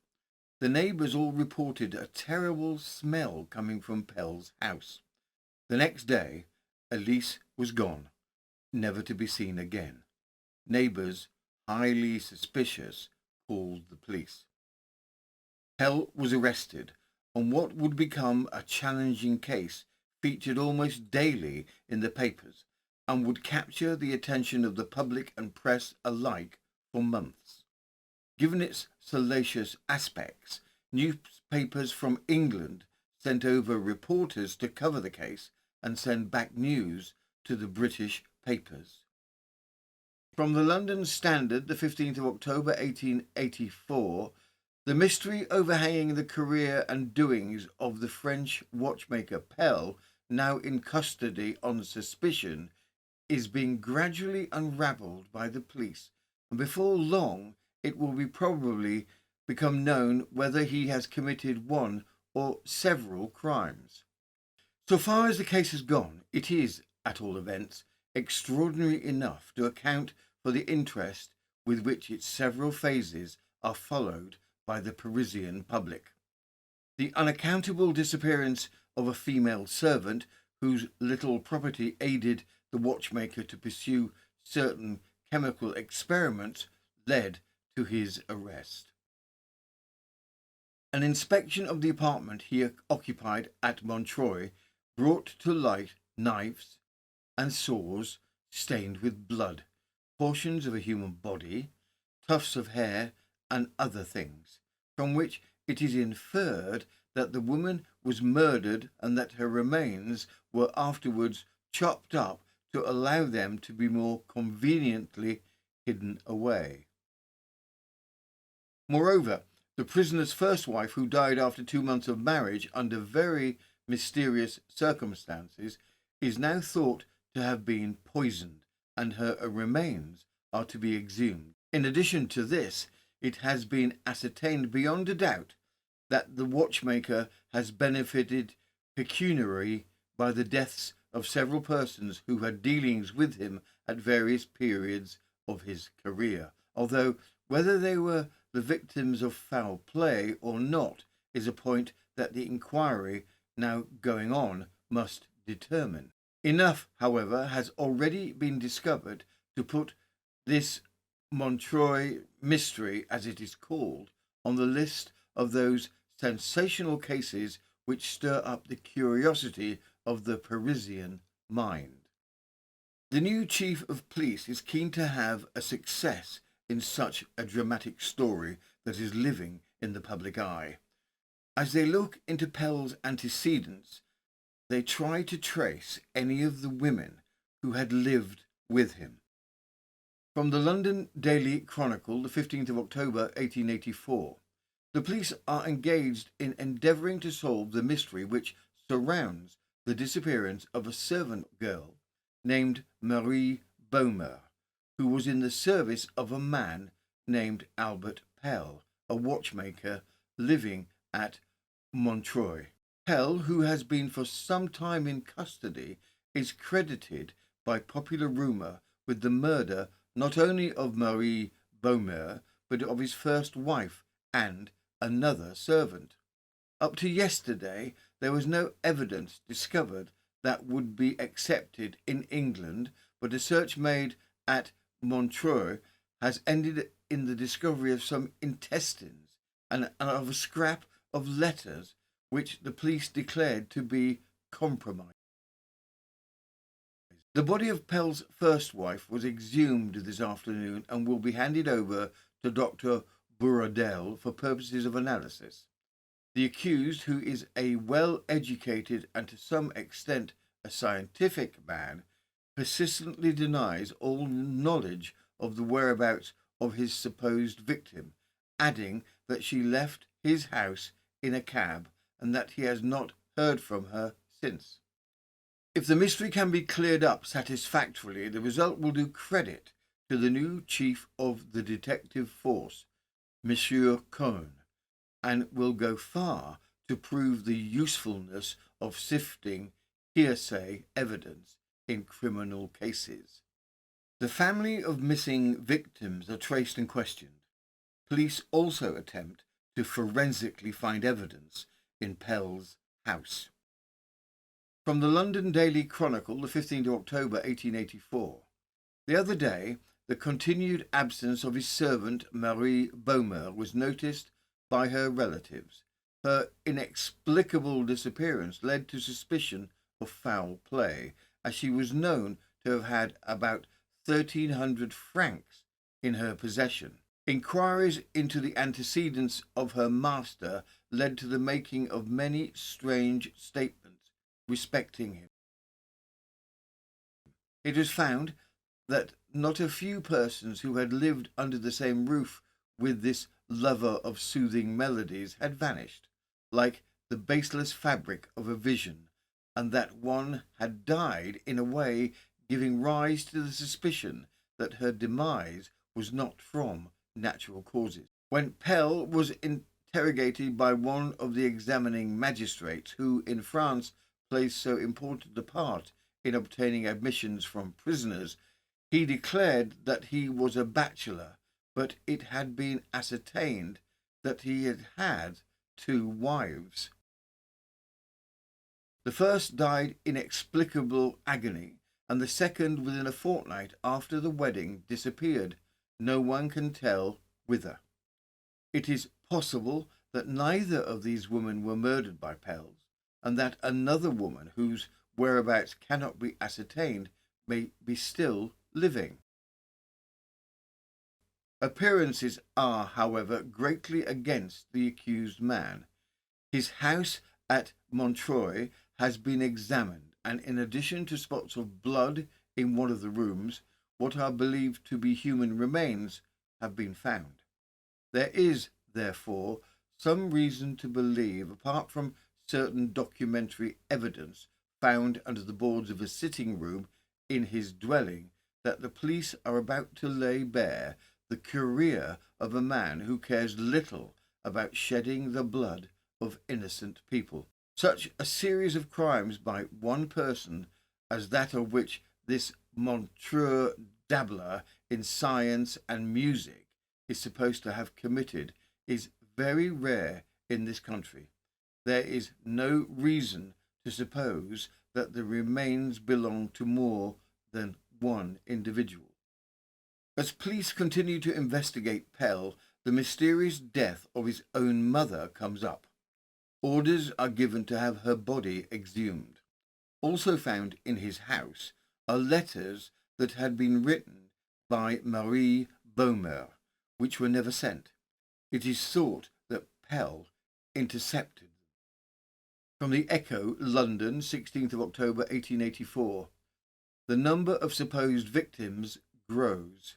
The neighbours all reported a terrible smell coming from Pell's house. The next day, Elise was gone, never to be seen again. Neighbours, highly suspicious, called the police. Pell was arrested, and what would become a challenging case featured almost daily in the papers and would capture the attention of the public and press alike for months. Given its salacious aspects, newspapers from England sent over reporters to cover the case and send back news to the British papers. From the London Standard, the 15th of October 1884, the mystery overhanging the career and doings of the French watchmaker Pell, now in custody on suspicion, is being gradually unravelled by the police, and before long it will probably become known whether he has committed one or several crimes. So far as the case has gone, it is, at all events, extraordinary enough to account for the interest with which its several phases are followed by the Parisian public. The unaccountable disappearance of a female servant whose little property aided the watchmaker to pursue certain chemical experiments, led to his arrest. An inspection of the apartment he occupied at Montreuil brought to light knives and saws stained with blood, portions of a human body, tufts of hair, and other things, from which it is inferred that the woman was murdered and that her remains were afterwards chopped up to allow them to be more conveniently hidden away. Moreover, the prisoner's first wife, who died after 2 months of marriage under very mysterious circumstances, is now thought to have been poisoned, and her remains are to be exhumed. In addition to this, it has been ascertained beyond a doubt that the watchmaker has benefited pecuniarily by the deaths of several persons who had dealings with him at various periods of his career, although whether they were the victims of foul play or not is a point that the inquiry now going on must determine. Enough, however, has already been discovered to put this Montreuil mystery, as it is called, on the list of those sensational cases which stir up the curiosity of the Parisian mind. The new chief of police is keen to have a success in such a dramatic story that is living in the public eye. As they look into Pell's antecedents, they try to trace any of the women who had lived with him. From the London Daily Chronicle, the 15th of October 1884, the police are engaged in endeavouring to solve the mystery which surrounds the disappearance of a servant girl named Marie Baumer, who was in the service of a man named Albert Pell, a watchmaker living at Montreuil. Pell, who has been for some time in custody, is credited by popular rumour with the murder not only of Marie Baumer, but of his first wife and another servant. Up to yesterday, there was no evidence discovered that would be accepted in England, but a search made at Montreuil has ended in the discovery of some intestines and of a scrap of letters which the police declared to be compromised. The body of Pell's first wife was exhumed this afternoon and will be handed over to Dr. Bourdelle for purposes of analysis. The accused, who is a well-educated and to some extent a scientific man, persistently denies all knowledge of the whereabouts of his supposed victim, adding that she left his house in a cab and that he has not heard from her since. If the mystery can be cleared up satisfactorily, the result will do credit to the new chief of the detective force, Monsieur Cohn, and will go far to prove the usefulness of sifting hearsay evidence in criminal cases. The family of missing victims are traced and questioned. Police also attempt to forensically find evidence in Pell's house. From the London Daily Chronicle, the 15th of October 1884. The other day, the continued absence of his servant Marie Baumer was noticed by her relatives. Her inexplicable disappearance led to suspicion of foul play, as she was known to have had about 1,300 francs in her possession. Inquiries into the antecedents of her master led to the making of many strange statements respecting him. It was found that not a few persons who had lived under the same roof with this lover of soothing melodies had vanished, like the baseless fabric of a vision, and that one had died in a way giving rise to the suspicion that her demise was not from natural causes. When Pell was interrogated by one of the examining magistrates, who in France plays so important a part in obtaining admissions from prisoners, he declared that he was a bachelor, but it had been ascertained that he had had 2 wives. The first died inexplicable agony, and the second, within a fortnight after the wedding, disappeared. No one can tell whither. It is possible that neither of these women were murdered by Pels, and that another woman, whose whereabouts cannot be ascertained, may be still living. Appearances are, however, greatly against the accused man. His house at Montreuil has been examined, and in addition to spots of blood in one of the rooms, what are believed to be human remains have been found. There is, therefore, some reason to believe, apart from certain documentary evidence found under the boards of a sitting room in his dwelling, that the police are about to lay bare the career of a man who cares little about shedding the blood of innocent people. Such a series of crimes by one person as that of which this Montreux dabbler in science and music is supposed to have committed is very rare in this country. There is no reason to suppose that the remains belong to more than one individual. As police continue to investigate Pell, the mysterious death of his own mother comes up. Orders are given to have her body exhumed. Also found in his house are letters that had been written by Marie Baumer, which were never sent. It is thought that Pell intercepted them. From the Echo, London, 16th of October 1884. The number of supposed victims grows.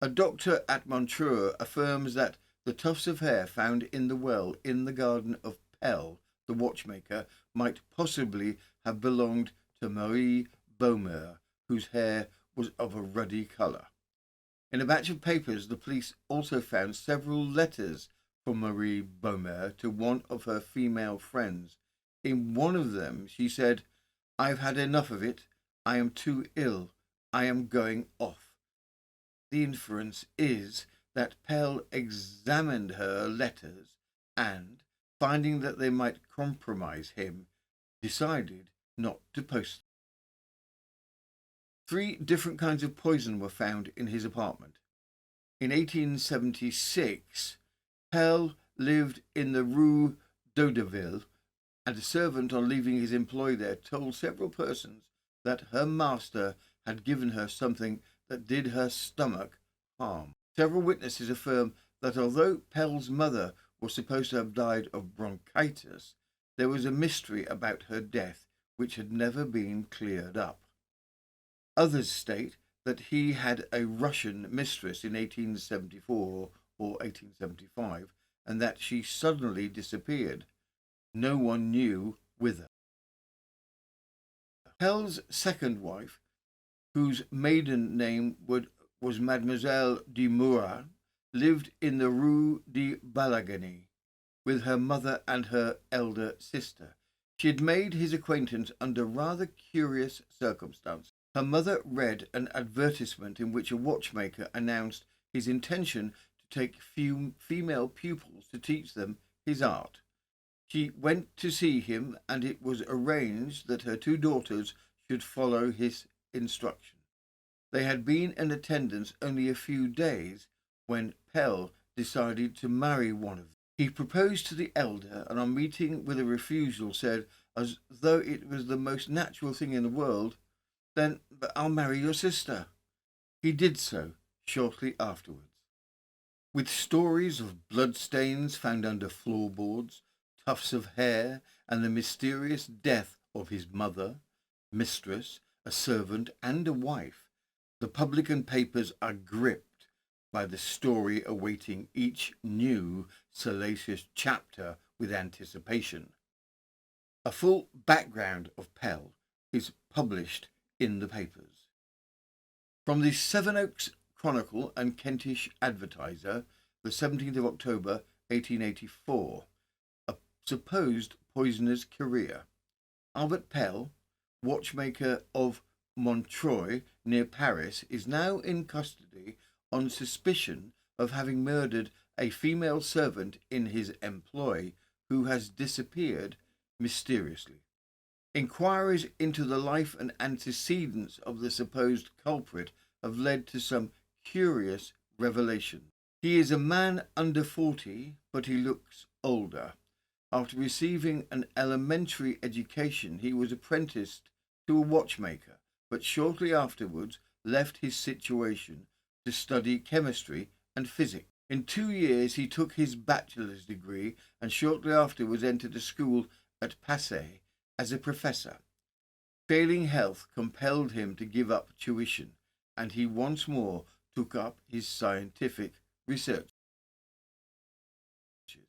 A doctor at Montreux affirms that the tufts of hair found in the well in the garden of Pell, the watchmaker, might possibly have belonged to Marie Baumer, whose hair was of a ruddy colour. In a batch of papers, the police also found several letters from Marie Baumer to one of her female friends. In one of them she said, "I've had enough of it. I am too ill. I am going off." The inference is that Pell examined her letters and, finding that they might compromise him, decided not to post them. 3 different kinds of poison were found in his apartment. In 1876, Pell lived in the Rue d'Audeville, and a servant, on leaving his employ there, told several persons that her master had given her something that did her stomach harm. Several witnesses affirm that although Pell's mother was supposed to have died of bronchitis, there was a mystery about her death which had never been cleared up. Others state that he had a Russian mistress in 1874 or 1875, and that she suddenly disappeared. No one knew whither. Pell's second wife, whose maiden name was Mademoiselle de Murat, lived in the Rue de Balagany with her mother and her elder sister. She had made his acquaintance under rather curious circumstances. Her mother read an advertisement in which a watchmaker announced his intention to take female pupils to teach them his art. She went to see him, and it was arranged that her 2 daughters should follow his instruction. They had been in attendance only a few days when Pell decided to marry one of them. He proposed to the elder, and on meeting with a refusal said, as though it was the most natural thing in the world, "Then I'll marry your sister." He did so shortly afterwards. With stories of bloodstains found under floorboards, tufts of hair, and the mysterious death of his mother, mistress, a servant, and a wife, the public and papers are gripped by the story, awaiting each new salacious chapter with anticipation. A full background of Pell is published in the papers. From the Sevenoaks Chronicle and Kentish Advertiser, the 17th of October, 1884, a supposed poisoner's career. Albert Pell, watchmaker of Montreuil near Paris, is now in custody on suspicion of having murdered a female servant in his employ who has disappeared mysteriously. Inquiries into the life and antecedents of the supposed culprit have led to some curious revelations. He is a man under 40, but he looks older. After receiving an elementary education, he was apprenticed to a watchmaker, but shortly afterwards left his situation to study chemistry and physics. In 2 years he took his bachelor's degree and shortly afterwards entered a school at Passy as a professor. Failing health compelled him to give up tuition, and he once more took up his scientific research.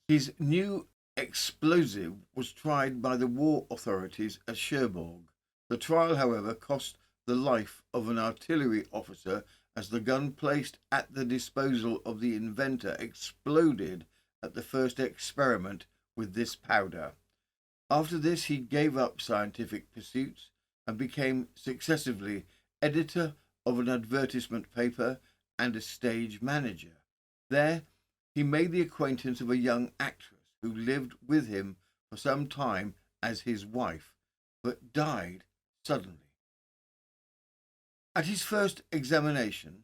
His new explosive was tried by the war authorities at Cherbourg. The trial, however, cost the life of an artillery officer as the gun placed at the disposal of the inventor exploded at the first experiment with this powder. After this, he gave up scientific pursuits and became successively editor of an advertisement paper and a stage manager. There, he made the acquaintance of a young actress who lived with him for some time as his wife, but died suddenly. At his first examination,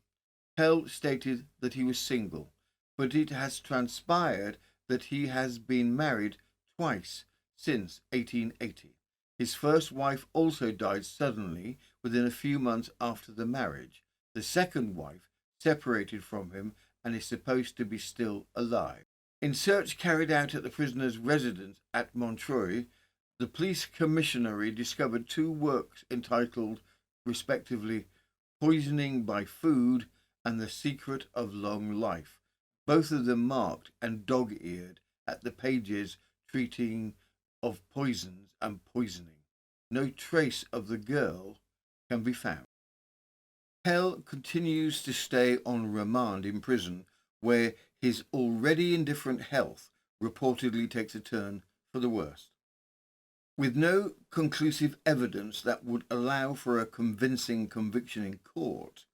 Pell stated that he was single, but it has transpired that he has been married twice since 1880. His first wife also died suddenly within a few months after the marriage. The second wife separated from him and is supposed to be still alive. In search carried out at the prisoner's residence at Montreuil, the police commissionary discovered 2 works entitled, respectively, Poisoning by Food and The Secret of Long Life, both of them marked and dog-eared at the pages treating of poisons and poisoning. No trace of the girl can be found. Pell continues to stay on remand in prison, where his already indifferent health reportedly takes a turn for the worse. With no conclusive evidence that would allow for a convincing conviction in court,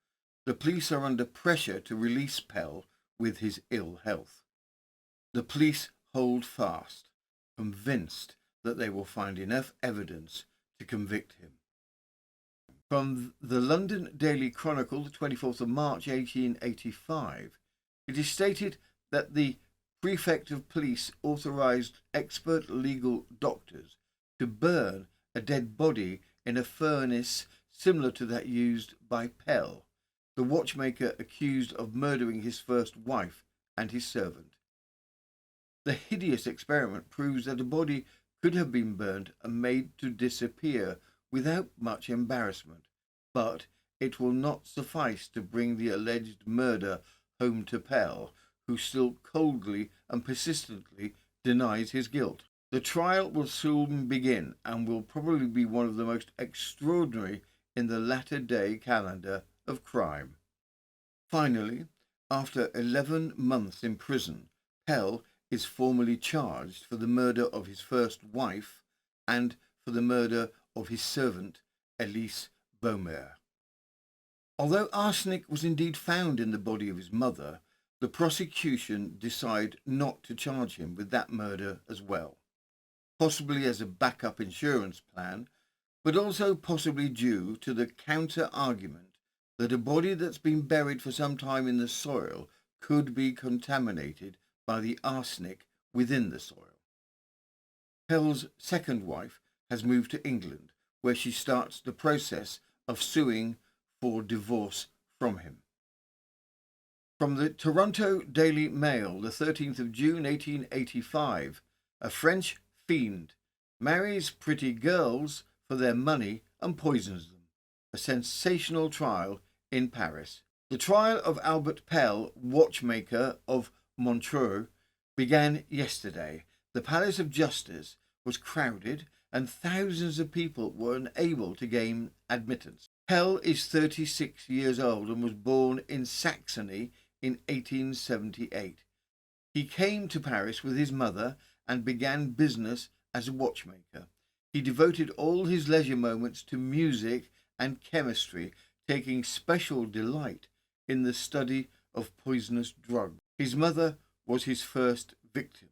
the police are under pressure to release Pell with his ill health. The police hold fast, convinced that they will find enough evidence to convict him. From the London Daily Chronicle, the 24th of March 1885, it is stated that the Prefect of Police authorised expert legal doctors to burn a dead body in a furnace similar to that used by Pell, the watchmaker accused of murdering his first wife and his servant. The hideous experiment proves that a body could have been burnt and made to disappear without much embarrassment, but it will not suffice to bring the alleged murder home to Pell, who still coldly and persistently denies his guilt. The trial will soon begin and will probably be one of the most extraordinary in the latter-day calendar of crime. Finally, after 11 months in prison, Pell is formally charged for the murder of his first wife and for the murder of his servant, Elise Beaumer. Although arsenic was indeed found in the body of his mother, the prosecution decide not to charge him with that murder as well, possibly as a backup insurance plan, but also possibly due to the counter-argument that a body that's been buried for some time in the soil could be contaminated by the arsenic within the soil. Pell's second wife has moved to England, where she starts the process of suing for divorce from him. From the Toronto Daily Mail, the 13th of June 1885, a French fiend marries pretty girls for their money and poisons them. A sensational trial in Paris. The trial of Albert Pell, watchmaker of Montreuil, began yesterday. The Palace of Justice was crowded and thousands of people were unable to gain admittance. Pell is 36 years old and was born in Saxony in 1878. He came to Paris with his mother and began business as a watchmaker. He devoted all his leisure moments to music and chemistry, taking special delight in the study of poisonous drugs. His mother was his first victim.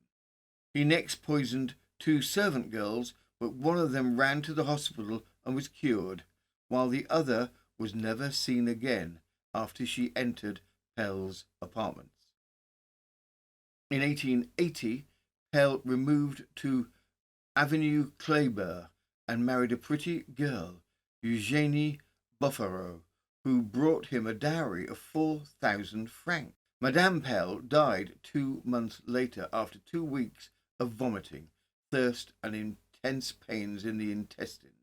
He next poisoned 2 servant girls but one of them ran to the hospital and was cured, while the other was never seen again after she entered Pell's apartments. In 1880, Pell removed to Avenue Kléber and married a pretty girl, Eugénie Bouffaro, who brought him a dowry of 4,000 francs. Madame Pell died 2 months later after 2 weeks of vomiting, thirst, and intense pains in the intestines.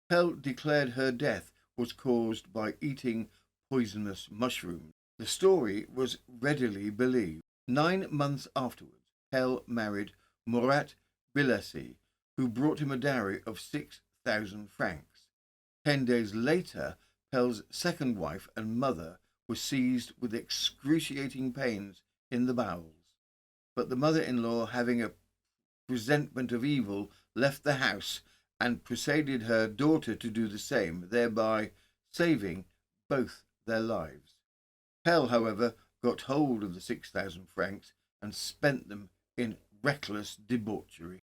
Pell declared her death was caused by eating poisonous mushrooms. The story was readily believed. 9 months afterwards, Pell married Murat Bilesi, who brought him a dowry of 6,000 francs. 10 days later, Pell's second wife and mother were seized with excruciating pains in the bowels, but the mother-in-law, having a presentiment of evil, left the house and persuaded her daughter to do the same, thereby saving both their lives. Pell, however, got hold of the 6,000 francs and spent them in reckless debauchery.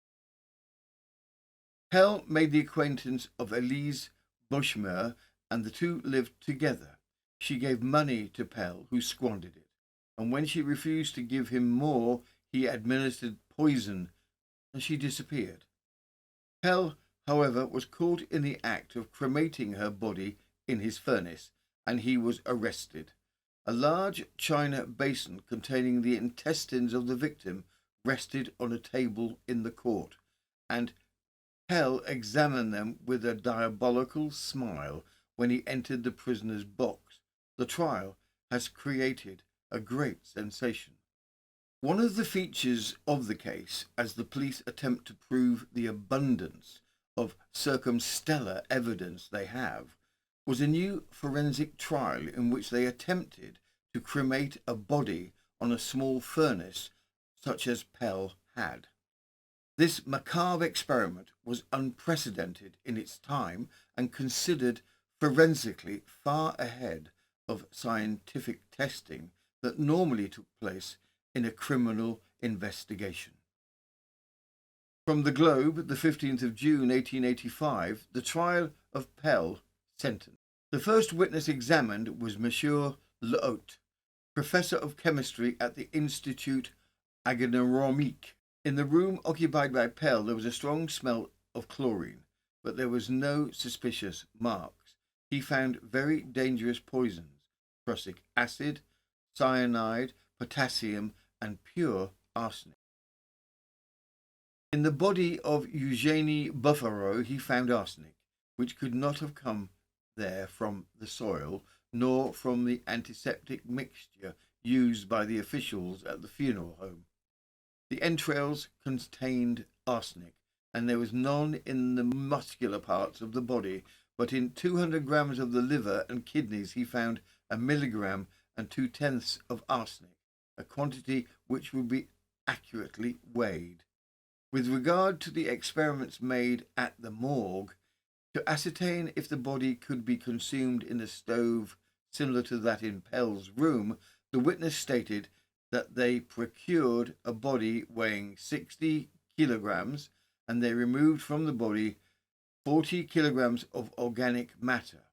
Pell made the acquaintance of Elise Boschmer, and the two lived together. She gave money to Pell, who squandered it, and when she refused to give him more, he administered poison, and she disappeared. Pell, however, was caught in the act of cremating her body in his furnace, and he was arrested. A large china basin containing the intestines of the victim rested on a table in the court, and Pell examined them with a diabolical smile when he entered the prisoner's box. The trial has created a great sensation. One of the features of the case, as the police attempt to prove the abundance of circumstellar evidence they have, was a new forensic trial in which they attempted to cremate a body on a small furnace such as Pell had. This macabre experiment was unprecedented in its time and considered forensically far ahead of scientific testing that normally took place in a criminal investigation. From the Globe, the 15th of June 1885, the trial of Pell sentence. The first witness examined was Monsieur Lehaut, professor of chemistry at the Institut Agronomique. In the room occupied by Pell there was a strong smell of chlorine, but there was no suspicious marks. He found very dangerous poisons: prussic acid, cyanide, potassium, and pure arsenic. In the body of Eugénie Bouffaro he found arsenic, which could not have come there from the soil, nor from the antiseptic mixture used by the officials at the funeral home. The entrails contained arsenic, and there was none in the muscular parts of the body, but in 200 grams of the liver and kidneys he found 1 milligram and 2/10 of arsenic, a quantity which would be accurately weighed. With regard to the experiments made at the morgue, to ascertain if the body could be consumed in a stove similar to that in Pell's room, the witness stated that they procured a body weighing 60 kilograms and they removed from the body 40 kilograms of organic matter.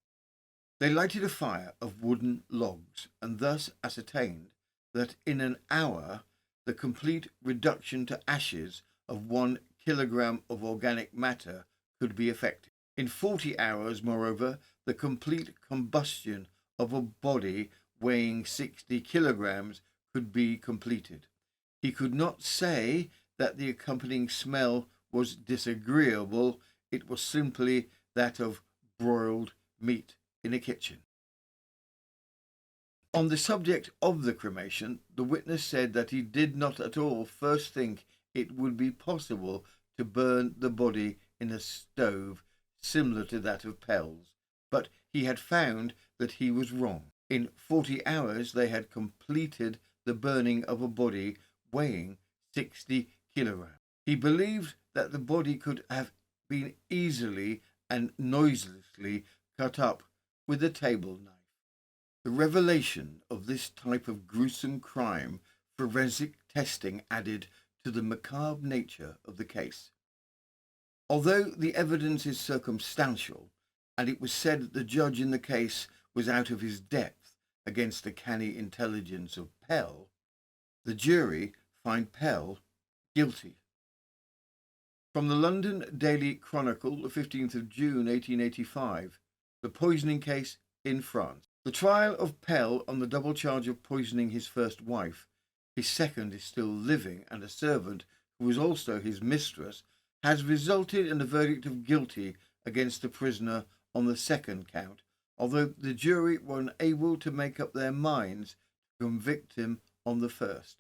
They lighted a fire of wooden logs and thus ascertained that in an hour the complete reduction to ashes of 1 kilogram of organic matter could be effected. In 40 hours, moreover, the complete combustion of a body weighing 60 kilograms could be completed. He could not say that the accompanying smell was disagreeable. It was simply that of broiled meat in a kitchen. On the subject of the cremation, the witness said that he did not at all first think it would be possible to burn the body in a stove similar to that of Pell's, but he had found that he was wrong. In 40 hours they had completed the burning of a body weighing 60 kilograms. He believed that the body could have been easily and noiselessly cut up with a table knife. The revelation of this type of gruesome crime, forensic testing added to the macabre nature of the case. Although the evidence is circumstantial, and it was said that the judge in the case was out of his depth against the canny intelligence of Pell, the jury find Pell guilty. From the London Daily Chronicle, the 15th of June 1885, the poisoning case in France. The trial of Pell on the double charge of poisoning his first wife, his second is still living, and a servant, who was also his mistress, has resulted in a verdict of guilty against the prisoner on the second count, although the jury were unable to make up their minds to convict him on the first,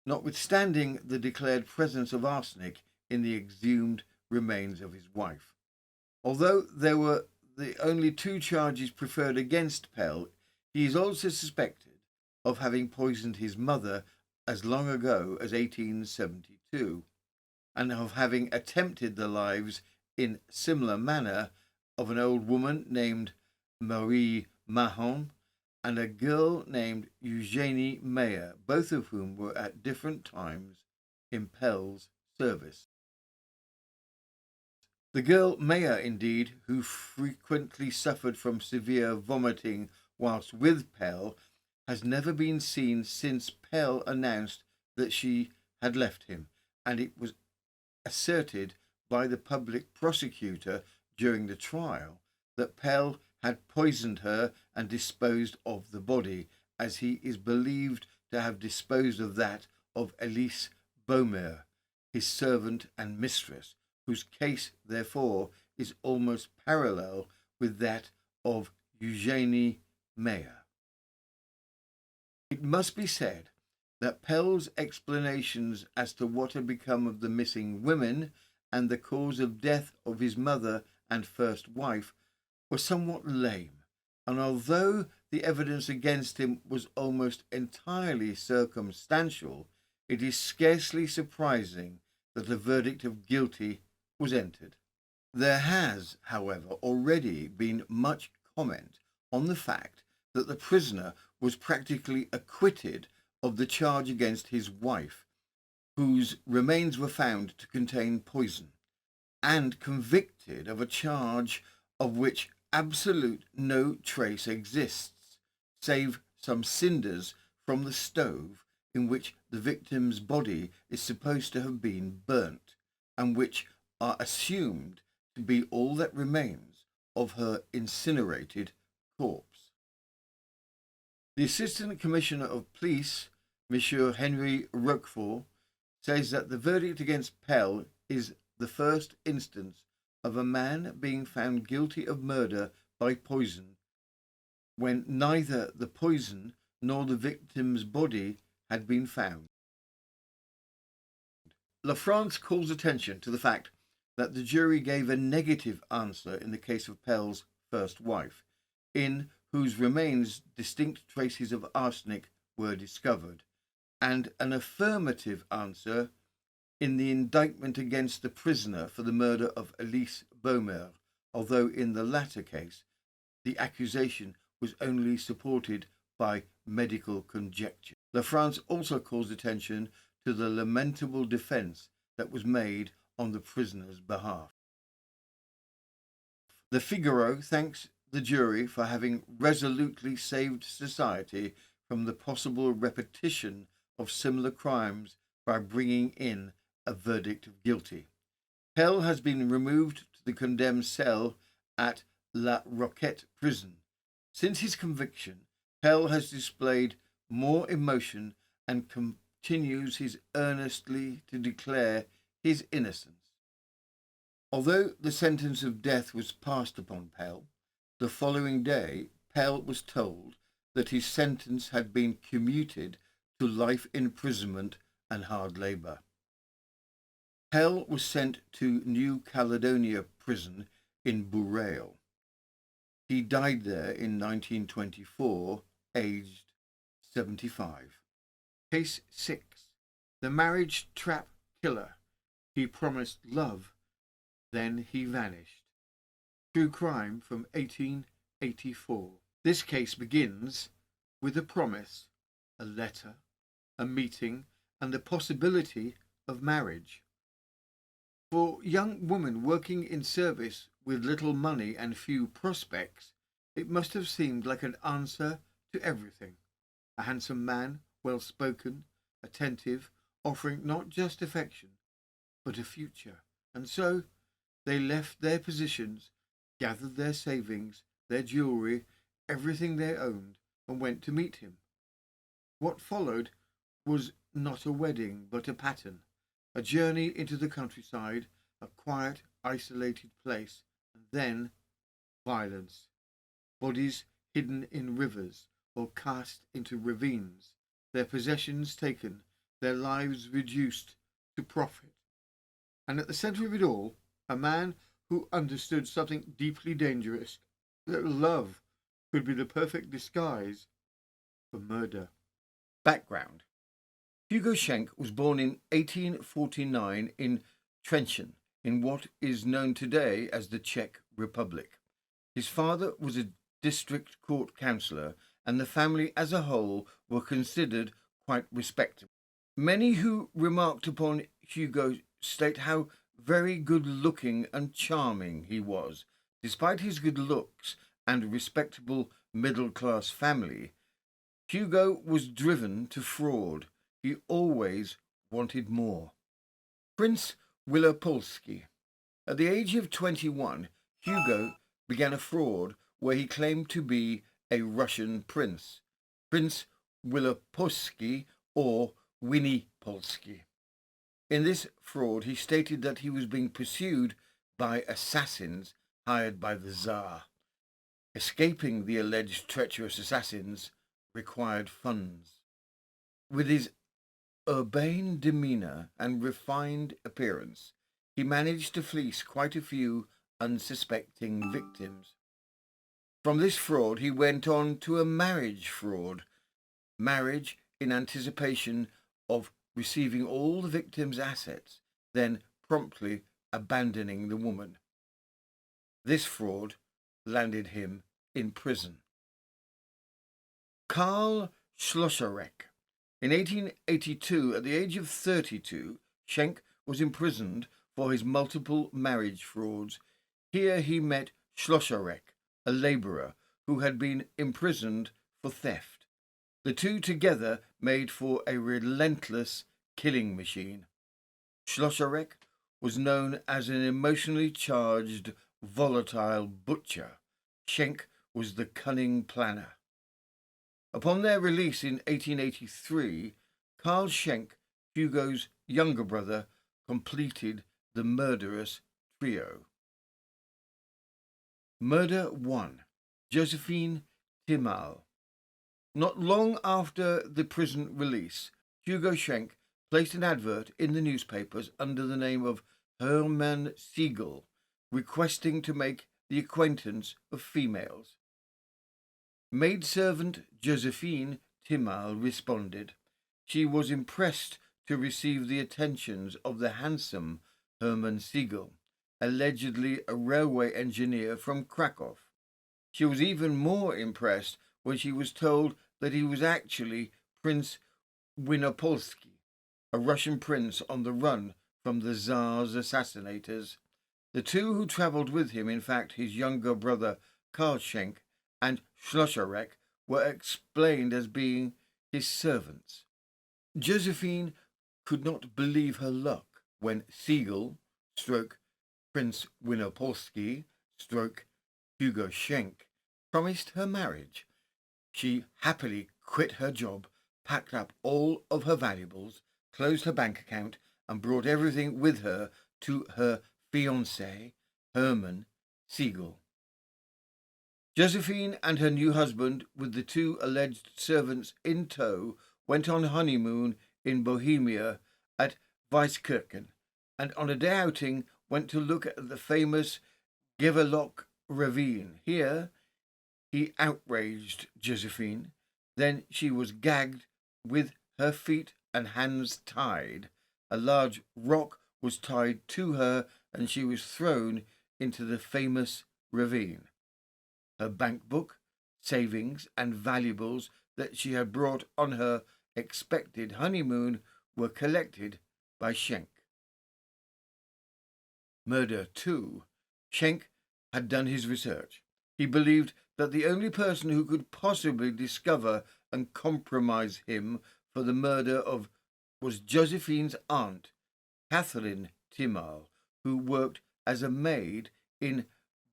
notwithstanding the declared presence of arsenic in the exhumed remains of his wife. Although there were the only two charges preferred against Pell, he is also suspected of having poisoned his mother as long ago as 1872, and of having attempted the lives in similar manner of an old woman named Marie Mahon and a girl named Eugénie Meyer, both of whom were at different times in Pell's service. The girl Meyer, indeed, who frequently suffered from severe vomiting whilst with Pell, has never been seen since Pell announced that she had left him, and it was asserted by the public prosecutor during the trial that Pell had poisoned her and disposed of the body, as he is believed to have disposed of that of Elise Beaumer, his servant and mistress, whose case, therefore, is almost parallel with that of Eugénie Meyer. It must be said that Pell's explanations as to what had become of the missing women and the cause of death of his mother and first wife were somewhat lame, and although the evidence against him was almost entirely circumstantial, it is scarcely surprising that a verdict of guilty was entered. There has, however, already been much comment on the fact that the prisoner was practically acquitted of the charge against his wife, whose remains were found to contain poison, and convicted of a charge of which absolute no trace exists, save some cinders from the stove in which the victim's body is supposed to have been burnt, and which are assumed to be all that remains of her incinerated corpse. The Assistant Commissioner of Police, Monsieur Henry Roquefort, says that the verdict against Pell is the first instance of a man being found guilty of murder by poison when neither the poison nor the victim's body had been found. La France calls attention to the fact that the jury gave a negative answer in the case of Pell's first wife, in whose remains distinct traces of arsenic were discovered, and an affirmative answer in the indictment against the prisoner for the murder of Elise Beaumer, although in the latter case the accusation was only supported by medical conjecture. La France also calls attention to the lamentable defence that was made on the prisoner's behalf. The Figaro thanks the jury for having resolutely saved society from the possible repetition of similar crimes by bringing in a verdict of guilty. Pell has been removed to the condemned cell at La Roquette prison. Since his conviction, Pell has displayed more emotion and continues earnestly to declare his innocence. Although the sentence of death was passed upon Pell, the following day Pell was told that his sentence had been commuted to life imprisonment and hard labour. Pell was sent to New Caledonia prison in Bourreal. He died there in 1924, aged 75. Case 6. The Marriage Trap Killer. He promised love, then he vanished. True crime from 1884. This case begins with a promise, a letter, a meeting, and the possibility of marriage. For young women working in service with little money and few prospects, it must have seemed like an answer to everything. A handsome man, well spoken, attentive, offering not just affection, but a future. And so they left their positions, gathered their savings, their jewellery, everything they owned, and went to meet him. What followed was not a wedding, but a pattern, a journey into the countryside, a quiet, isolated place, and then violence. Bodies hidden in rivers or cast into ravines, their possessions taken, their lives reduced to profit. And at the centre of it all, a man who understood something deeply dangerous, that love could be the perfect disguise for murder. Background. Hugo Schenk was born in 1849 in Trenčín, in what is known today as the Czech Republic. His father was a district court councillor, and the family as a whole were considered quite respectable. Many who remarked upon Hugo state how very good-looking and charming he was. Despite his good looks and respectable middle-class family, Hugo was driven to fraud. He always wanted more. Prince Wielopolski. At the age of 21, Hugo began a fraud where he claimed to be a Russian prince, Prince Wielopolski or Winnie Polski. In this fraud, he stated that he was being pursued by assassins hired by the Tsar. Escaping the alleged treacherous assassins required funds. With his urbane demeanour and refined appearance, he managed to fleece quite a few unsuspecting victims. From this fraud, he went on to a marriage fraud. Marriage in anticipation of receiving all the victim's assets, then promptly abandoning the woman. This fraud landed him in prison. Karl Schlosserek. In 1882, at the age of 32, Schenk was imprisoned for his multiple marriage frauds. Here he met Schlosserek, a labourer who had been imprisoned for theft. The two together made for a relentless killing machine. Schlosserek was known as an emotionally charged, volatile butcher. Schenk was the cunning planner. Upon their release in 1883, Karl Schenk, Hugo's younger brother, completed the Murderess trio. Murder 1. Josephine Timal. Not long after the prison release, Hugo Schenk placed an advert in the newspapers under the name of Hermann Siegel, requesting to make the acquaintance of females. Maidservant Josephine Timal responded. She was impressed to receive the attentions of the handsome Hermann Siegel, allegedly a railway engineer from Krakow. She was even more impressed when she was told that he was actually Prince Wielopolski, a Russian prince on the run from the Tsar's assassinators. The two who travelled with him, in fact his younger brother Karl Schenk and Schlosserek, were explained as being his servants. Josephine could not believe her luck when Siegel, Prince Wielopolski, Hugo Schenk, promised her marriage. She happily quit her job, packed up all of her valuables, closed her bank account, and brought everything with her to her fiancé, Hermann Siegel. Josephine and her new husband, with the two alleged servants in tow, went on honeymoon in Bohemia at Weiskirchen, and on a day outing went to look at the famous Giverloch ravine. Here he outraged Josephine. Then she was gagged with her feet and hands tied. A large rock was tied to her, and she was thrown into the famous ravine. Her bank book, savings, and valuables that she had brought on her expected honeymoon were collected by Schenk. Murder 2. Schenk had done his research. He believed that the only person who could possibly discover and compromise him for the murder of was Josephine's aunt, Catherine Timal, who worked as a maid in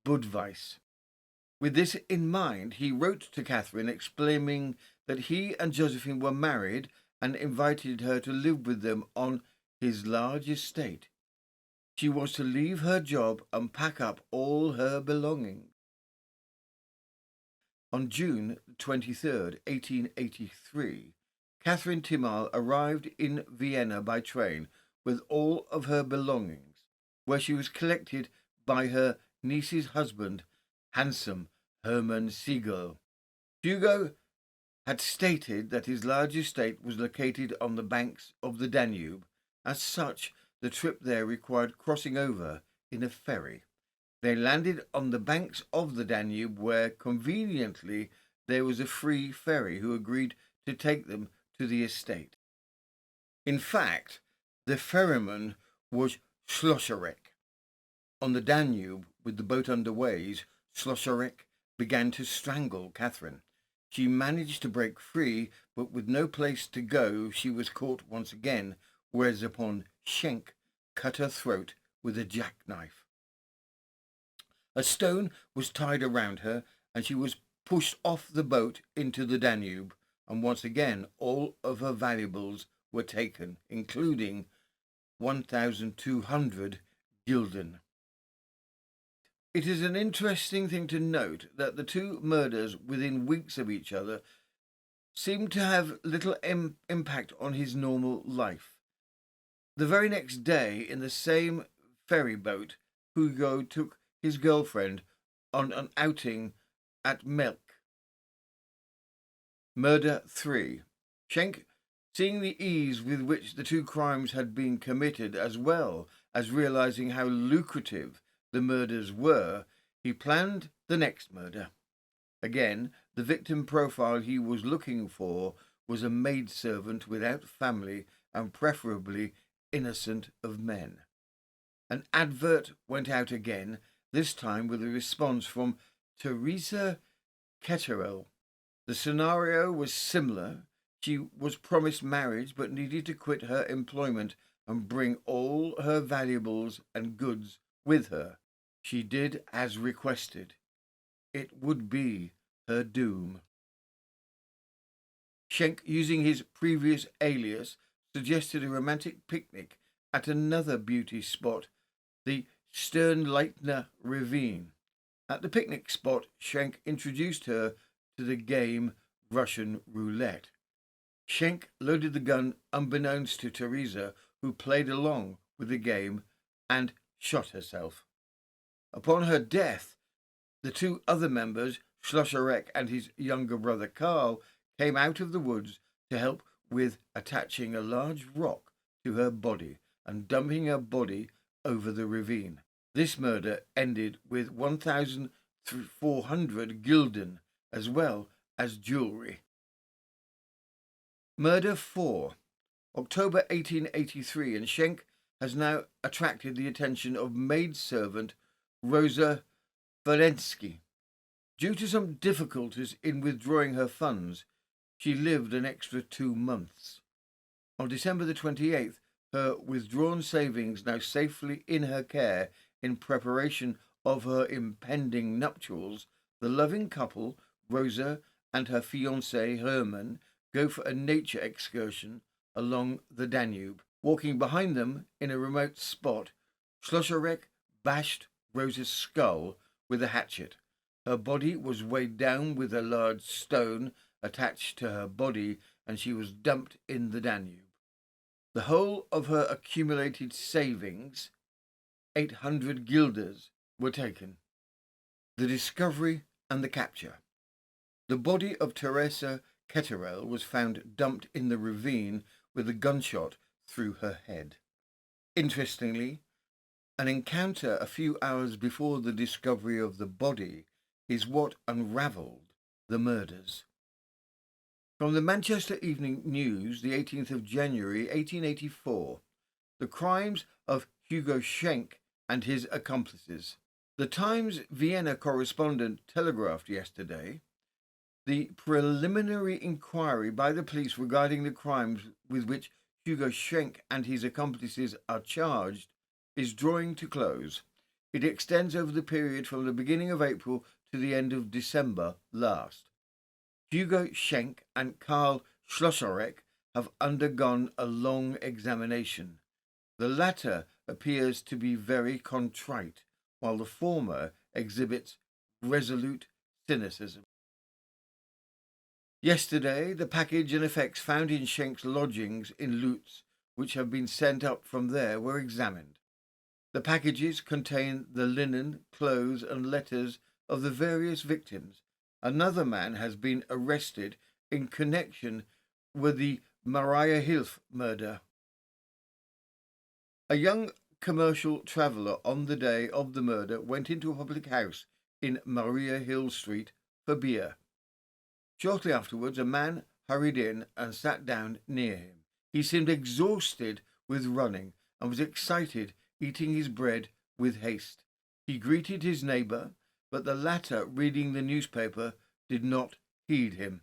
Budweis. With this in mind, he wrote to Catherine explaining that he and Josephine were married and invited her to live with them on his large estate. She was to leave her job and pack up all her belongings. On June 23rd, 1883, Catherine Timal arrived in Vienna by train with all of her belongings, where she was collected by her niece's husband, handsome Hermann Siegel. Hugo had stated that his large estate was located on the banks of the Danube. As such, the trip there required crossing over in a ferry. They landed on the banks of the Danube, where conveniently there was a free ferry who agreed to take them to the estate. In fact, the ferryman was Schlosserek. On the Danube, with the boat underway, Schlosserek began to strangle Catherine. She managed to break free, but with no place to go, she was caught once again, whereupon Schenk cut her throat with a jackknife. A stone was tied around her, and she was pushed off the boat into the Danube, and once again all of her valuables were taken, including 1,200 gulden. It is an interesting thing to note that the two murders within weeks of each other seemed to have little impact on his normal life. The very next day, in the same ferry boat, Hugo took his girlfriend on an outing at Melk. Murder 3. Schenk, seeing the ease with which the two crimes had been committed, as well as realizing how lucrative the murders were, he planned the next murder. Again, the victim profile he was looking for was a maidservant without family and preferably innocent of men. An advert went out again, this time with a response from Teresa Ketterel. The scenario was similar. She was promised marriage but needed to quit her employment and bring all her valuables and goods with her. She did as requested. It would be her doom. Schenk, using his previous alias, suggested a romantic picnic at another beauty spot, the Sternleitner Ravine. At the picnic spot, Schenk introduced her to the game Russian roulette. Schenk loaded the gun unbeknownst to Teresa, who played along with the game and shot herself. Upon her death, the two other members, Schlosserek and his younger brother Karl, came out of the woods to help with attaching a large rock to her body and dumping her body over the ravine. This murder ended with 1,400 gulden, as well as jewellery. Murder 4. October 1883, and Schenk has now attracted the attention of maidservant Rosa Walensky. Due to some difficulties in withdrawing her funds, she lived an extra 2 months. On December the 28th, her withdrawn savings, now safely in her care in preparation of her impending nuptials, the loving couple, Rosa and her fiancé Hermann, go for a nature excursion along the Danube. Walking behind them in a remote spot, Schlosserek bashed Rosa's skull with a hatchet. Her body was weighed down with a large stone attached to her body, and she was dumped in the Danube. The whole of her accumulated savings, 800 guilders, were taken. The discovery and the capture. The body of Teresa Ketterel was found dumped in the ravine with a gunshot through her head. Interestingly, an encounter a few hours before the discovery of the body is what unravelled the murders. From the Manchester Evening News, the 18th of January, 1884, the crimes of Hugo Schenk and his accomplices. The Times Vienna correspondent telegraphed yesterday the preliminary inquiry by the police regarding the crimes with which Hugo Schenk and his accomplices are charged is drawing to close. It extends over the period from the beginning of April to the end of December last. Hugo Schenk and Karl Schlosserek have undergone a long examination. The latter appears to be very contrite, while the former exhibits resolute cynicism. Yesterday, the package and effects found in Schenk's lodgings in Lutz, which have been sent up from there, were examined. The packages contain the linen, clothes, and letters of the various victims. Another man has been arrested in connection with the Maria Hilf murder. A young commercial traveller on the day of the murder went into a public house in Maria Hill Street for beer. Shortly afterwards, a man hurried in and sat down near him. He seemed exhausted with running and was excited, eating his bread with haste. He greeted his neighbour, but the latter, reading the newspaper, did not heed him.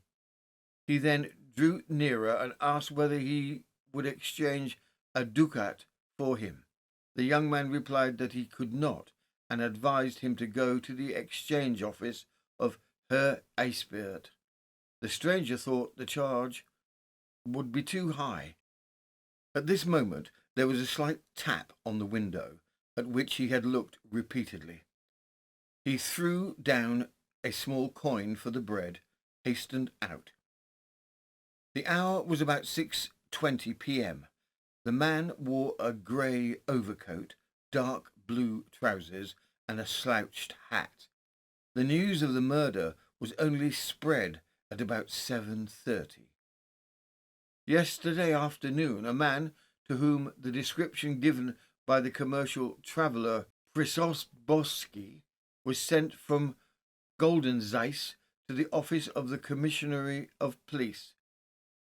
He then drew nearer and asked whether he would exchange a ducat for him. The young man replied that he could not, and advised him to go to the exchange office of Herr Eisbert. The stranger thought the charge would be too high. At this moment there was a slight tap on the window, at which he had looked repeatedly. He threw down a small coin for the bread, hastened out. The hour was about 6:20 p.m. The man wore a grey overcoat, dark blue trousers, and a slouched hat. The news of the murder was only spread at about 7:30. Yesterday afternoon, a man to whom the description given by the commercial traveller Przybosky was sent from Goldenzeiss to the office of the Commissary of Police.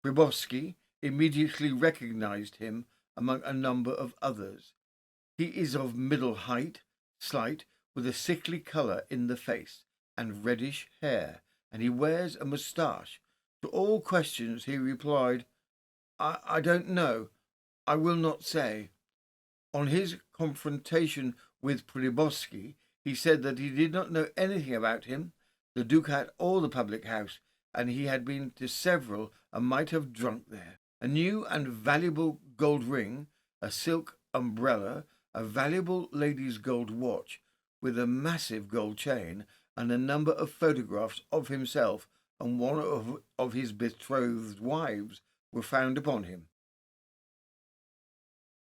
Przybosky immediately recognized him among a number of others. He is of middle height, slight, with a sickly colour in the face and reddish hair, and he wears a moustache. To all questions he replied, I don't know. I will not say. On his confrontation with Przybosky, he said that he did not know anything about him, the ducat, or the public house, and he had been to several and might have drunk there. A new and valuable gold ring, a silk umbrella, a valuable lady's gold watch with a massive gold chain, and a number of photographs of himself and one of his betrothed wives were found upon him.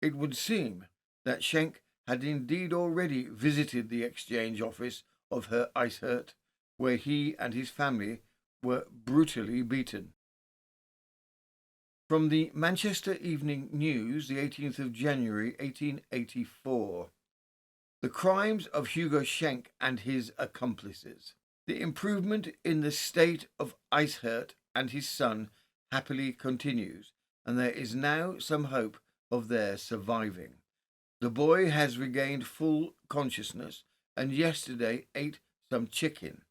It would seem that Schenk had indeed already visited the exchange office of Herr Eisbert, where he and his family were brutally beaten. From the Manchester Evening News, the 18th of January, 1884. The crimes of Hugo Schenk and his accomplices. The improvement in the state of Eisbert and his son happily continues, and there is now some hope of their surviving. The boy has regained full consciousness and yesterday ate some chicken.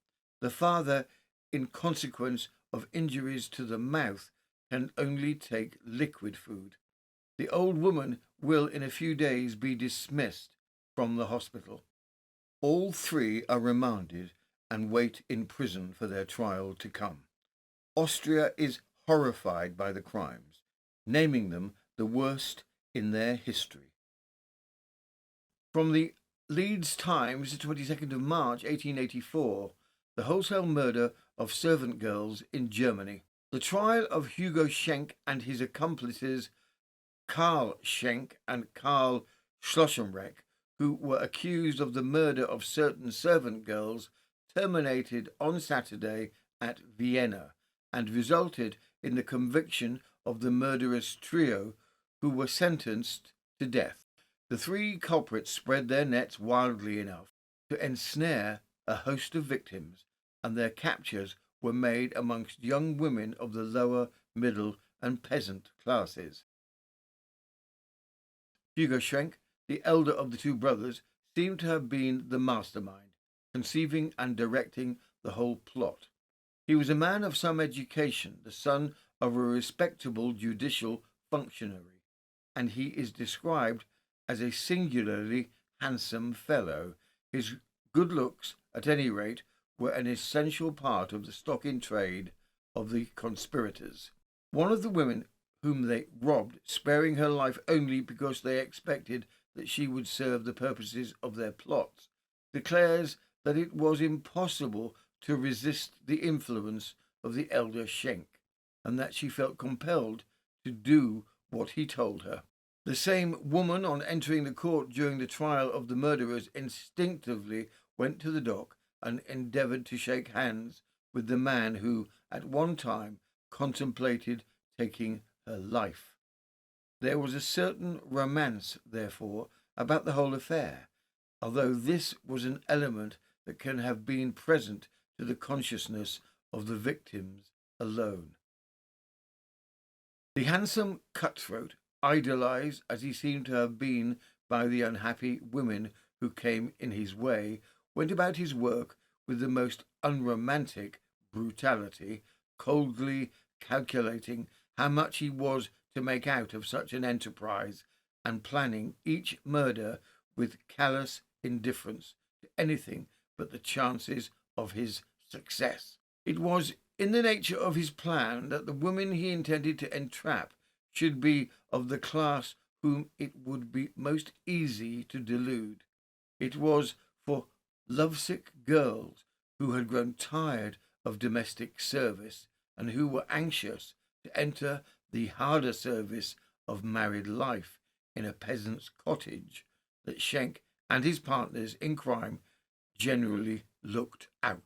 The father, in consequence of injuries to the mouth, can only take liquid food. The old woman will in a few days be dismissed from the hospital. All three are remanded and wait in prison for their trial to come. Austria is horrified by the crimes, naming them the worst in their history. From the Leeds Times, the 22nd of March, 1884, the wholesale murder of servant girls in Germany. The trial of Hugo Schenk and his accomplices Karl Schenk and Karl Schlosserek, who were accused of the murder of certain servant girls, terminated on Saturday at Vienna and resulted in the conviction of the murderous trio, who were sentenced to death. The three culprits spread their nets wildly enough to ensnare a host of victims, and their captures were made amongst young women of the lower, middle, and peasant classes. Hugo Schenk, the elder of the two brothers, seemed to have been the mastermind, conceiving and directing the whole plot. He was a man of some education, the son of a respectable judicial functionary, and he is described as a singularly handsome fellow. His good looks, at any rate, were an essential part of the stock in trade of the conspirators. One of the women whom they robbed, sparing her life only because they expected that she would serve the purposes of their plots, declares that it was impossible to resist the influence of the elder Schenk, and that she felt compelled to do what he told her. The same woman, on entering the court during the trial of the murderers, instinctively went to the dock and endeavoured to shake hands with the man who, at one time, contemplated taking her life. There was a certain romance, therefore, about the whole affair, although this was an element that can have been present to the consciousness of the victims alone. The handsome cutthroat, idolized as he seemed to have been by the unhappy women who came in his way, went about his work with the most unromantic brutality, coldly calculating how much he was to make out of such an enterprise, and planning each murder with callous indifference to anything but the chances of his success. It was in the nature of his plan that the women he intended to entrap should be of the class whom it would be most easy to delude. It was for lovesick girls who had grown tired of domestic service and who were anxious to enter the harder service of married life in a peasant's cottage that Schenk and his partners in crime generally looked out.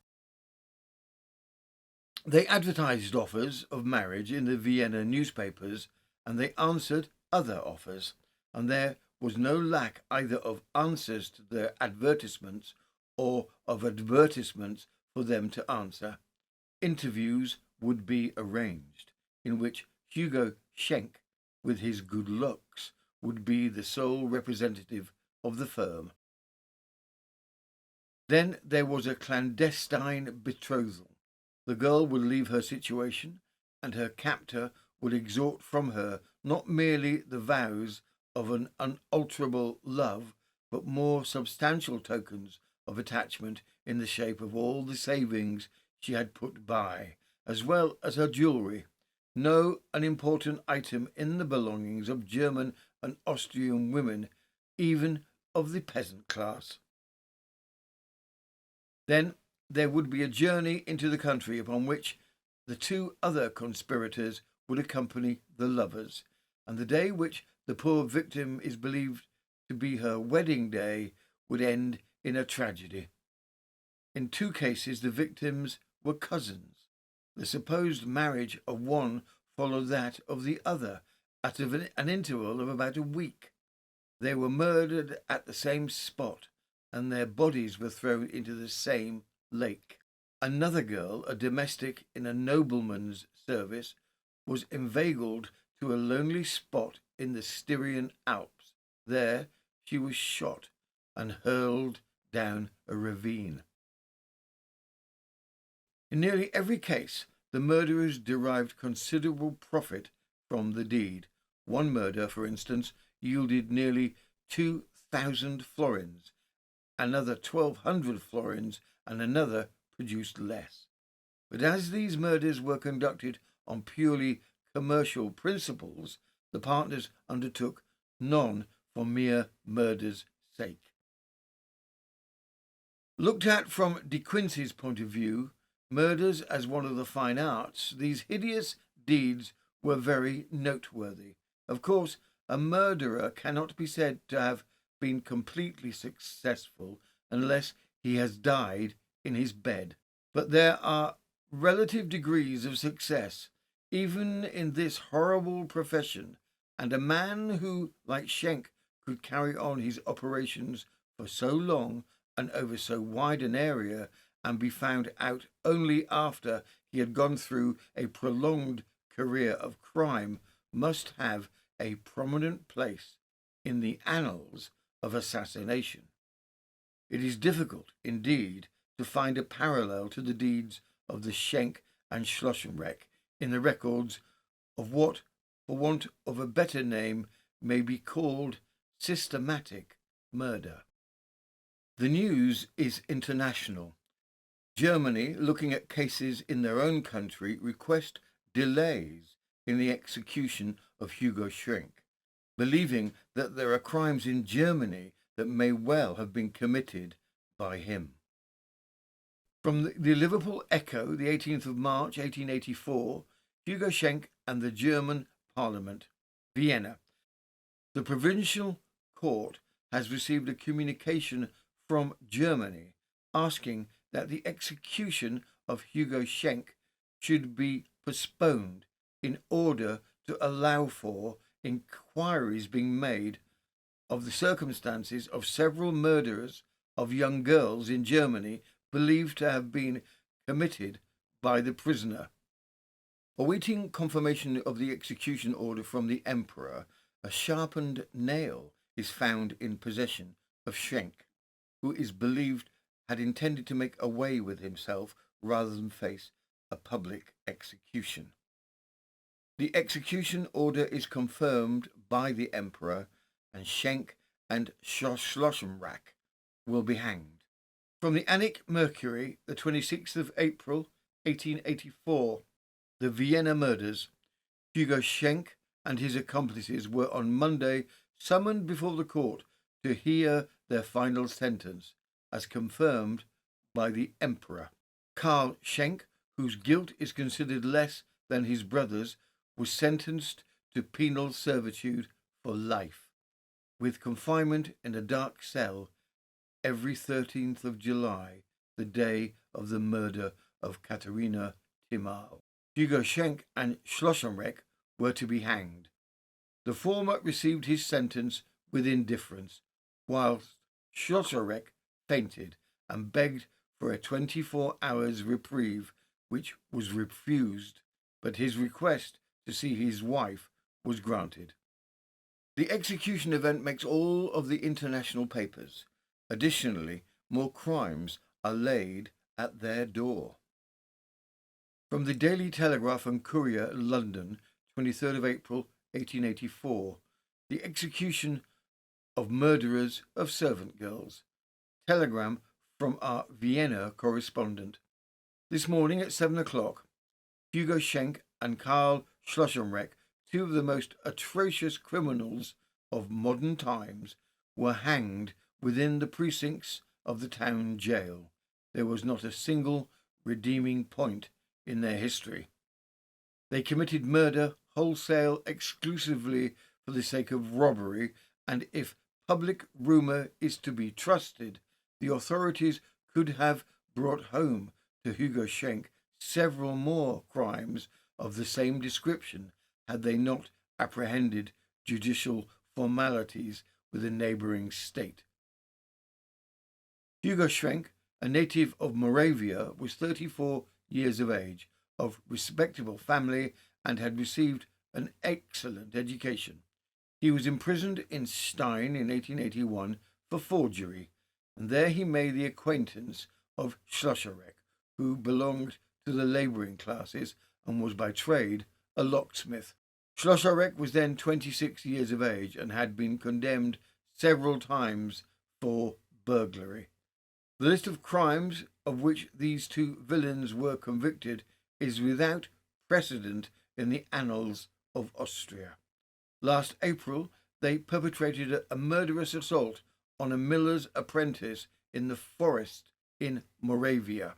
They advertised offers of marriage in the Vienna newspapers, and they answered other offers, and there was no lack either of answers to their advertisements or of advertisements for them to answer. Interviews would be arranged, in which Hugo Schenk, with his good looks, would be the sole representative of the firm. Then there was a clandestine betrothal. The girl would leave her situation, and her captor would extort from her not merely the vows of an unalterable love, but more substantial tokens of attachment in the shape of all the savings she had put by, as well as her jewellery, no unimportant item in the belongings of German and Austrian women, even of the peasant class. Then there would be a journey into the country upon which the two other conspirators would accompany the lovers, and the day which the poor victim is believed to be her wedding day would end in a tragedy. In two cases the victims were cousins. The supposed marriage of one followed that of the other at an interval of about a week. They were murdered at the same spot, and their bodies were thrown into the same lake. Another girl, a domestic in a nobleman's service, was inveigled to a lonely spot in the Styrian Alps. There she was shot and hurled down a ravine. In nearly every case, the murderers derived considerable profit from the deed. One murder, for instance, yielded nearly 2,000 florins, another 1,200 florins, and another produced less. But as these murders were conducted on purely commercial principles, the partners undertook none for mere murder's sake. Looked at from De Quincey's point of view, murders as one of the fine arts, these hideous deeds were very noteworthy. Of course, a murderer cannot be said to have been completely successful unless he has died in his bed. But there are relative degrees of success, even in this horrible profession, and a man who, like Schenk, could carry on his operations for so long and over so wide an area and be found out only after he had gone through a prolonged career of crime must have a prominent place in the annals of assassination. It is difficult, indeed, to find a parallel to the deeds of the Schenk and Schlossenreck in the records of what, for want of a better name, may be called systematic murder. The news is international. Germany, looking at cases in their own country, request delays in the execution of Hugo Schenk, believing that there are crimes in Germany that may well have been committed by him. From the Liverpool Echo, the 18th of March, 1884, Hugo Schenk and the German Parliament, Vienna. The provincial court has received a communication from Germany asking that the execution of Hugo Schenk should be postponed in order to allow for inquiries being made of the circumstances of several murders of young girls in Germany believed to have been committed by the prisoner. Awaiting confirmation of the execution order from the Emperor, a sharpened nail is found in possession of Schenk, who is believed had intended to make away with himself rather than face a public execution. The execution order is confirmed by the Emperor, and Schenk and Schlossenreck will be hanged. From the Annick Mercury, the 26th of April, 1884, the Vienna murders. Hugo Schenk and his accomplices were on Monday summoned before the court to hear their final sentence, as confirmed by the Emperor. Karl Schenk, whose guilt is considered less than his brother's, was sentenced to penal servitude for life, with confinement in a dark cell every 13th of July, the day of the murder of Katharina Thimal. Hugo Schenk and Schlossenreck were to be hanged. The former received his sentence with indifference, whilst Schlossenreck fainted and begged for a 24 hours reprieve, which was refused, but his request to see his wife was granted. The execution event makes all of the international papers. Additionally, more crimes are laid at their door. From the Daily Telegraph and Courier, London, 23rd of April, 1884, the execution of murderers of servant girls. Telegram from our Vienna correspondent. This morning at 7 o'clock, Hugo Schenk and Karl Schlossenreck, two of the most atrocious criminals of modern times, were hanged within the precincts of the town jail. There was not a single redeeming point in their history. They committed murder wholesale exclusively for the sake of robbery, and if public rumour is to be trusted, the authorities could have brought home to Hugo Schenk several more crimes of the same description had they not apprehended judicial formalities with a neighbouring state. Hugo Schenk, a native of Moravia, was 34 years of age, of respectable family, and had received an excellent education. He was imprisoned in Stein in 1881 for forgery, and there he made the acquaintance of Schlossenreck, who belonged to the labouring classes and was by trade a locksmith. Schlossenreck was then 26 years of age and had been condemned several times for burglary. The list of crimes of which these two villains were convicted is without precedent in the annals of Austria. Last April, they perpetrated a murderous assault on a miller's apprentice in the forest in Moravia.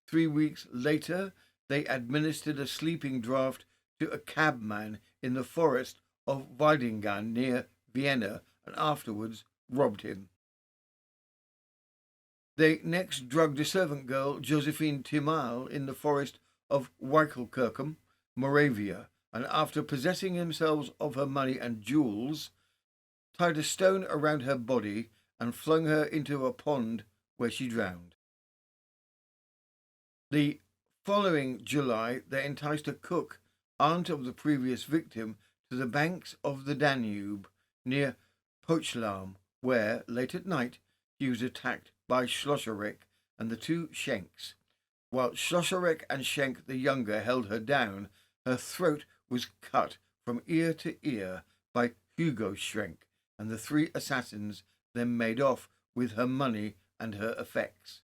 3 weeks later, they administered a sleeping draught to a cabman in the forest of Leiden near Vienna and afterwards robbed him. They next drugged a servant girl, Josephine Thimal, in the forest of Wickelkirchen, Moravia, and after possessing themselves of her money and jewels, tied a stone around her body and flung her into a pond where she drowned. The following July, they enticed a cook, aunt of the previous victim, to the banks of the Danube near Potsdam, where, late at night, he was attacked by Schlosserek and the two Schenks. While Schlosserek and Schenk the younger held her down, her throat was cut from ear to ear by Hugo Schenk, and the three assassins then made off with her money and her effects.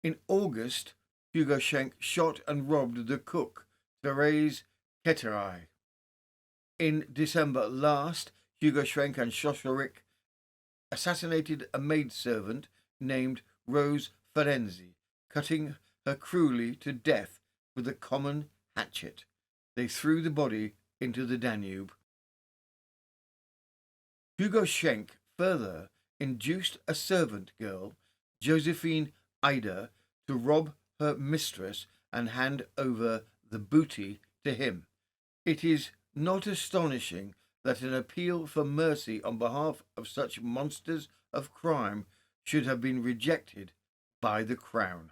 In August, Hugo Schenk shot and robbed the cook, Therese Ketterai. In December last, Hugo Schenk and Schlosserek assassinated a maidservant named Rose Ferenzi, cutting her cruelly to death with a common hatchet. They threw the body into the Danube. Hugo Schenk further induced a servant girl, Josephine Ida, to rob her mistress and hand over the booty to him. It is not astonishing that an appeal for mercy on behalf of such monsters of crime should have been rejected by the Crown.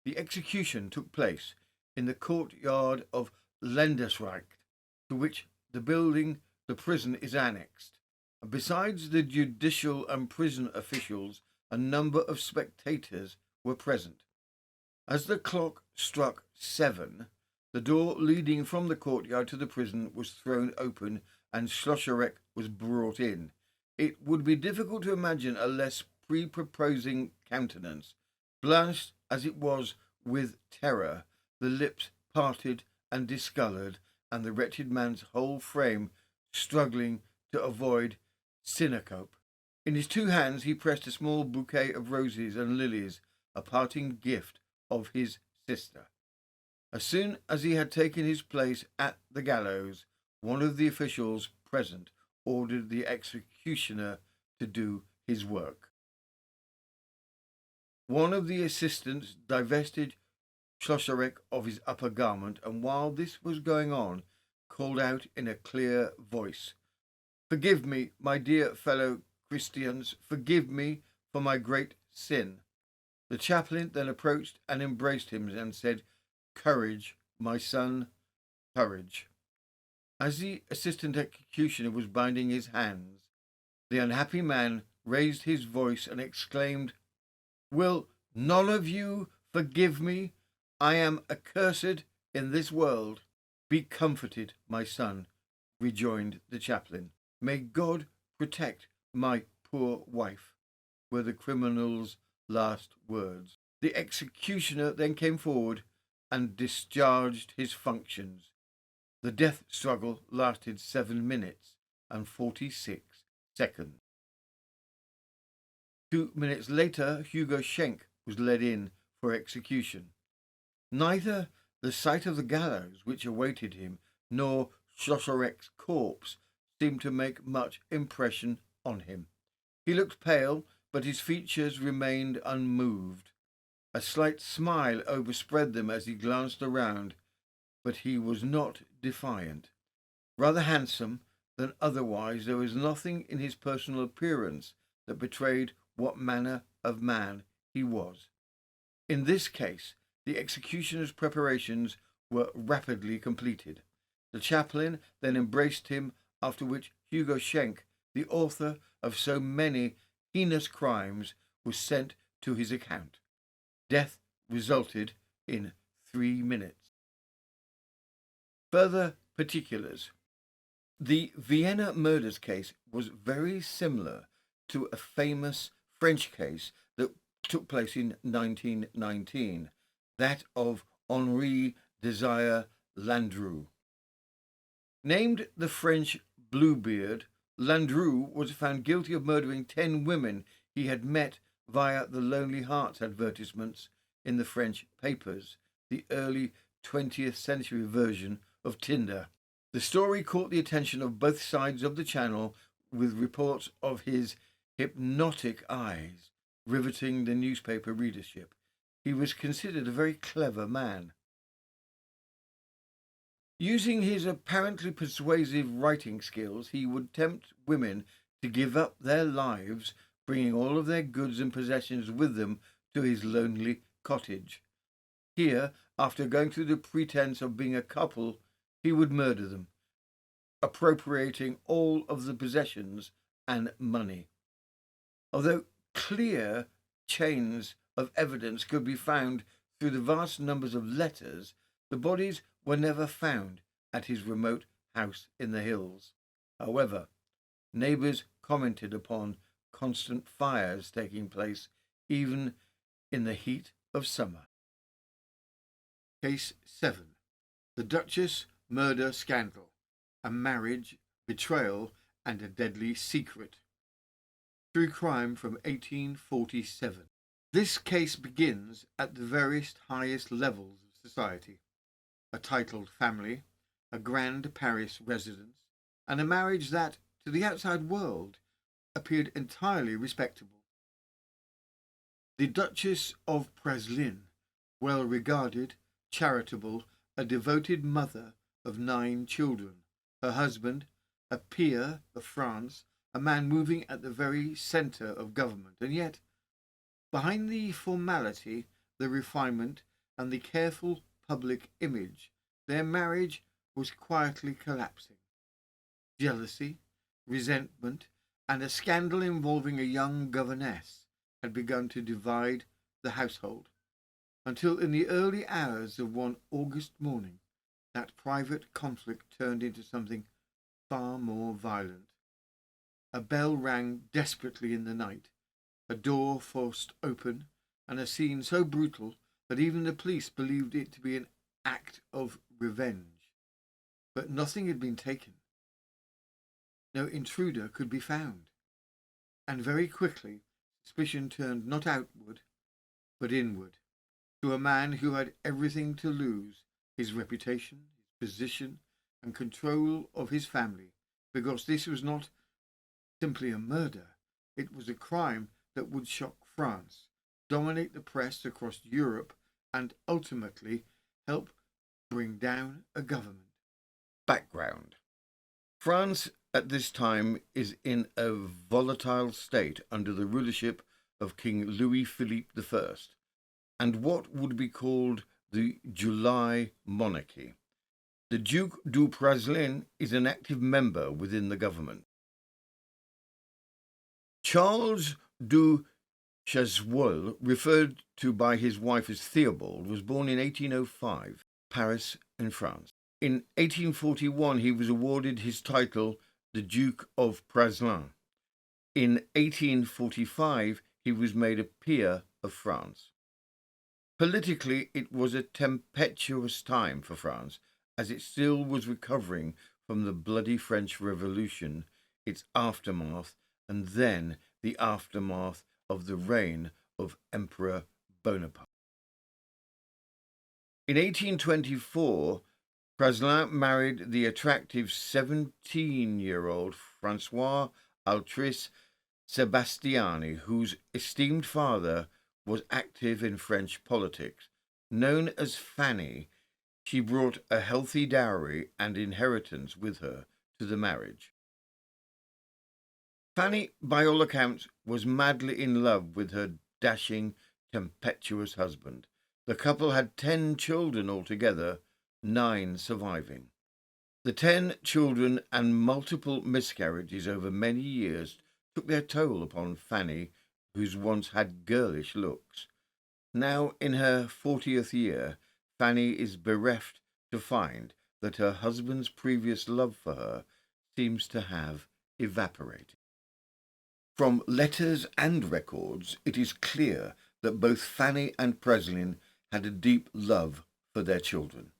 The execution took place in the courtyard of Landesrecht, to which the prison is annexed. Besides the judicial and prison officials, a number of spectators were present. As the clock struck 7, the door leading from the courtyard to the prison was thrown open and Schlosserek was brought in. It would be difficult to imagine a less pre-proposing countenance. Blanched as it was with terror, the lips parted and discoloured, and the wretched man's whole frame struggling to avoid syncope. In his two hands he pressed a small bouquet of roses and lilies, a parting gift of his sister. As soon as he had taken his place at the gallows, one of the officials present ordered the executioner to do his work. One of the assistants divested Schlosserek of his upper garment, and while this was going on, called out in a clear voice, "Forgive me, my dear fellow Christians, forgive me for my great sin." The chaplain then approached and embraced him and said, "Courage, my son, courage." As the assistant executioner was binding his hands, the unhappy man raised his voice and exclaimed, "Will none of you forgive me? I am accursed in this world." "Be comforted, my son," rejoined the chaplain. "May God protect my poor wife," were the criminal's last words. The executioner then came forward and discharged his functions. The death struggle lasted 7 minutes and 46 seconds. 2 minutes later, Hugo Schenk was led in for execution. Neither the sight of the gallows which awaited him nor Schlosserek's corpse seemed to make much impression on him. He looked pale, but his features remained unmoved. A slight smile overspread them as he glanced around, but he was not defiant. Rather handsome than otherwise, there was nothing in his personal appearance that betrayed what manner of man he was. In this case, the executioner's preparations were rapidly completed. The chaplain then embraced him, after which Hugo Schenk, the author of so many heinous crimes, was sent to his account. Death resulted in 3 minutes. Further particulars. The Vienna murders case was very similar to a famous French case that took place in 1919, that of Henri Desire Landru. Named the French Bluebeard, Landru was found guilty of murdering 10 women he had met via the Lonely Hearts advertisements in the French papers, the early 20th century version of Tinder. The story caught the attention of both sides of the channel, with reports of his hypnotic eyes riveting the newspaper readership. He was considered a very clever man. Using his apparently persuasive writing skills, he would tempt women to give up their lives, bringing all of their goods and possessions with them to his lonely cottage. Here, after going through the pretense of being a couple, he would murder them. appropriating all of the possessions and money. Although clear chains of evidence could be found through the vast numbers of letters, the bodies were never found at his remote house in the hills. However, neighbours commented upon constant fires taking place even in the heat of summer. Case 7. The Duchess murder scandal. A marriage, betrayal, and a deadly secret. True crime from 1847. This case begins at the very highest levels of society. A titled family, a grand Paris residence, and a marriage that, to the outside world, appeared entirely respectable. The Duchess of Praslin, well regarded, charitable, a devoted mother of 9 children, her husband, a peer of France, a man moving at the very centre of government, and yet, behind the formality, the refinement, and the careful public image, their marriage was quietly collapsing. Jealousy, resentment, and a scandal involving a young governess had begun to divide the household, until in the early hours of one August morning, that private conflict turned into something far more violent. A bell rang desperately in the night, a door forced open, and a scene so brutal that even the police believed it to be an act of revenge. But nothing had been taken. No intruder could be found, and very quickly suspicion turned not outward, but inward, to a man who had everything to lose, his reputation, his position, and control of his family, because this was not simply a murder, it was a crime that would shock France, dominate the press across Europe, and ultimately help bring down a government. Background. France at this time is in a volatile state under the rulership of King Louis-Philippe I, and what would be called the July monarchy. The Duke du Praslin is an active member within the government. Charles du Chasseul, referred to by his wife as Theobald, was born in 1805, Paris in France. In 1841 he was awarded his title, the Duke of Praslin. In 1845 he was made a peer of France. Politically, it was a tempestuous time for France, as it still was recovering from the bloody French Revolution, its aftermath, and then the aftermath of the reign of Emperor Bonaparte. In 1824, Praslin married the attractive 17-year-old François Altrice Sebastiani, whose esteemed father was active in French politics. Known as Fanny, she brought a healthy dowry and inheritance with her to the marriage. Fanny, by all accounts, was madly in love with her dashing, tempestuous husband. The couple had 10 children altogether, 9 surviving. The 10 children and multiple miscarriages over many years took their toll upon Fanny, who once had girlish looks. Now, in her 40th year, Fanny is bereft to find that her husband's previous love for her seems to have evaporated. From letters and records, it is clear that both Fanny and Praslin had a deep love for their children.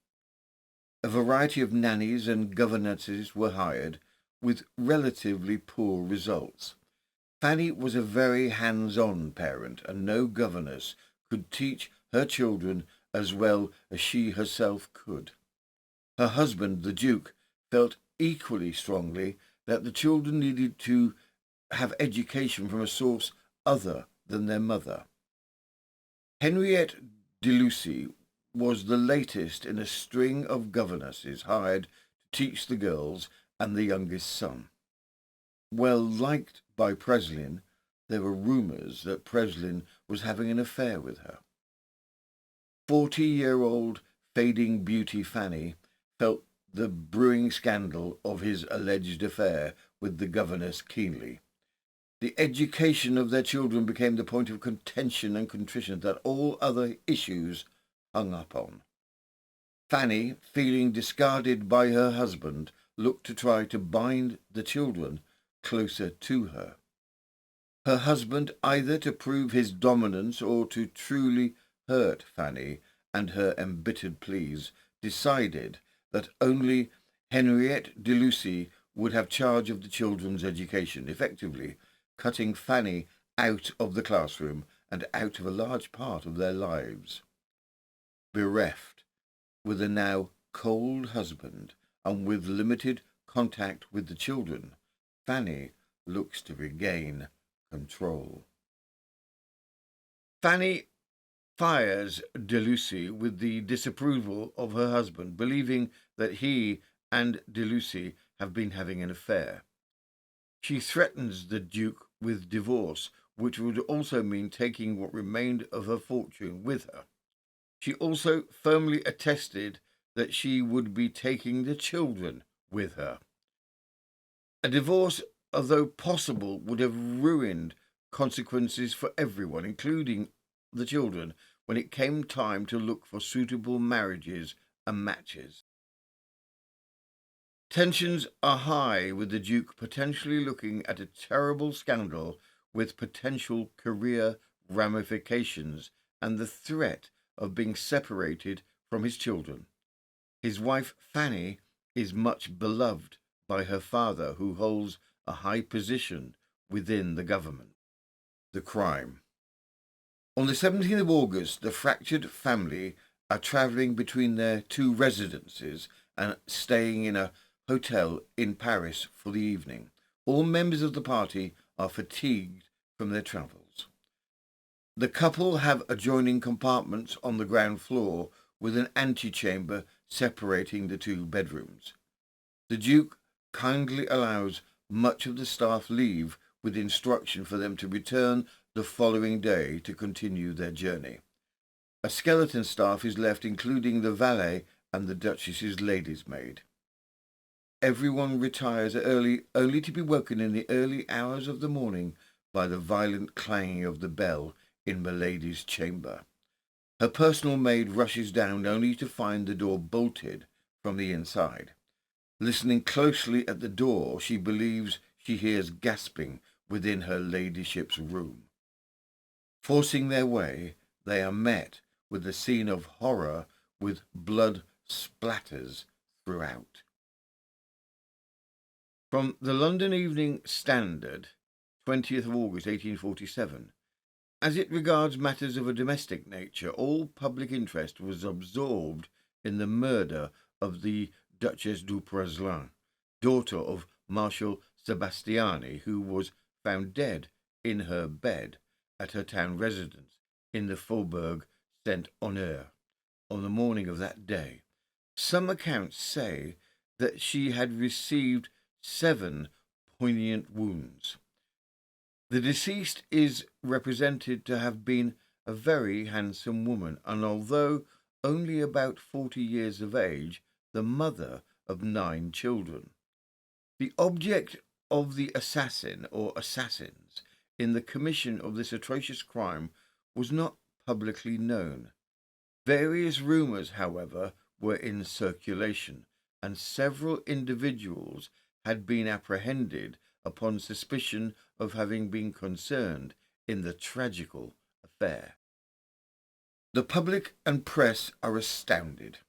A variety of nannies and governesses were hired, with relatively poor results. Fanny was a very hands-on parent, and no governess could teach her children as well as she herself could. Her husband, the Duke, felt equally strongly that the children needed to have education from a source other than their mother. Henriette de Lucy was the latest in a string of governesses hired to teach the girls and the youngest son. Well liked by Praslin, there were rumours that Praslin was having an affair with her. 40-year-old fading beauty Fanny felt the brewing scandal of his alleged affair with the governess keenly. The education of their children became the point of contention and contrition that all other issues hung upon. Fanny, feeling discarded by her husband, looked to try to bind the children closer to her. Her husband, either to prove his dominance or to truly hurt Fanny and her embittered pleas, decided that only Henriette de Lucy would have charge of the children's education, effectively cutting Fanny out of the classroom and out of a large part of their lives. Bereft, with a now cold husband and with limited contact with the children, Fanny looks to regain control. Fanny fires de Lucy with the disapproval of her husband, believing that he and de Lucy have been having an affair. She threatens the Duke with divorce, which would also mean taking what remained of her fortune with her. She also firmly attested that she would be taking the children with her. A divorce, although possible, would have ruined consequences for everyone, including the children, when it came time to look for suitable marriages and matches. Tensions are high, with the Duke potentially looking at a terrible scandal with potential career ramifications and the threat of being separated from his children. His wife Fanny is much beloved by her father, who holds a high position within the government. The crime. On the 17th of August, the fractured family are travelling between their two residences and staying in a hotel in Paris for the evening. All members of the party are fatigued from their travels. The couple have adjoining compartments on the ground floor with an antechamber separating the two bedrooms. The Duke kindly allows much of the staff leave with instruction for them to return the following day to continue their journey. A skeleton staff is left, including the valet and the Duchess's lady's maid. Everyone retires early, only to be woken in the early hours of the morning by the violent clanging of the bell in Milady's chamber. Her personal maid rushes down only to find the door bolted from the inside. Listening closely at the door, she believes she hears gasping within her ladyship's room. Forcing their way, they are met with a scene of horror with blood splatters throughout. From the London Evening Standard, 20th of August 1847. As it regards matters of a domestic nature, all public interest was absorbed in the murder of the Duchess du Praslin, daughter of Marshal Sebastiani, who was found dead in her bed at her town residence in the Faubourg Saint-Honore on the morning of that day. Some accounts say that she had received 7 poignant wounds. The deceased is represented to have been a very handsome woman, and although only about 40 years of age, the mother of 9 children. The object of the assassin or assassins in the commission of this atrocious crime was not publicly known. Various rumours, however, were in circulation, and several individuals had been apprehended upon suspicion of having been concerned in the tragical affair. The public and press are astounded.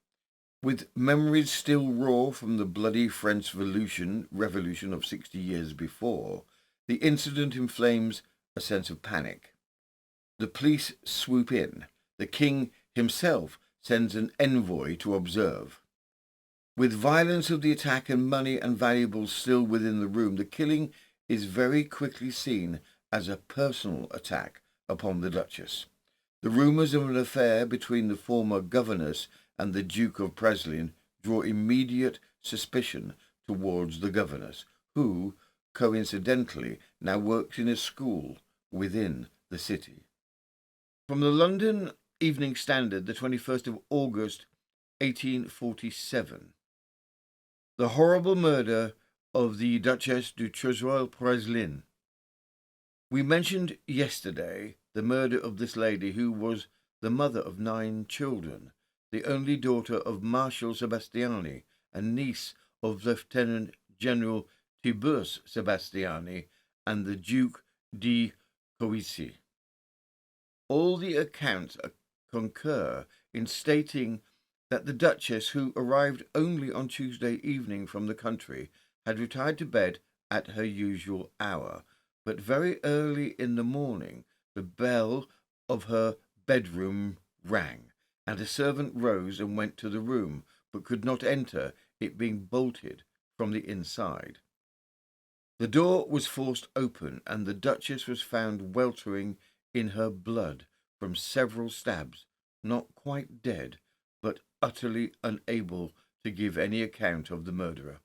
With memories still raw from the bloody French Revolution of 60 years before, the incident inflames a sense of panic. The police swoop in. The king himself sends an envoy to observe. With violence of the attack and money and valuables still within the room, the killing is very quickly seen as a personal attack upon the Duchess. The rumours of an affair between the former governess and the Duke of Praslin draw immediate suspicion towards the governess, who, coincidentally, now works in a school within the city. From the London Evening Standard, the 21st of August, 1847. The horrible murder of the Duchess de Choiseul-Porcelain. We mentioned yesterday the murder of this lady, who was the mother of 9 children, the only daughter of Marshal Sebastiani and niece of Lieutenant General Tiburce Sebastiani and the Duke di Covici. All the accounts concur in stating that the Duchess, who arrived only on Tuesday evening from the country, had retired to bed at her usual hour, but very early in the morning the bell of her bedroom rang, and a servant rose and went to the room, but could not enter, it being bolted from the inside. The door was forced open, and the Duchess was found weltering in her blood from several stabs, not quite dead, but utterly unable to give any account of the murderer.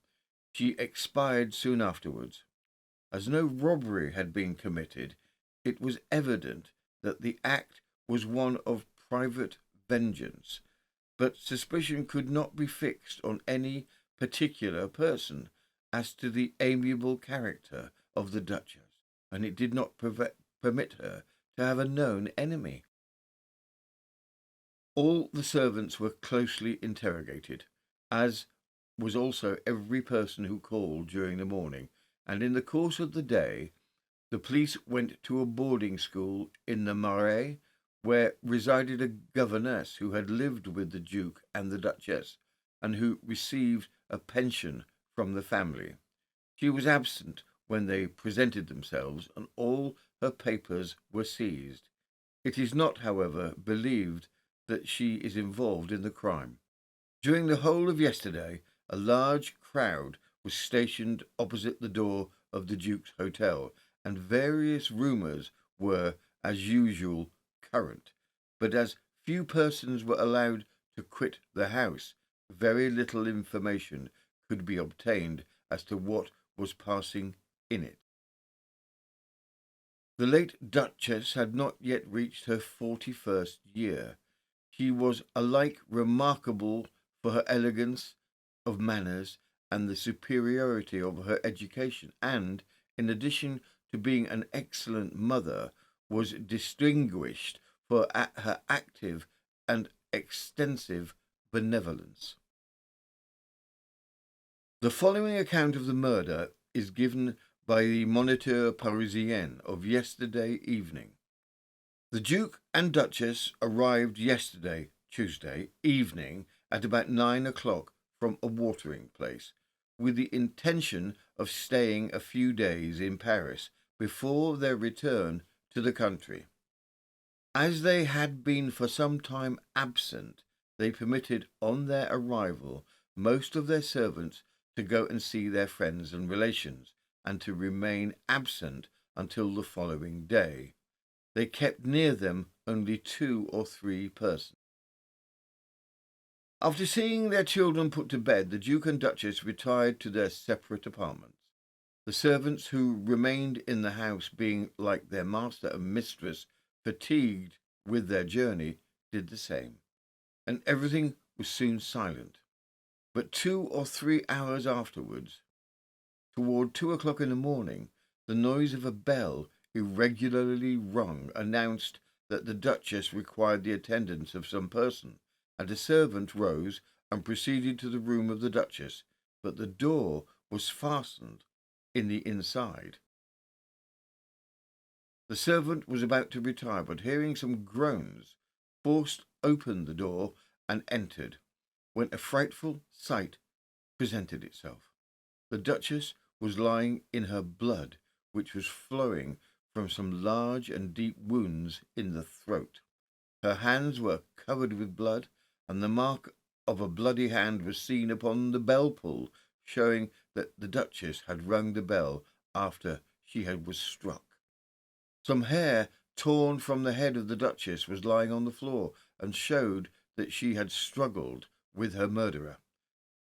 She expired soon afterwards. As no robbery had been committed, it was evident that the act was one of private vengeance, but suspicion could not be fixed on any particular person as to the amiable character of the Duchess, and it did not permit her to have a known enemy. All the servants were closely interrogated, as was also every person who called during the morning, and in the course of the day the police went to a boarding school in the Marais, where resided a governess who had lived with the Duke and the Duchess, and who received a pension from the family. She was absent when they presented themselves, and all her papers were seized. It is not, however, believed that she is involved in the crime. During the whole of yesterday, a large crowd was stationed opposite the door of the Duke's hotel, and various rumours were, as usual, current. But as few persons were allowed to quit the house, very little information could be obtained as to what was passing in it. The late Duchess had not yet reached her 41st year. She was alike remarkable for her elegance of manners and the superiority of her education, and, in addition to being an excellent mother, was distinguished for her active and extensive benevolence. The following account of the murder is given by the Moniteur Parisien of yesterday evening. The Duke and Duchess arrived yesterday, Tuesday, evening at about 9 o'clock from a watering place, with the intention of staying a few days in Paris before their return to the country. As they had been for some time absent, they permitted on their arrival most of their servants to go and see their friends and relations, and to remain absent until the following day. They kept near them only 2 or 3 persons. After seeing their children put to bed, the Duke and Duchess retired to their separate apartments. The servants who remained in the house, being, like their master and mistress, fatigued with their journey, did the same, and everything was soon silent. But 2 or 3 hours afterwards, toward 2 o'clock in the morning, the noise of a bell irregularly rung announced that the Duchess required the attendance of some person, and a servant rose and proceeded to the room of the Duchess, but the door was fastened in the inside. The servant was about to retire, but hearing some groans, forced open the door and entered, when a frightful sight presented itself. The Duchess was lying in her blood, which was flowing from some large and deep wounds in the throat. Her hands were covered with blood, and the mark of a bloody hand was seen upon the bell pull, showing that the Duchess had rung the bell after she was struck. Some hair torn from the head of the Duchess was lying on the floor, and showed that she had struggled with her murderer.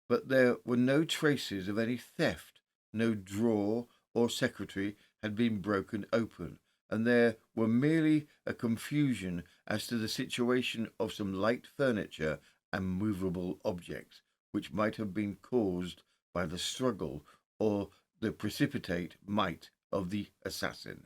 But there were no traces of any theft. No drawer or secretary had been broken open, and there were merely a confusion as to the situation of some light furniture and movable objects, which might have been caused by the struggle or the precipitate might of the assassin.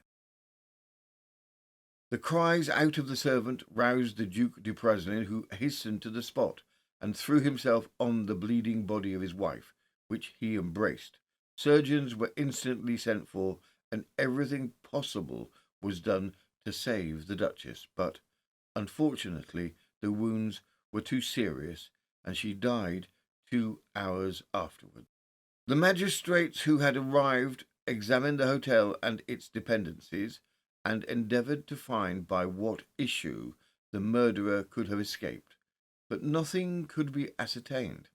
The cries out of the servant roused the Duke de Praslin, who hastened to the spot and threw himself on the bleeding body of his wife, which he embraced. Surgeons were instantly sent for, and everything possible was done to save the Duchess, but unfortunately the wounds were too serious, and she died 2 hours afterward. The magistrates who had arrived examined the hotel and its dependencies, and endeavoured to find by what issue the murderer could have escaped, but nothing could be ascertained.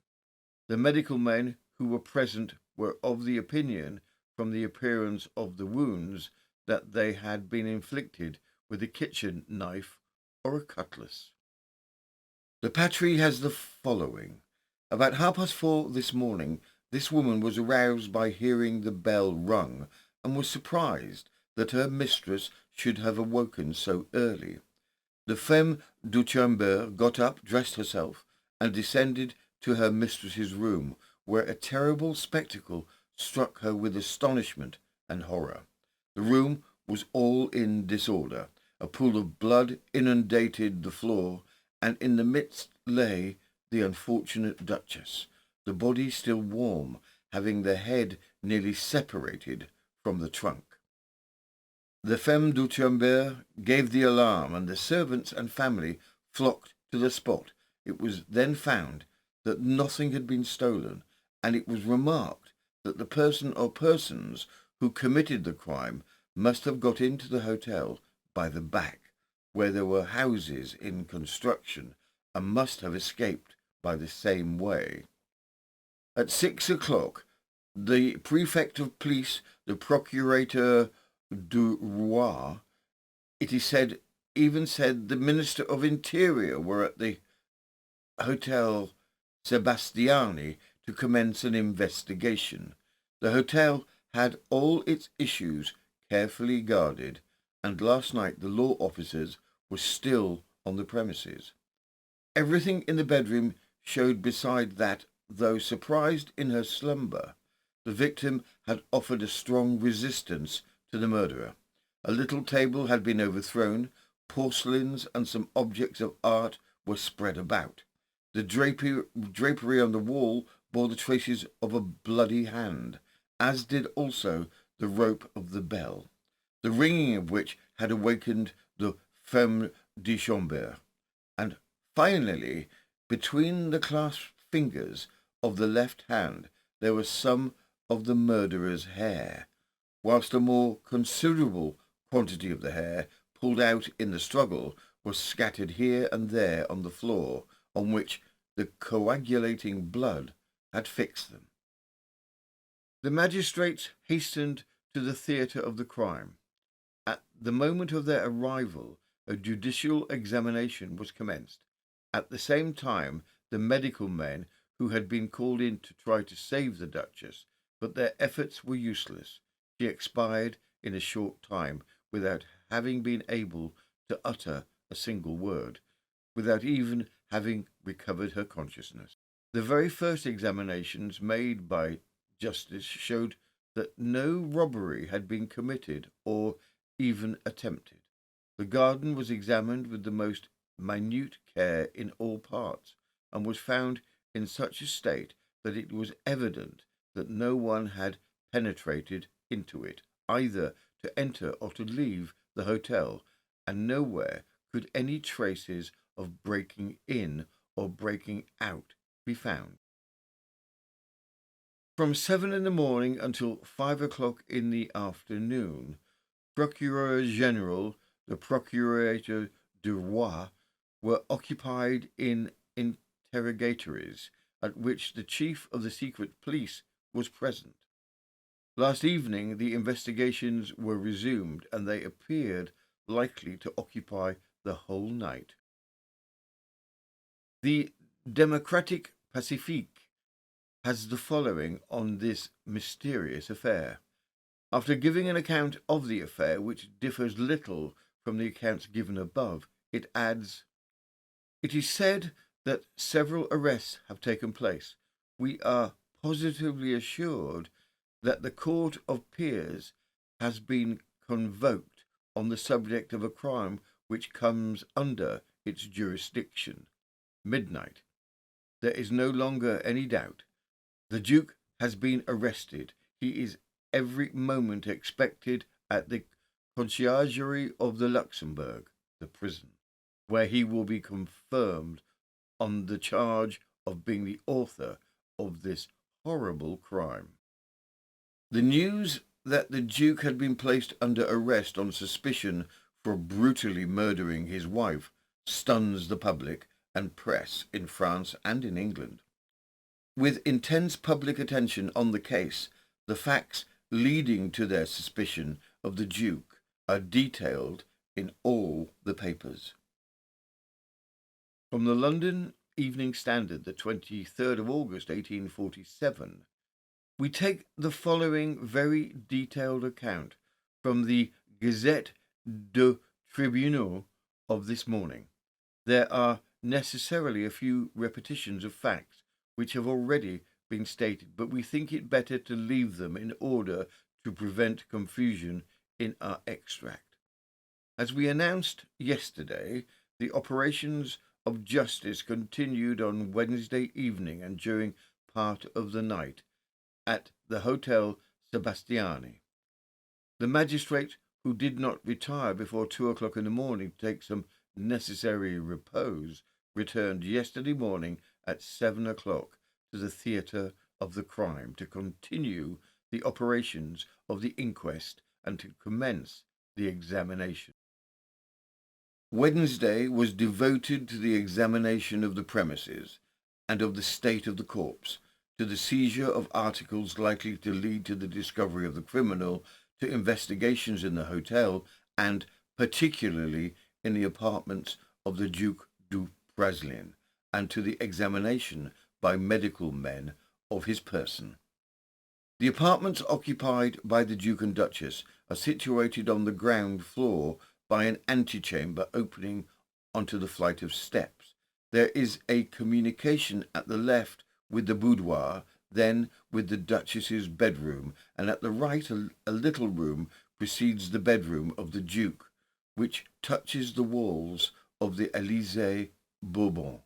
The medical men who were present were of the opinion, from the appearance of the wounds, that they had been inflicted with a kitchen knife or a cutlass. The Patrie has the following. About 4:30 this morning, this woman was aroused by hearing the bell rung, and was surprised that her mistress should have awoken so early. The femme du chamber got up, dressed herself, and descended to her mistress's room, where a terrible spectacle struck her with astonishment and horror. The room was all in disorder. A pool of blood inundated the floor, and in the midst lay the unfortunate Duchess, the body still warm, having the head nearly separated from the trunk. The femme du chamber gave the alarm, and the servants and family flocked to the spot. It was then found that nothing had been stolen, and it was remarked that the person or persons who committed the crime must have got into the hotel by the back, where there were houses in construction, and must have escaped by the same way. At 6 o'clock, the prefect of police, the procurator du Roi, it is said, even said the Minister of Interior were at the Hotel Sebastiani to commence an investigation. The hotel had all its issues carefully guarded, and last night the law officers were still on the premises. Everything in the bedroom showed beside that, though surprised in her slumber, the victim had offered a strong resistance to the murderer. A little table had been overthrown, porcelains and some objects of art were spread about. The drapery on the wall bore the traces of a bloody hand, as did also the rope of the bell, the ringing of which had awakened the femme de chambre. And finally, between the clasped fingers of the left hand, there was some of the murderer's hair, whilst a more considerable quantity of the hair, pulled out in the struggle, was scattered here and there on the floor, on which the coagulating blood had fixed them. The magistrates hastened to the theatre of the crime. At the moment of their arrival, a judicial examination was commenced. At the same time, the medical men who had been called in to try to save the Duchess, but their efforts were useless. She expired in a short time without having been able to utter a single word, without even having recovered her consciousness. The very first examinations made by justice showed that no robbery had been committed or even attempted. The garden was examined with the most minute care in all parts, and was found in such a state that it was evident that no one had penetrated into it, either to enter or to leave the hotel, and nowhere could any traces of breaking in or breaking out be found. From 7 in the morning until 5 o'clock in the afternoon, Procureur General, the Procurator du Roi, were occupied in interrogatories, at which the chief of the secret police was present. Last evening the investigations were resumed, and they appeared likely to occupy the whole night. The Democratic Pacifique has the following on this mysterious affair. After giving an account of the affair, which differs little from the accounts given above, it adds, "It is said that several arrests have taken place. We are positively assured that the Court of Peers has been convoked on the subject of a crime which comes under its jurisdiction. Midnight. There is no longer any doubt. The Duke has been arrested. He is every moment expected at the conciergerie of the Luxembourg, the prison, where he will be confirmed on the charge of being the author of this horrible crime. The news that the Duke had been placed under arrest on suspicion for brutally murdering his wife stuns the public and press in France and in England. With intense public attention on the case, the facts leading to their suspicion of the Duke are detailed in all the papers. From the London Evening Standard, the 23rd of August, 1847, we take the following very detailed account from the Gazette du Tribunal of this morning. There are necessarily a few repetitions of facts which have already been stated, but we think it better to leave them in order to prevent confusion in our extract. As we announced yesterday, the operations of justice continued on Wednesday evening and during part of the night at the Hotel Sebastiani. The magistrate, who did not retire before 2 o'clock in the morning to take some necessary repose, returned yesterday morning at 7 o'clock to the theatre of the crime to continue the operations of the inquest and to commence the examination. Wednesday was devoted to the examination of the premises and of the state of the corpse, to the seizure of articles likely to lead to the discovery of the criminal, to investigations in the hotel, and particularly in the apartments of the Duc du Praslin, and to the examination by medical men of his person. The apartments occupied by the Duke and Duchess are situated on the ground floor by an antechamber opening onto the flight of steps. There is a communication at the left with the boudoir, then with the Duchess's bedroom, and at the right a little room precedes the bedroom of the Duke, which touches the walls of the Élysée Bourbon.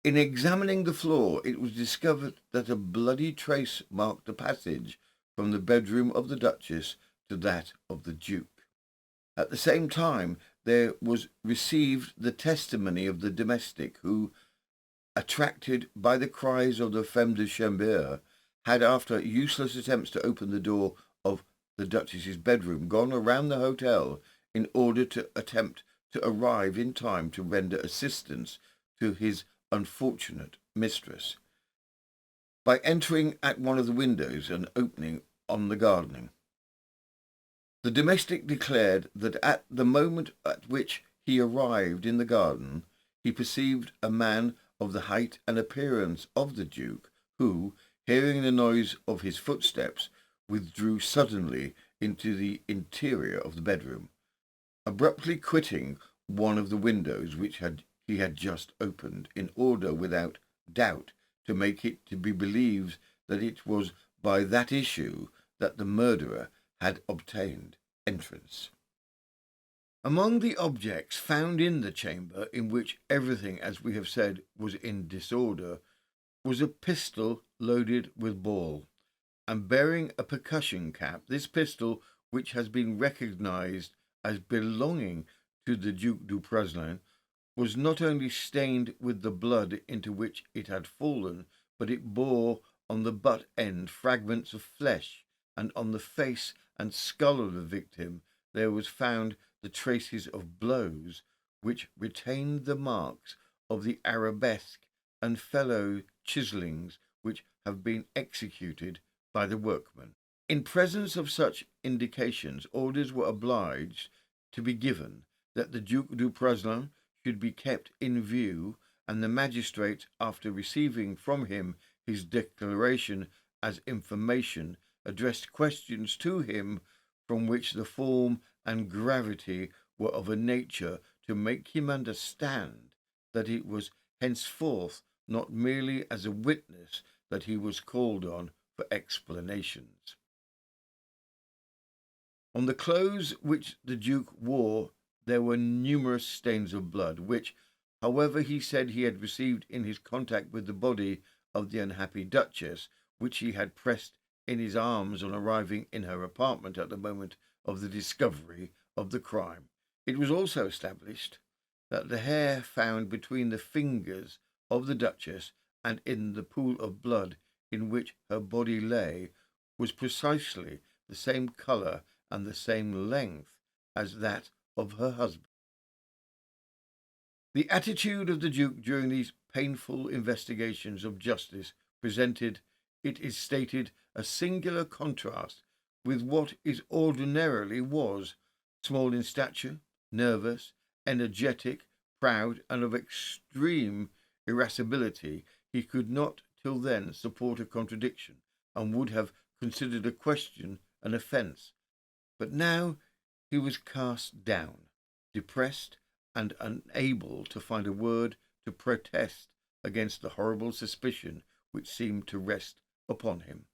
In examining the floor, it was discovered that a bloody trace marked the passage from the bedroom of the Duchess to that of the Duke. At the same time, there was received the testimony of the domestic who, attracted by the cries of the femme de chambre, had, after useless attempts to open the door of the Duchess's bedroom, gone around the hotel in order to attempt to arrive in time to render assistance to his unfortunate mistress, by entering at one of the windows and opening on the gardening. The domestic declared that at the moment at which he arrived in the garden, he perceived a man of the height and appearance of the Duke, who, hearing the noise of his footsteps, withdrew suddenly into the interior of the bedroom, abruptly quitting one of the windows which he had just opened, in order, without doubt, to make it to be believed that it was by that issue that the murderer had obtained entrance. Among the objects found in the chamber, in which everything, as we have said, was in disorder, was a pistol loaded with ball, and bearing a percussion cap. This pistol, which has been recognized as belonging to the Duc du Praslin, was not only stained with the blood into which it had fallen, but it bore on the butt end fragments of flesh, and on the face and skull of the victim there was found the traces of blows which retained the marks of the arabesque and fellow chisellings which have been executed by the workman. In presence of such indications, orders were obliged to be given that the Duc du Praslin should be kept in view, and the magistrate, after receiving from him his declaration as information, addressed questions to him from which the form and gravity were of a nature to make him understand that it was henceforth not merely as a witness that he was called on for explanations. On the clothes which the Duke wore there were numerous stains of blood, which, however, he said he had received in his contact with the body of the unhappy Duchess, which he had pressed in his arms on arriving in her apartment at the moment of the discovery of the crime. It was also established that the hair found between the fingers of the Duchess and in the pool of blood in which her body lay was precisely the same colour and the same length as that of her husband. The attitude of the Duke during these painful investigations of justice presented, it is stated, a singular contrast with what it ordinarily was: small in stature, nervous, energetic, proud, and of extreme irascibility. He could not till then support a contradiction, and would have considered a question an offence. But now he was cast down, depressed, and unable to find a word to protest against the horrible suspicion which seemed to rest upon him.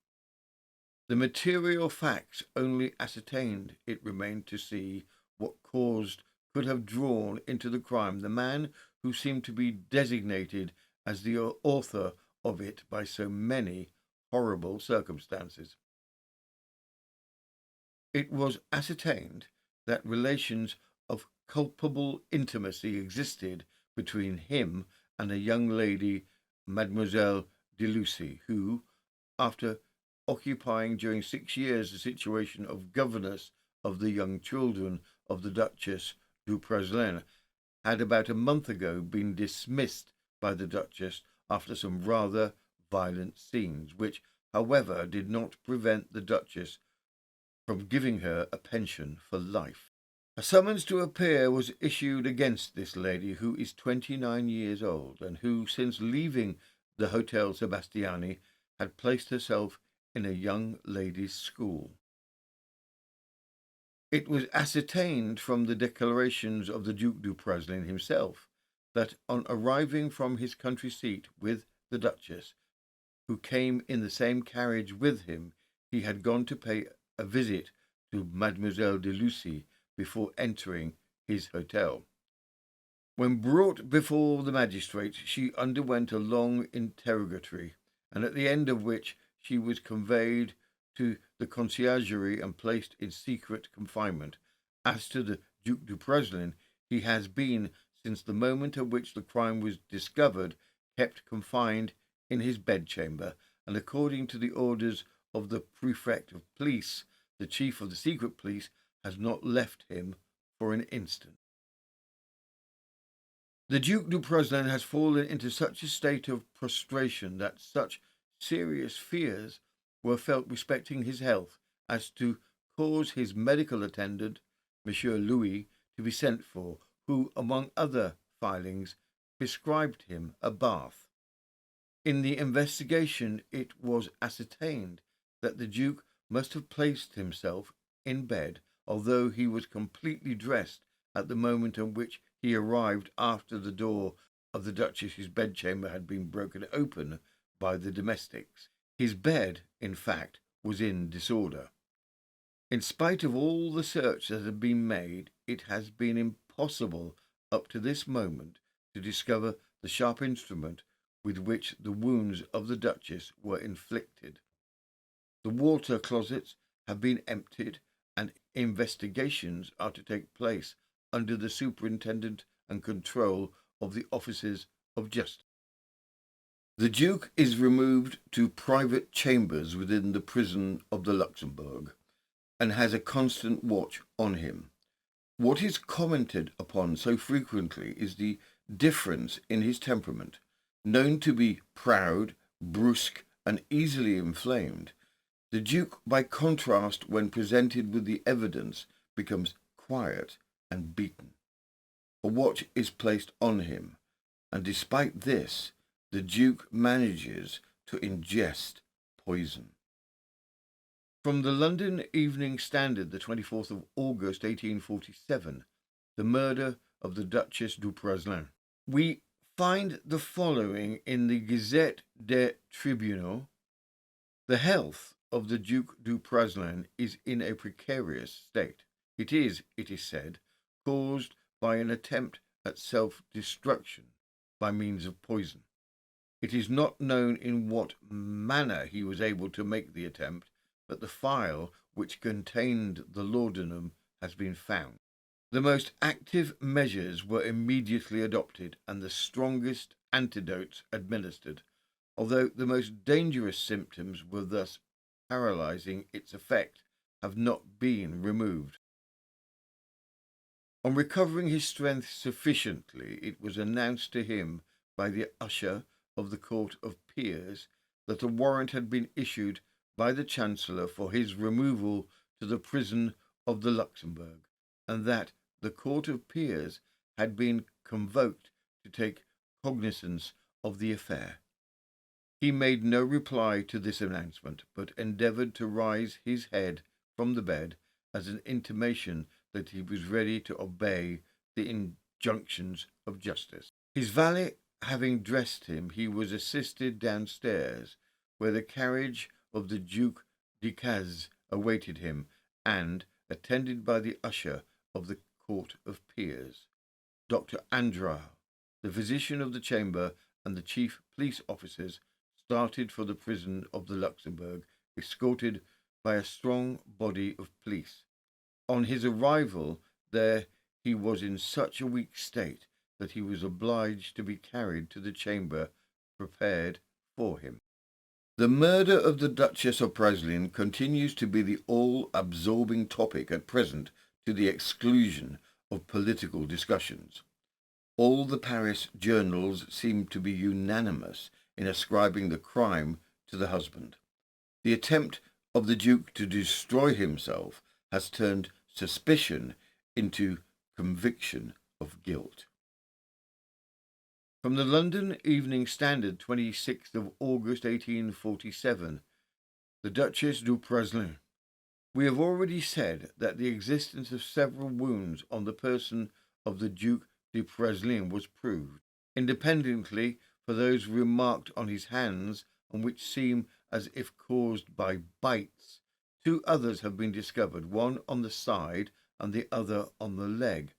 The material facts only ascertained, it remained to see what cause could have drawn into the crime the man who seemed to be designated as the author of it by so many horrible circumstances. It was ascertained that relations of culpable intimacy existed between him and a young lady, Mademoiselle de Lucy, who, after occupying during 6 years the situation of governess of the young children of the Duchess du Praslin, had about a month ago been dismissed by the Duchess after some rather violent scenes, which, however, did not prevent the Duchess from giving her a pension for life. A summons to appear was issued against this lady, who is 29 years old, and who, since leaving the Hotel Sebastiani, had placed herself in a young ladies' school. It was ascertained from the declarations of the Duke du Praslin himself that, on arriving from his country seat with the Duchess, who came in the same carriage with him, he had gone to pay a visit to Mademoiselle de Lucy before entering his hotel. When brought before the magistrate, she underwent a long interrogatory, and at the end of which she was conveyed to the conciergerie and placed in secret confinement. As to the Duke du Praslin, he has been, since the moment at which the crime was discovered, kept confined in his bedchamber, and according to the orders of the prefect of police, the chief of the secret police has not left him for an instant. The Duke du Praslin has fallen into such a state of prostration that such serious fears were felt respecting his health as to cause his medical attendant, Monsieur Louis, to be sent for, who, among other filings, prescribed him a bath. In the investigation it was ascertained that the Duke must have placed himself in bed, although he was completely dressed at the moment in which he arrived, after the door of the Duchess's bedchamber had been broken open by the domestics. His bed, in fact, was in disorder. In spite of all the search that had been made, it has been impossible up to this moment to discover the sharp instrument with which the wounds of the Duchess were inflicted. The water closets have been emptied, and investigations are to take place under the superintendent and control of the officers of justice. The Duke is removed to private chambers within the prison of the Luxembourg, and has a constant watch on him. What is commented upon so frequently is the difference in his temperament. Known to be proud, brusque, and easily inflamed, the Duke, by contrast, when presented with the evidence, becomes quiet and beaten. A watch is placed on him, and despite this, the Duke manages to ingest poison. From the London Evening Standard, the 24th of August, 1847, the murder of the Duchess du Praslin. We find the following in the Gazette de Tribunal, the health of the Duke du Praslin is in a precarious state. It is said, caused by an attempt at self-destruction by means of poison. It is not known in what manner he was able to make the attempt, but the phial which contained the laudanum has been found. The most active measures were immediately adopted and the strongest antidotes administered, although the most dangerous symptoms were thus paralyzing its effect have not been removed. On recovering his strength sufficiently, it was announced to him by the usher of the Court of Peers that a warrant had been issued by the Chancellor for his removal to the prison of the Luxembourg, and that the Court of Peers had been convoked to take cognizance of the affair. He made no reply to this announcement, but endeavoured to raise his head from the bed as an intimation that he was ready to obey the injunctions of justice. His valet having dressed him, he was assisted downstairs, where the carriage of the Duke de Caz awaited him, and, attended by the usher of the Court of Peers, Dr. Andral, the physician of the chamber, and the chief police officers, started for the prison of the Luxembourg, escorted by a strong body of police. On his arrival there, he was in such a weak state that he was obliged to be carried to the chamber prepared for him. The murder of the Duchess of Praslin continues to be the all-absorbing topic at present, to the exclusion of political discussions. All the Paris journals seem to be unanimous in ascribing the crime to the husband. The attempt of the Duke to destroy himself has turned suspicion into conviction of guilt. From the London Evening Standard, 26th of August 1847, the Duchess du Praslin. We have already said that the existence of several wounds on the person of the Duke de Praslin was proved, independently for those remarked on his hands, and which seem as if caused by bites. Two others have been discovered, one on the side and the other on the leg.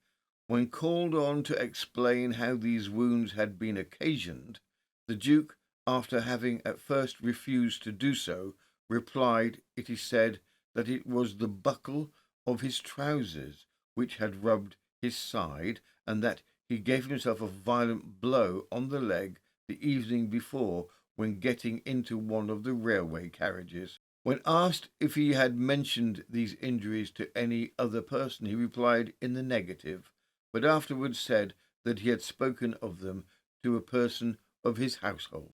When called on to explain how these wounds had been occasioned, the Duke, after having at first refused to do so, replied, it is said, that it was the buckle of his trousers which had rubbed his side, and that he gave himself a violent blow on the leg the evening before when getting into one of the railway carriages. When asked if he had mentioned these injuries to any other person, he replied in the negative, but afterwards said that he had spoken of them to a person of his household.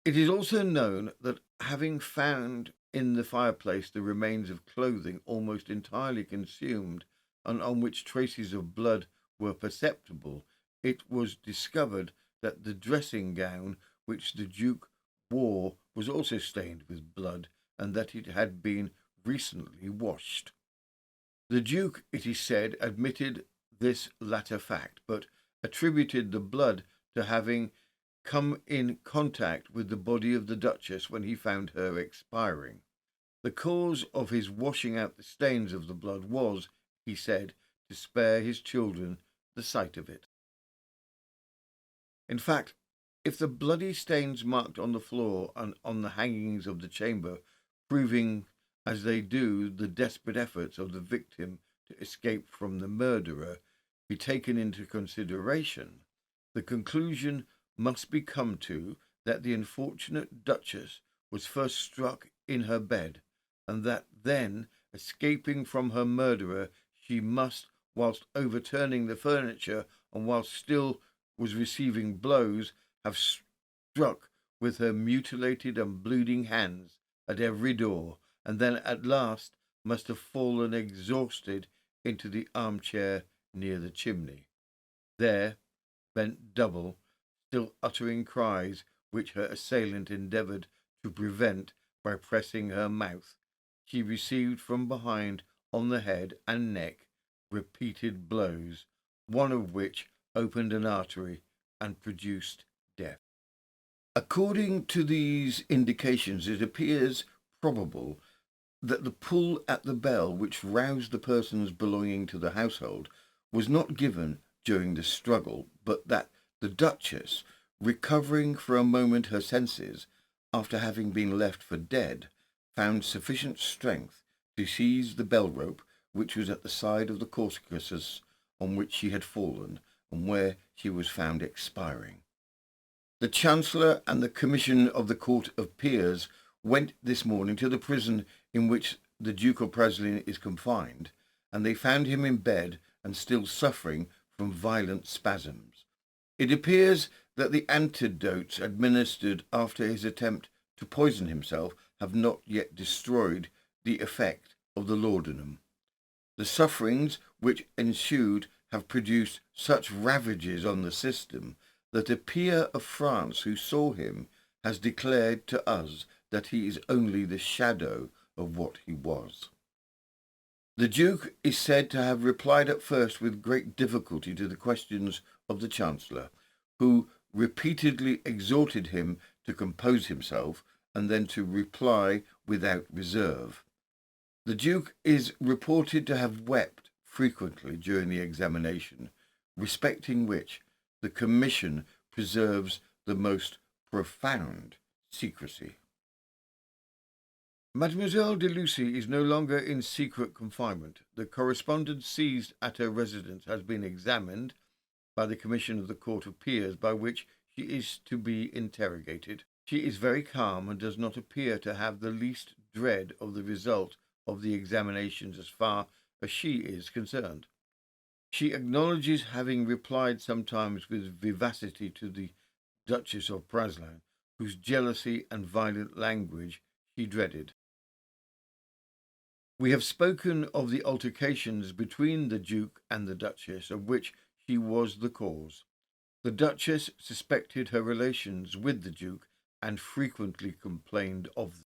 It is also known that, having found in the fireplace the remains of clothing almost entirely consumed, and on which traces of blood were perceptible, it was discovered that the dressing gown which the Duke wore was also stained with blood, and that it had been recently washed. The Duke, it is said, admitted this latter fact, but attributed the blood to having come in contact with the body of the Duchess when he found her expiring. The cause of his washing out the stains of the blood was, he said, to spare his children the sight of it. In fact, if the bloody stains marked on the floor and on the hangings of the chamber, proving as they do the desperate efforts of the victim to escape from the murderer, be taken into consideration, the conclusion must be come to that the unfortunate Duchess was first struck in her bed, and that then, escaping from her murderer, she must, whilst overturning the furniture and whilst still was receiving blows, have struck with her mutilated and bleeding hands at every door, and then at last must have fallen exhausted into the armchair near the chimney. There, bent double, still uttering cries which her assailant endeavoured to prevent by pressing her mouth, she received from behind on the head and neck repeated blows, one of which opened an artery and produced death. According to these indications, it appears probable that the pull at the bell which roused the persons belonging to the household was not given during the struggle, but that the Duchess, recovering for a moment her senses after having been left for dead, found sufficient strength to seize the bell rope which was at the side of the caucasus on which she had fallen and where she was found expiring. The Chancellor and the Commission of the Court of Peers went this morning to the prison in which the Duke of Praslin is confined, and they found him in bed and still suffering from violent spasms. It appears that the antidotes administered after his attempt to poison himself have not yet destroyed the effect of the laudanum. The sufferings which ensued have produced such ravages on the system that a peer of France who saw him has declared to us that he is only the shadow of what he was. The Duke is said to have replied at first with great difficulty to the questions of the Chancellor, who repeatedly exhorted him to compose himself and then to reply without reserve. The Duke is reported to have wept frequently during the examination, respecting which the Commission preserves the most profound secrecy. Mademoiselle de Lucy is no longer in secret confinement. The correspondence seized at her residence has been examined by the Commission of the Court of Peers, by which she is to be interrogated. She is very calm and does not appear to have the least dread of the result of the examinations as far as she is concerned. She acknowledges having replied sometimes with vivacity to the Duchess of Praslin, whose jealousy and violent language she dreaded. We have spoken of the altercations between the Duke and the Duchess, of which she was the cause. The Duchess suspected her relations with the Duke and frequently complained of them.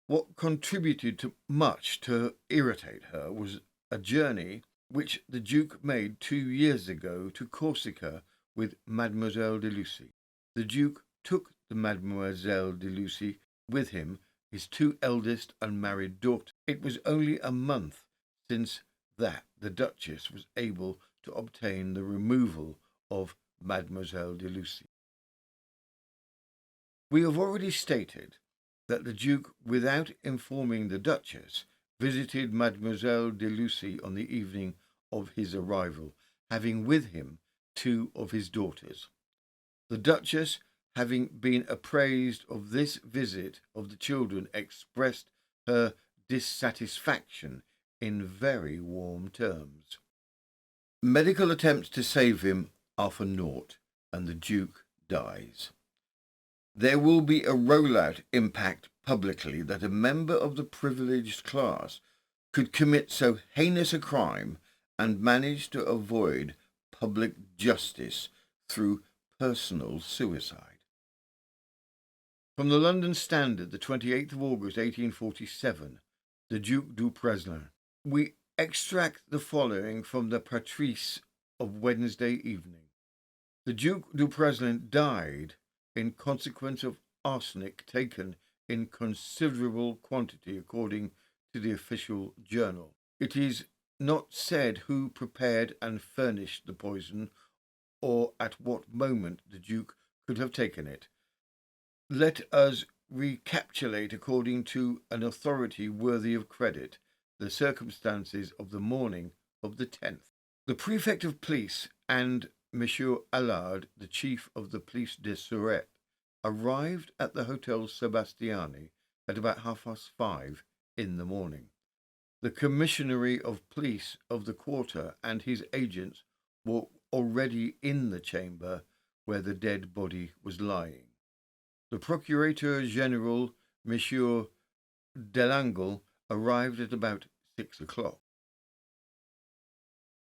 What contributed much to irritate her was a journey which the Duke made 2 years ago to Corsica with Mademoiselle de Lucy. The Duke took the Mademoiselle de Lucy with him, his 2 eldest unmarried daughters. It was only a month since that the Duchess was able to obtain the removal of Mademoiselle de Lucy. We have already stated that the Duke, without informing the Duchess, visited Mademoiselle de Lucy on the evening of his arrival, having with him 2 of his daughters. The Duchess, having been apprised of this visit of the children, expressed her dissatisfaction in very warm terms. Medical attempts to save him are for naught, and the Duke dies. There will be a rollout impact publicly that a member of the privileged class could commit so heinous a crime and manage to avoid public justice through personal suicide. From the London Standard, the 28th of August, 1847, the Duc du Praslin. We extract the following from the Patrice of Wednesday evening. The Duc du Praslin died in consequence of arsenic taken in considerable quantity, according to the official journal. It is not said who prepared and furnished the poison, or at what moment the Duke could have taken it. Let us recapitulate, according to an authority worthy of credit, the circumstances of the morning of the 10th. The prefect of police and Monsieur Allard, the chief of the police de Surete, arrived at the Hotel Sebastiani at about 5:30 in the morning. The commissary of police of the quarter and his agents were already in the chamber where the dead body was lying. The Procurator General, Monsieur Delangle, arrived at about 6 o'clock.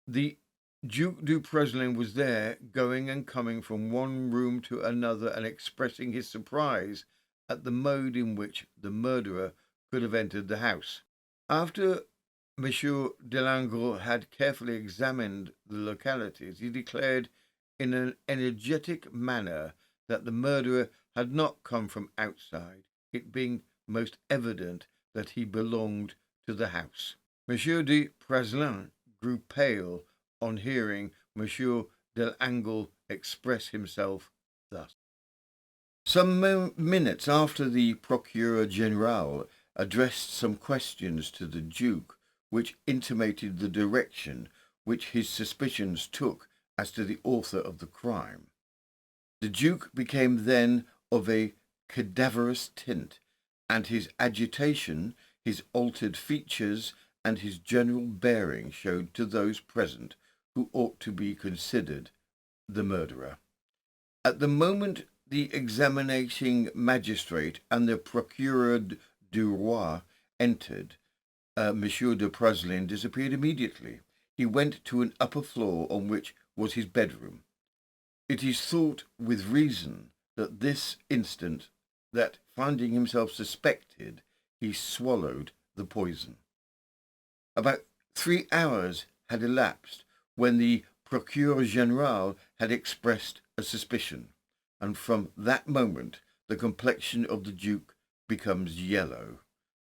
The Duc du Praslin was there, going and coming from one room to another and expressing his surprise at the mode in which the murderer could have entered the house. After Monsieur Delangle had carefully examined the localities, he declared in an energetic manner that the murderer had not come from outside, it being most evident that he belonged to the house. Monsieur de Praslin grew pale on hearing Monsieur Delangle express himself thus. Some minutes after the Procureur General addressed some questions to the Duke, which intimated the direction which his suspicions took as to the author of the crime. The Duke became then of a cadaverous tint, and his agitation, his altered features, and his general bearing showed to those present who ought to be considered the murderer. At the moment the examining magistrate and the procureur du roi entered, Monsieur de Praslin disappeared immediately. He went to an upper floor on which was his bedroom. It is thought with reason that this instant, that finding himself suspected, he swallowed the poison. About 3 hours had elapsed when the Procureur General had expressed a suspicion, and from that moment the complexion of the Duke becomes yellow.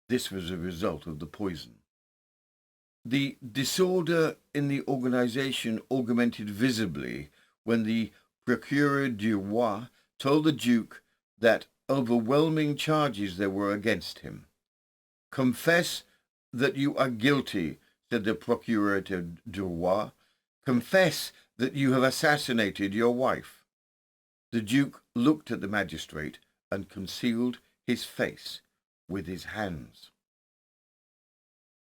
This was a result of the poison. The disorder in the organization augmented visibly when the Procureur du Roi told the Duke that overwhelming charges there were against him. "Confess that you are guilty," said the Procureur du Roi. "Confess that you have assassinated your wife." The Duke looked at the magistrate and concealed his face with his hands.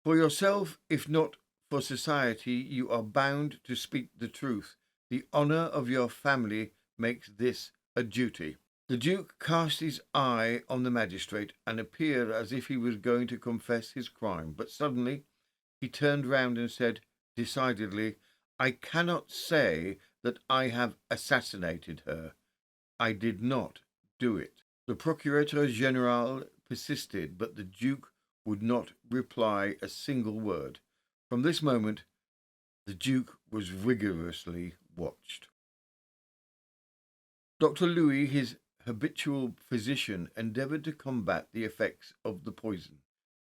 "For yourself, if not for society, you are bound to speak the truth. The honour of your family makes this a duty." The Duke cast his eye on the magistrate and appeared as if he was going to confess his crime, but suddenly he turned round and said decidedly, "I cannot say that I have assassinated her. I did not do it." The Procureur General persisted, but the Duke would not reply a single word. From this moment, the Duke was rigorously watched. Dr. Louis, his habitual physician, endeavoured to combat the effects of the poison,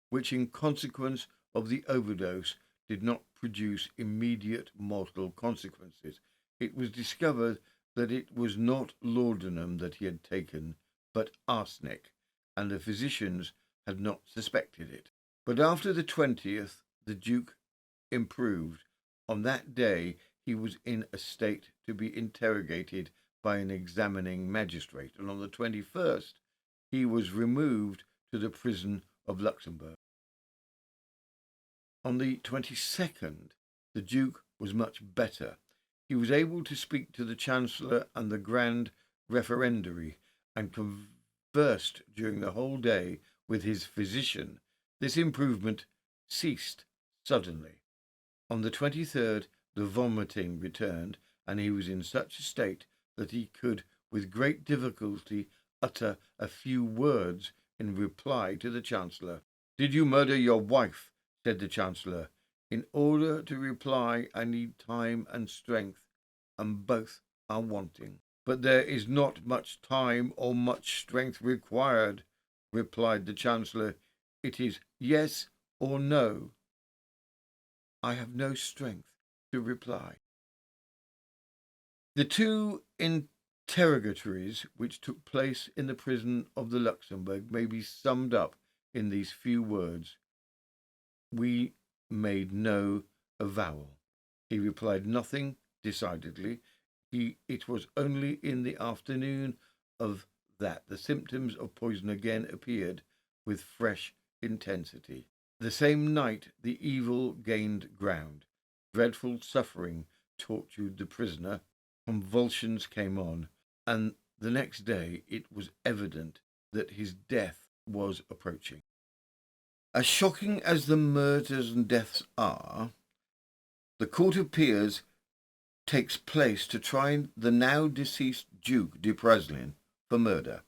which, in consequence of the overdose, did not produce immediate mortal consequences. It was discovered that it was not laudanum that he had taken, but arsenic, and the physicians had not suspected it. But after the 20th, the Duke improved. On that day he was in a state to be interrogated by an examining magistrate, and on the 21st he was removed to the prison of Luxembourg. On the 22nd, the Duke was much better. He was able to speak to the Chancellor and the Grand Referendary, and conversed during the whole day with his physician. This improvement ceased suddenly. On the 23rd, the vomiting returned, and he was in such a state that he could, with great difficulty, utter a few words in reply to the Chancellor. "Did you murder your wife?" said the Chancellor. "In order to reply, I need time and strength, and both are wanting." "But there is not much time or much strength required," replied the Chancellor. "It is yes or no." "I have no strength to reply." The two interrogatories which took place in the prison of the Luxembourg may be summed up in these few words: "We made no avowal." He replied nothing decidedly. It was only in the afternoon of that the symptoms of poison again appeared with fresh intensity. The same night the evil gained ground. Dreadful suffering tortured the prisoner. Convulsions came on, and the next day it was evident that his death was approaching. As shocking as the murders and deaths are, the Court of Peers takes place to try the now deceased Duke de Praslin for murder.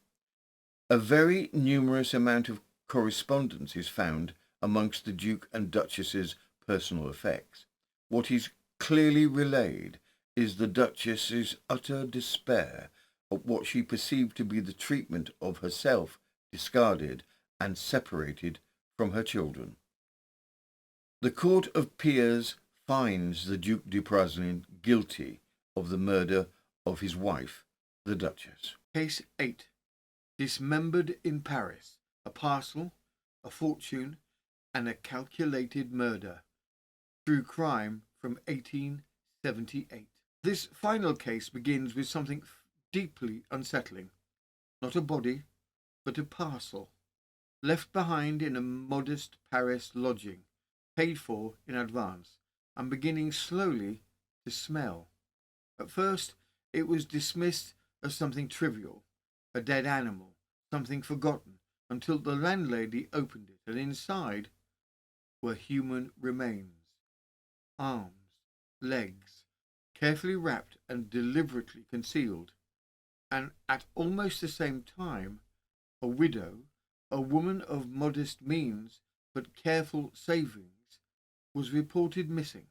A very numerous amount of correspondence is found amongst the Duke and Duchess's personal effects. What is clearly relayed is the Duchess's utter despair of what she perceived to be the treatment of herself, discarded and separated from her children. The Court of Peers finds the Duc de Praslin guilty of the murder of his wife, the Duchess. Case 8. Dismembered in Paris. A parcel, a fortune, and a calculated murder. True crime from 1878. This final case begins with something deeply unsettling. Not a body, but a parcel, left behind in a modest Paris lodging, paid for in advance, and beginning slowly to smell. At first, it was dismissed as something trivial, a dead animal, something forgotten, until the landlady opened it, and inside were human remains. Arms, legs, carefully wrapped and deliberately concealed. And at almost the same time, a widow, a woman of modest means but careful savings, was reported missing.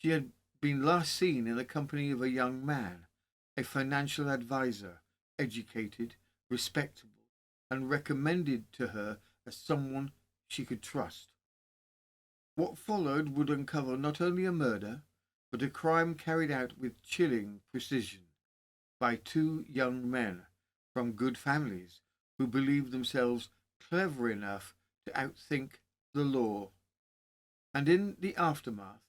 She had been last seen in the company of a young man, a financial adviser, educated, respectable, and recommended to her as someone she could trust. What followed would uncover not only a murder, but a crime carried out with chilling precision by two young men from good families who believed themselves clever enough to outthink the law. And in the aftermath,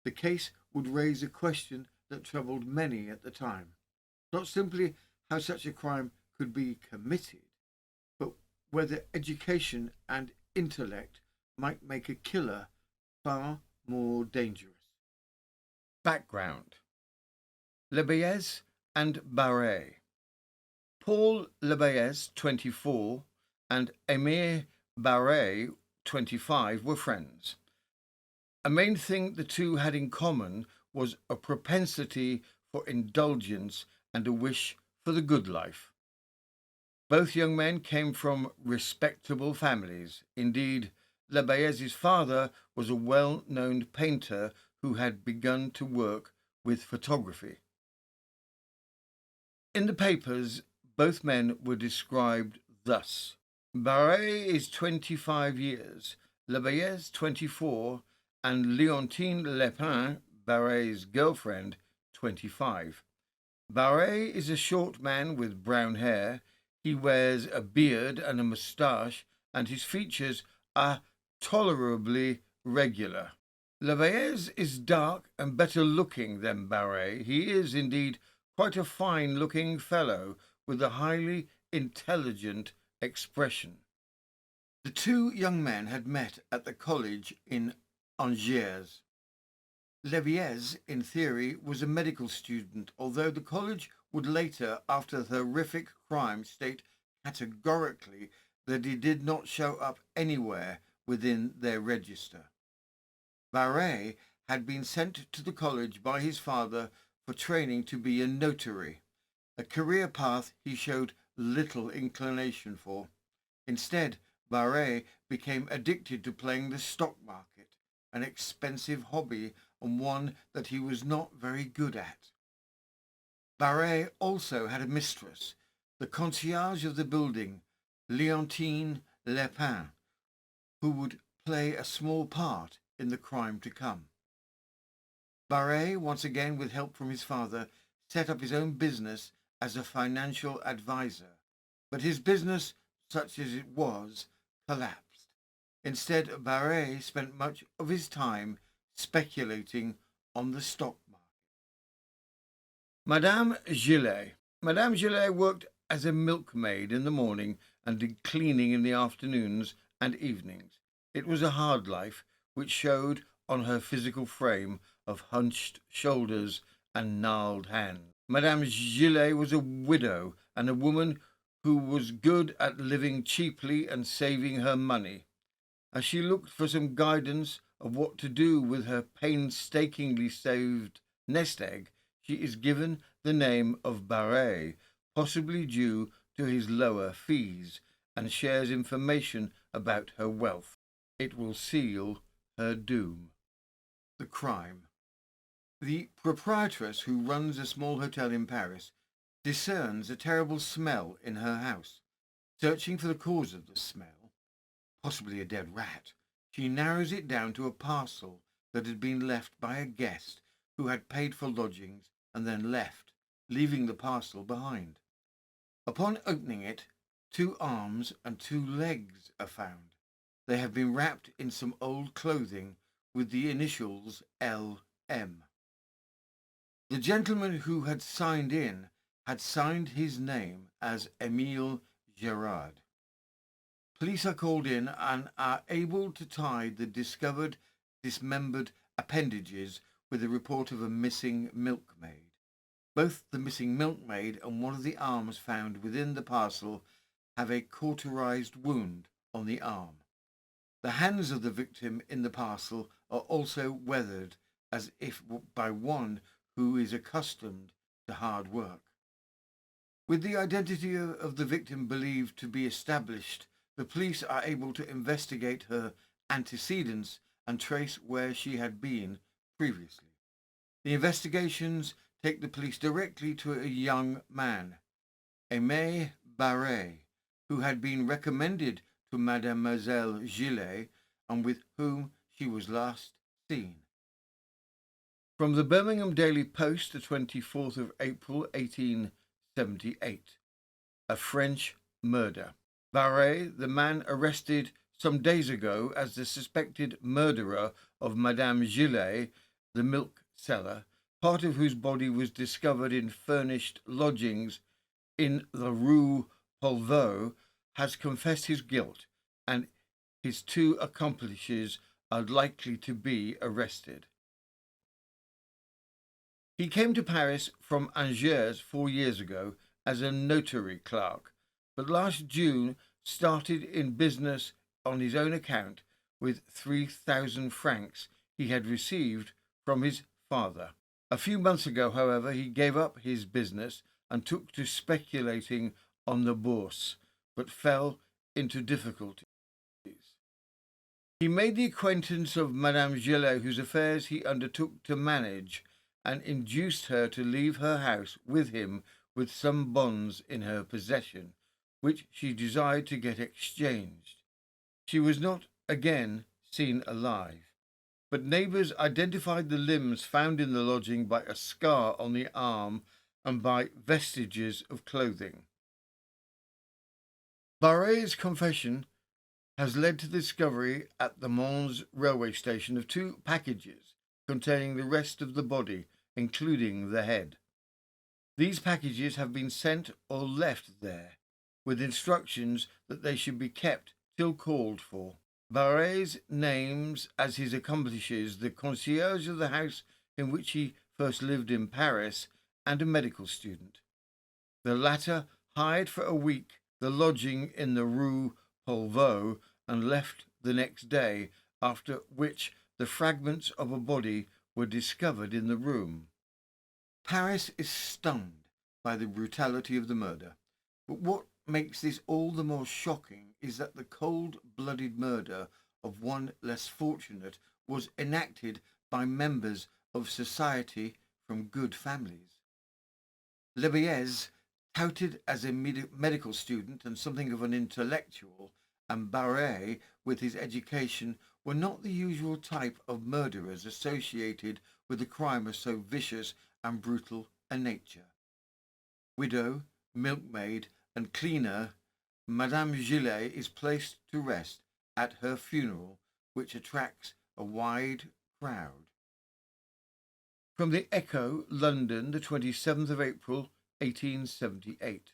the case would raise a question that troubled many at the time. Not simply how such a crime could be committed, but whether education and intellect might make a killer far more dangerous. Background: Lebayez and Barret. Paul Lebayez, 24, and Émile Barret, 25, were friends. A main thing the two had in common was a propensity for indulgence and a wish for the good life. Both young men came from respectable families. Indeed, Lebayez's father was a well-known painter who had begun to work with photography. In the papers, both men were described thus: Barret is 25 years, Lebayez 24, and Leontine Lepin, Barret's girlfriend, 25. Barret is a short man with brown hair. He wears a beard and a moustache, and his features are tolerably regular. Lebayez is dark and better looking than Barret. He is indeed quite a fine-looking fellow with a highly intelligent expression. The two young men had met at the college in Angers. Lebayez, in theory, was a medical student, although the college would later, after the horrific crime, state categorically that he did not show up anywhere within their register. Barret had been sent to the college by his father for training to be a notary, a career path he showed little inclination for. Instead, Barret became addicted to playing the stock market, an expensive hobby and one that he was not very good at. Barret also had a mistress, the concierge of the building, Leontine Lepin, who would play a small part in the crime to come. Barret, once again with help from his father, set up his own business as a financial advisor, but his business, such as it was, collapsed. Instead, Barret spent much of his time speculating on the stock market. Madame Gillet. Madame Gillet worked as a milkmaid in the morning and did cleaning in the afternoons and evenings. It was a hard life, which showed on her physical frame of hunched shoulders and gnarled hands. Madame Gillet was a widow and a woman who was good at living cheaply and saving her money. As she looked for some guidance of what to do with her painstakingly saved nest egg, she is given the name of Barret, possibly due to his lower fees, and shares information about her wealth. It will seal her doom. The crime. The proprietress, who runs a small hotel in Paris, discerns a terrible smell in her house. Searching for the cause of the smell, possibly a dead rat, she narrows it down to a parcel that had been left by a guest who had paid for lodgings and then left, leaving the parcel behind. Upon opening it, 2 arms and 2 legs are found. They have been wrapped in some old clothing with the initials L.M. The gentleman who had signed in had signed his name as Emile Gerard. Police are called in and are able to tie the discovered dismembered appendages with the report of a missing milkmaid. Both the missing milkmaid and one of the arms found within the parcel have a cauterized wound on the arm. The hands of the victim in the parcel are also weathered as if by one who is accustomed to hard work. With the identity of the victim believed to be established, the police are able to investigate her antecedents and trace where she had been previously. The investigations take the police directly to a young man, Aimé Barré, who had been recommended to Mademoiselle Gillet and with whom she was last seen. From the Birmingham Daily Post, the 24th of April, 1878. A French murder. Barré, the man arrested some days ago as the suspected murderer of Madame Gillet, the milk seller, part of whose body was discovered in furnished lodgings in the Rue Polveau, has confessed his guilt, and his 2 accomplices are likely to be arrested. He came to Paris from Angers 4 years ago as a notary clerk, but last June started in business on his own account with 3,000 francs he had received from his father. A few months ago, however, he gave up his business and took to speculating on the bourse, but fell into difficulties. He made the acquaintance of Madame Gillet, whose affairs he undertook to manage, and induced her to leave her house with him with some bonds in her possession, which she desired to get exchanged. She was not again seen alive, but neighbours identified the limbs found in the lodging by a scar on the arm and by vestiges of clothing. Barré's confession has led to the discovery at the Mons railway station of 2 packages containing the rest of the body, including the head. These packages have been sent or left there, with instructions that they should be kept till called for. Barré names as his accomplices the concierge of the house in which he first lived in Paris and a medical student. The latter hired for a week the lodging in the Rue Polveau and left the next day, after which the fragments of a body were discovered in the room. Paris is stunned by the brutality of the murder, but what makes this all the more shocking is that the cold-blooded murder of one less fortunate was enacted by members of society from good families. Leibez, touted as a medical student and something of an intellectual, and Barré, with his education, were not the usual type of murderers associated with a crime of so vicious and brutal a nature. Widow, milkmaid, and cleaner, Madame Gillet is placed to rest at her funeral, which attracts a wide crowd. From the Echo, London, the 27th of April, 1878.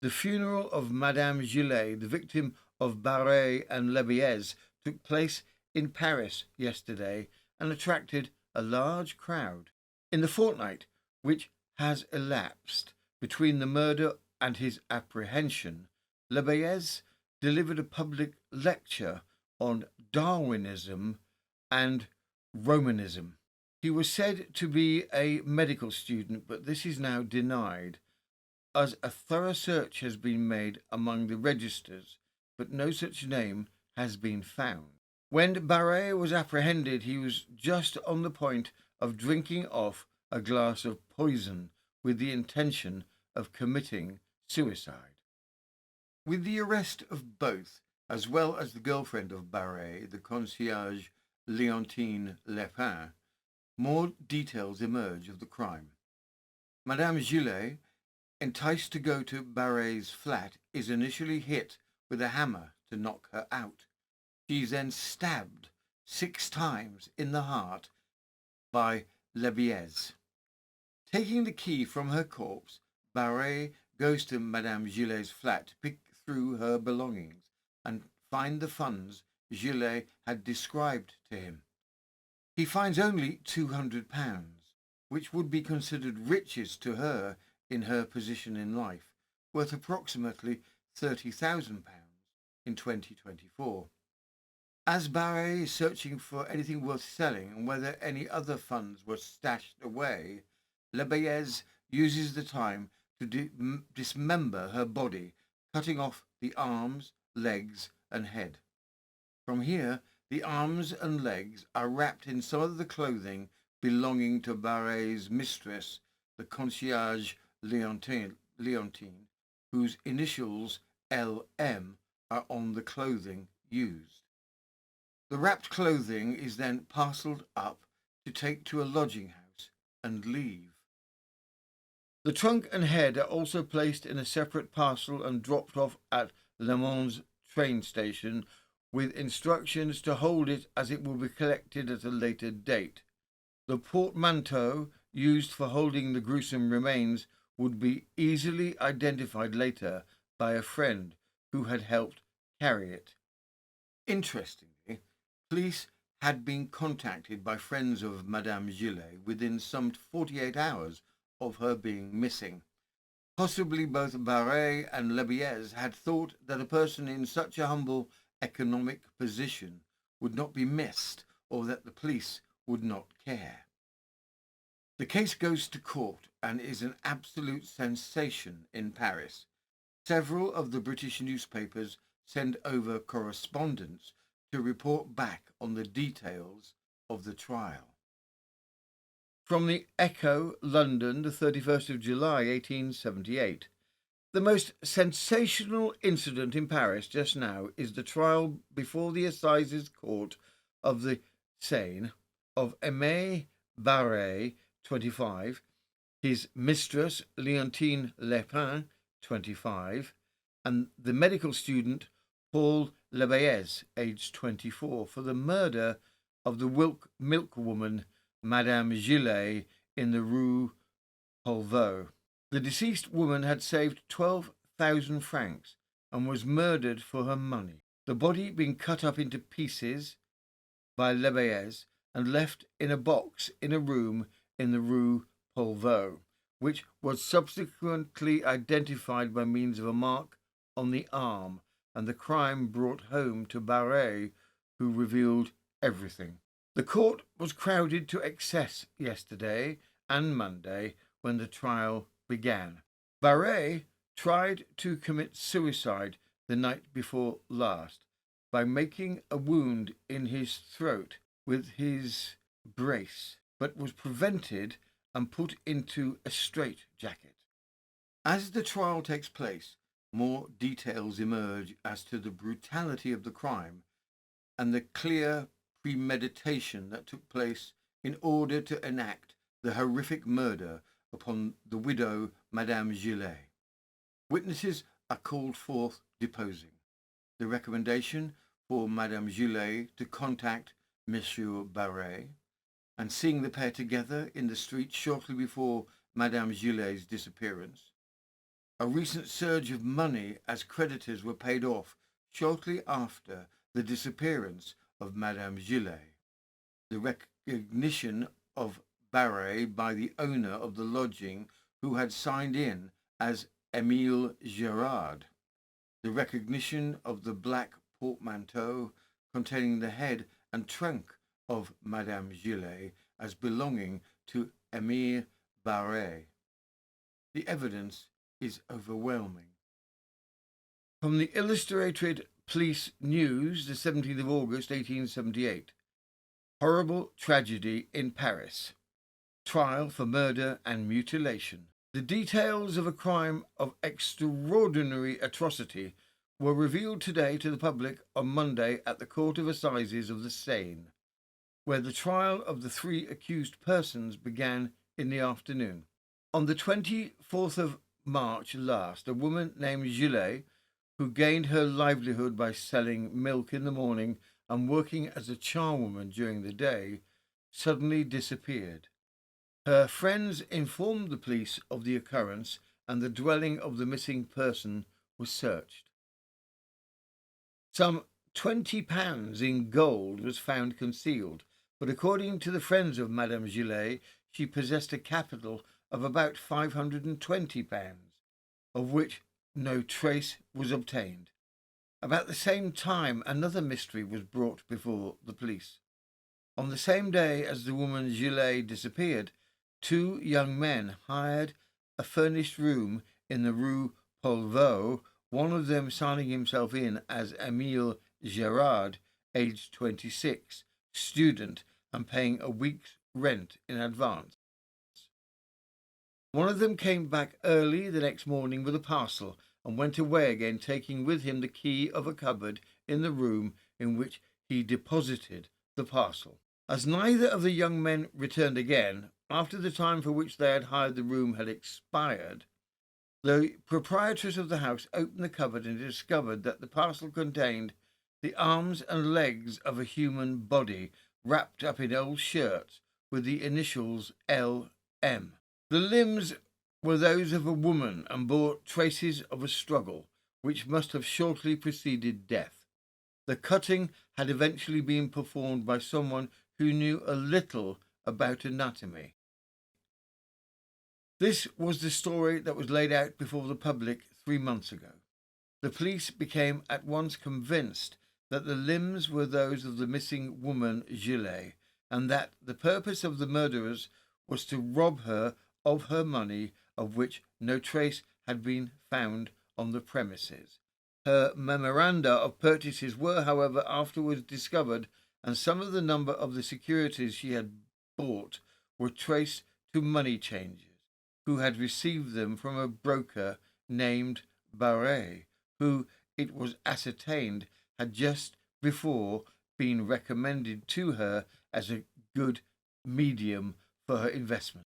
The funeral of Madame Gillet, the victim of Barré and Leibez, took place in Paris yesterday and attracted a large crowd. In the fortnight which has elapsed between the murder and his apprehension, Leibez delivered a public lecture on Darwinism and Romanism. He was said to be a medical student, but this is now denied, as a thorough search has been made among the registers, but no such name has been found. When Barré was apprehended, he was just on the point of drinking off a glass of poison with the intention of committing suicide. With the arrest of both, as well as the girlfriend of Barret, the concierge Leontine Lepin, more details emerge of the crime. Madame Gillet, enticed to go to Barret's flat, is initially hit with a hammer to knock her out. She is then stabbed 6 times in the heart by Lebiez. Taking the key from her corpse, Barret goes to Madame Gillet's flat to pick through her belongings and find the funds Gillet had described to him. He finds only £200, which would be considered riches to her in her position in life, worth approximately £30,000 in 2024. As Barret is searching for anything worth selling and whether any other funds were stashed away, Lebiez uses the time to dismember her body, cutting off the arms, legs, and head. From here, the arms and legs are wrapped in some of the clothing belonging to Barret's mistress, the concierge Leontine, whose initials LM are on the clothing used. The wrapped clothing is then parcelled up to take to a lodging house and leave. The trunk and head are also placed in a separate parcel and dropped off at Le Mans train station with instructions to hold it as it will be collected at a later date. The portmanteau used for holding the gruesome remains would be easily identified later by a friend who had helped carry it. Interestingly, police had been contacted by friends of Madame Gillet within some 48 hours of her being missing. Possibly both Barret and Lebiez had thought that a person in such a humble economic position would not be missed, or that the police would not care. The case goes to court and is an absolute sensation in Paris. Several of the British newspapers send over correspondents to report back on the details of the trial. From the Echo, London, the 31st of July, 1878. The most sensational incident in Paris just now is the trial before the Assizes Court of the Seine of Aimé Barret, 25, his mistress Leontine Lepin, 25, and the medical student Paul Lebiez, aged 24, for the murder of the milkwoman Madame Gillet in the Rue Polveau. The deceased woman had saved 12,000 francs and was murdered for her money, the body being cut up into pieces by Lebiez and left in a box in a room in the Rue Polveau, which was subsequently identified by means of a mark on the arm, and the crime brought home to Barret, who revealed everything. The court was crowded to excess yesterday and Monday when the trial began. Barret tried to commit suicide the night before last by making a wound in his throat with his brace, but was prevented and put into a straitjacket. As the trial takes place, more details emerge as to the brutality of the crime and the clear premeditation that took place in order to enact the horrific murder upon the widow Madame Gillet. Witnesses are called forth deposing. The recommendation for Madame Gillet to contact Monsieur Barret, and seeing the pair together in the street shortly before Madame Gillet's disappearance. A recent surge of money as creditors were paid off shortly after the disappearance of Madame Gillet. The recognition of Barret by the owner of the lodging, who had signed in as Émile Girard. The recognition of the black portmanteau containing the head and trunk of Madame Gillet as belonging to Émile Barret. The evidence is overwhelming. From the Illustrated Police News, the 17th of August, 1878. Horrible tragedy in Paris. Trial for murder and mutilation. The details of a crime of extraordinary atrocity were revealed today to the public on Monday at the Court of Assizes of the Seine, where the trial of the three accused persons began in the afternoon. On the 24th of March last, a woman named Gillet, who gained her livelihood by selling milk in the morning and working as a charwoman during the day, suddenly disappeared. Her friends informed the police of the occurrence, and the dwelling of the missing person was searched. Some £20 in gold was found concealed, but according to the friends of Madame Gillet, she possessed a capital of about £520, of which no trace was obtained. About the same time, another mystery was brought before the police. On the same day as the woman Gillet disappeared, two young men hired a furnished room in the Rue Polveau, one of them signing himself in as Émile Gérard, aged 26, student, and paying a week's rent in advance. One of them came back early the next morning with a parcel and went away again, taking with him the key of a cupboard in the room in which he deposited the parcel. As neither of the young men returned again, after the time for which they had hired the room had expired, the proprietress of the house opened the cupboard and discovered that the parcel contained the arms and legs of a human body wrapped up in old shirts with the initials L.M. The limbs were those of a woman and bore traces of a struggle, which must have shortly preceded death. The cutting had eventually been performed by someone who knew a little about anatomy. This was the story that was laid out before the public 3 months ago. The police became at once convinced that the limbs were those of the missing woman Gillet, and that the purpose of the murderers was to rob her of her money, of which no trace had been found on the premises. Her memoranda of purchases were, however, afterwards discovered, and some of the number of the securities she had bought were traced to money changers, who had received them from a broker named Barret, who, it was ascertained, had just before been recommended to her as a good medium for her investments.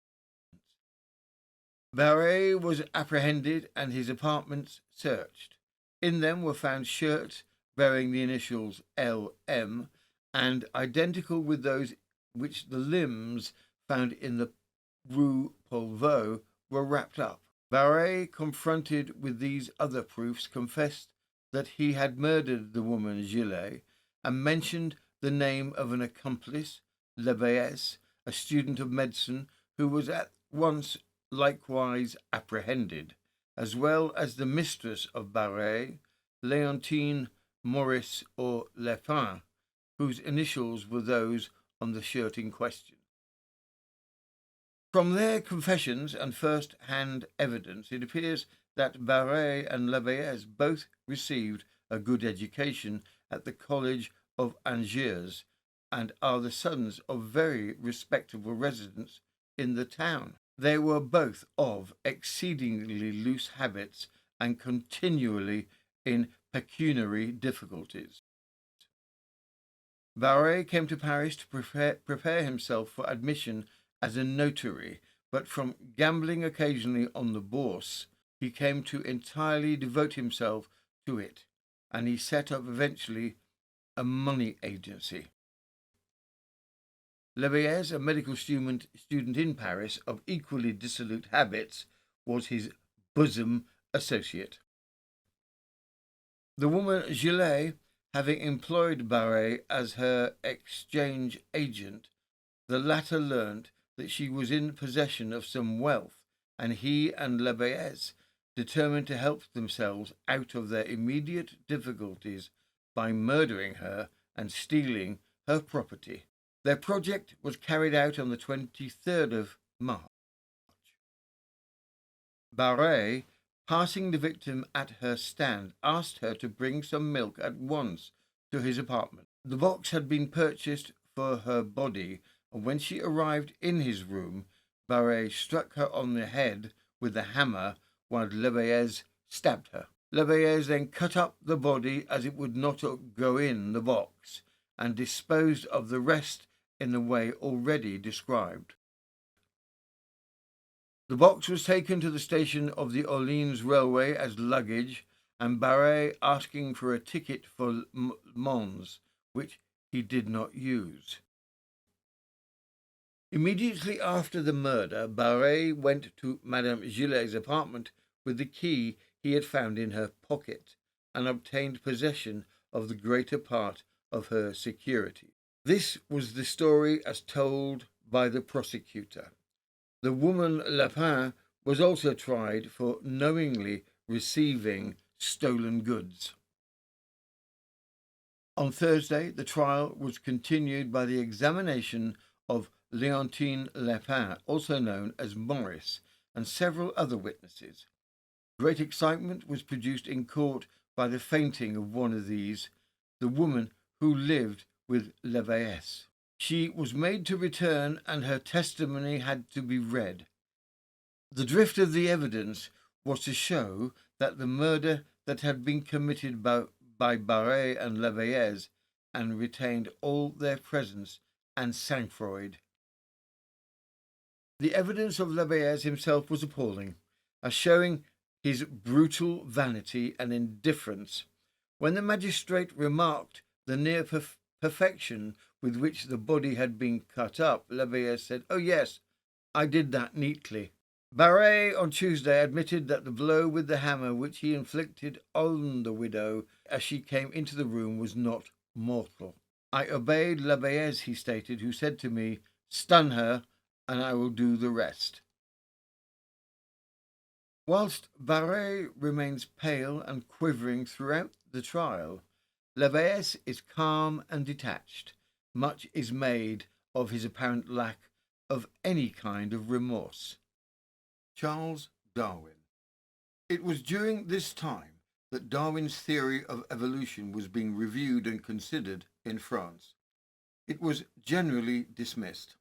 Barret was apprehended and his apartments searched. In them were found shirts bearing the initials L.M. and identical with those which the limbs found in the Rue Polveau were wrapped up. Barret, confronted with these other proofs, confessed that he had murdered the woman Gillet and mentioned the name of an accomplice, Leibes, a student of medicine, who was at once likewise apprehended, as well as the mistress of Barret, Leontine Maurice or Lepin, whose initials were those on the shirt in question. From their confessions and first-hand evidence, it appears that Barret and Leibes both received a good education at the College of Angers and are the sons of very respectable residents in the town. They were both of exceedingly loose habits and continually in pecuniary difficulties. Barret came to Paris to prepare himself for admission as a notary, but from gambling occasionally on the bourse, he came to entirely devote himself to it, and he set up eventually a money agency. Leibes, a medical student in Paris of equally dissolute habits, was his bosom associate. The woman Gillet, having employed Barret as her exchange agent, the latter learnt that she was in possession of some wealth, and he and Leibes determined to help themselves out of their immediate difficulties by murdering her and stealing her property. Their project was carried out on the 23rd of March. Barret, passing the victim at her stand, asked her to bring some milk at once to his apartment. The box had been purchased for her body, and when she arrived in his room, Barret struck her on the head with the hammer while Lebeez stabbed her. Lebeez then cut up the body as it would not go in the box and disposed of the rest in the way already described. The box was taken to the station of the Orleans Railway as luggage, and Barré asking for a ticket for Mons, which he did not use. Immediately after the murder, Barré went to Madame Gillet's apartment with the key he had found in her pocket and obtained possession of the greater part of her security. This was the story as told by the prosecutor. The woman Lapin was also tried for knowingly receiving stolen goods. On Thursday, the trial was continued by the examination of Leontine Lapin, also known as Morris, and several other witnesses. Great excitement was produced in court by the fainting of one of these, the woman who lived with Lebeez. She was made to return and her testimony had to be read. The drift of the evidence was to show that the murder that had been committed by Barré and Lebeez and retained all their presence and sang-froid. The evidence of Lebeez himself was appalling, as showing his brutal vanity and indifference. When the magistrate remarked the near perfection with which the body had been cut up, Lebeez said, "Oh yes, I did that neatly." Barré on Tuesday admitted that the blow with the hammer which he inflicted on the widow as she came into the room was not mortal. "I obeyed Lebeez," he stated, "who said to me, 'Stun her, and I will do the rest.'" Whilst Barré remains pale and quivering throughout the trial, Lebeez is calm and detached. Much is made of his apparent lack of any kind of remorse. Charles Darwin. It was during this time that Darwin's theory of evolution was being reviewed and considered in France. It was generally dismissed,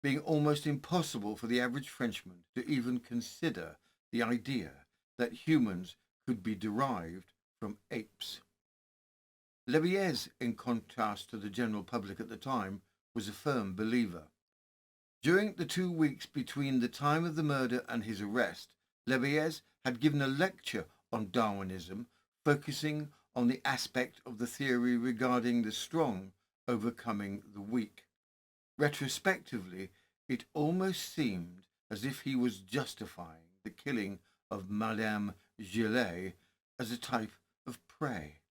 being almost impossible for the average Frenchman to even consider the idea that humans could be derived from apes. Lebeez, in contrast to the general public at the time, was a firm believer. During the 2 weeks between the time of the murder and his arrest, Lebeez had given a lecture on Darwinism, focusing on the aspect of the theory regarding the strong overcoming the weak. Retrospectively, it almost seemed as if he was justifying the killing of Madame Gillet as a type of prey.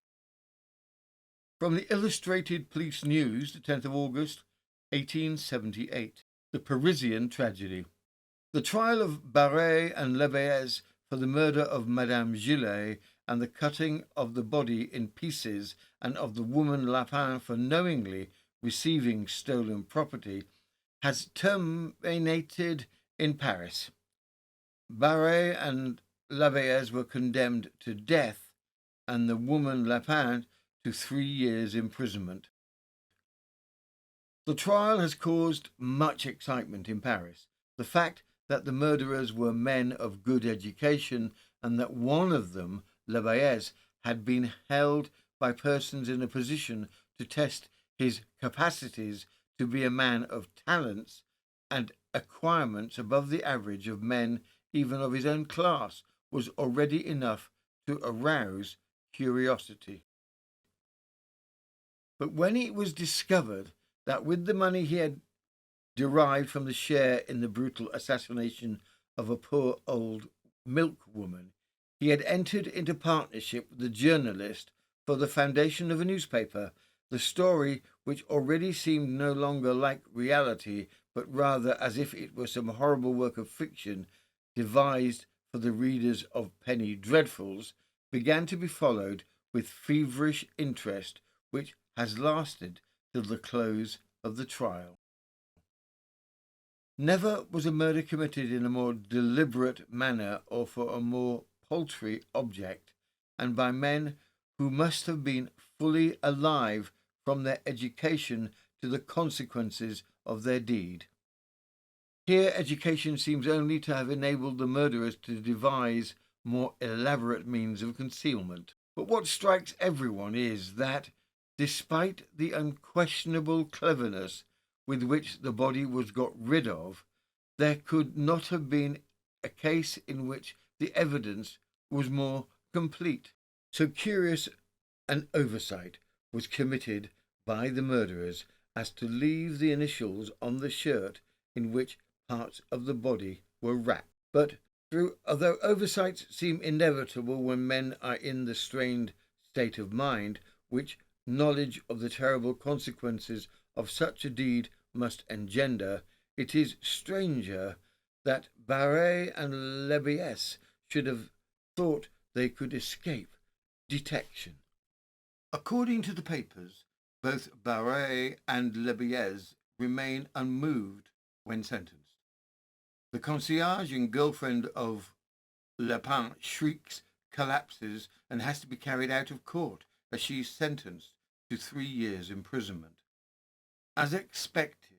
From the Illustrated Police News, the 10th of August, 1878. The Parisian Tragedy. The trial of Barré and Lebeez for the murder of Madame Gillet and the cutting of the body in pieces, and of the woman Lapin for knowingly receiving stolen property, has terminated in Paris. Barré and Lebeez were condemned to death, and the woman Lapin to 3 years' imprisonment. The trial has caused much excitement in Paris. The fact that the murderers were men of good education and that one of them, Lebeez, had been held by persons in a position to test his capacities to be a man of talents and acquirements above the average of men even of his own class, was already enough to arouse curiosity. But when it was discovered that with the money he had derived from the share in the brutal assassination of a poor old milk woman, he had entered into partnership with the journalist for the foundation of a newspaper, the story, which already seemed no longer like reality, but rather as if it were some horrible work of fiction devised for the readers of penny dreadfuls, began to be followed with feverish interest, which has lasted till the close of the trial. Never was a murder committed in a more deliberate manner or for a more paltry object, and by men who must have been fully alive from their education to the consequences of their deed. Here education seems only to have enabled the murderers to devise more elaborate means of concealment. But what strikes everyone is that, despite the unquestionable cleverness with which the body was got rid of, there could not have been a case in which the evidence was more complete. So curious an oversight was committed by the murderers as to leave the initials on the shirt in which parts of the body were wrapped. But although oversights seem inevitable when men are in the strained state of mind which knowledge of the terrible consequences of such a deed must engender, it is stranger that Barré and Lebiès should have thought they could escape detection. According to the papers, both Barré and Lebiès remain unmoved when sentenced. The concierge and girlfriend of Lepin shrieks, collapses, and has to be carried out of court as she is sentenced to 3 years imprisonment. As expected,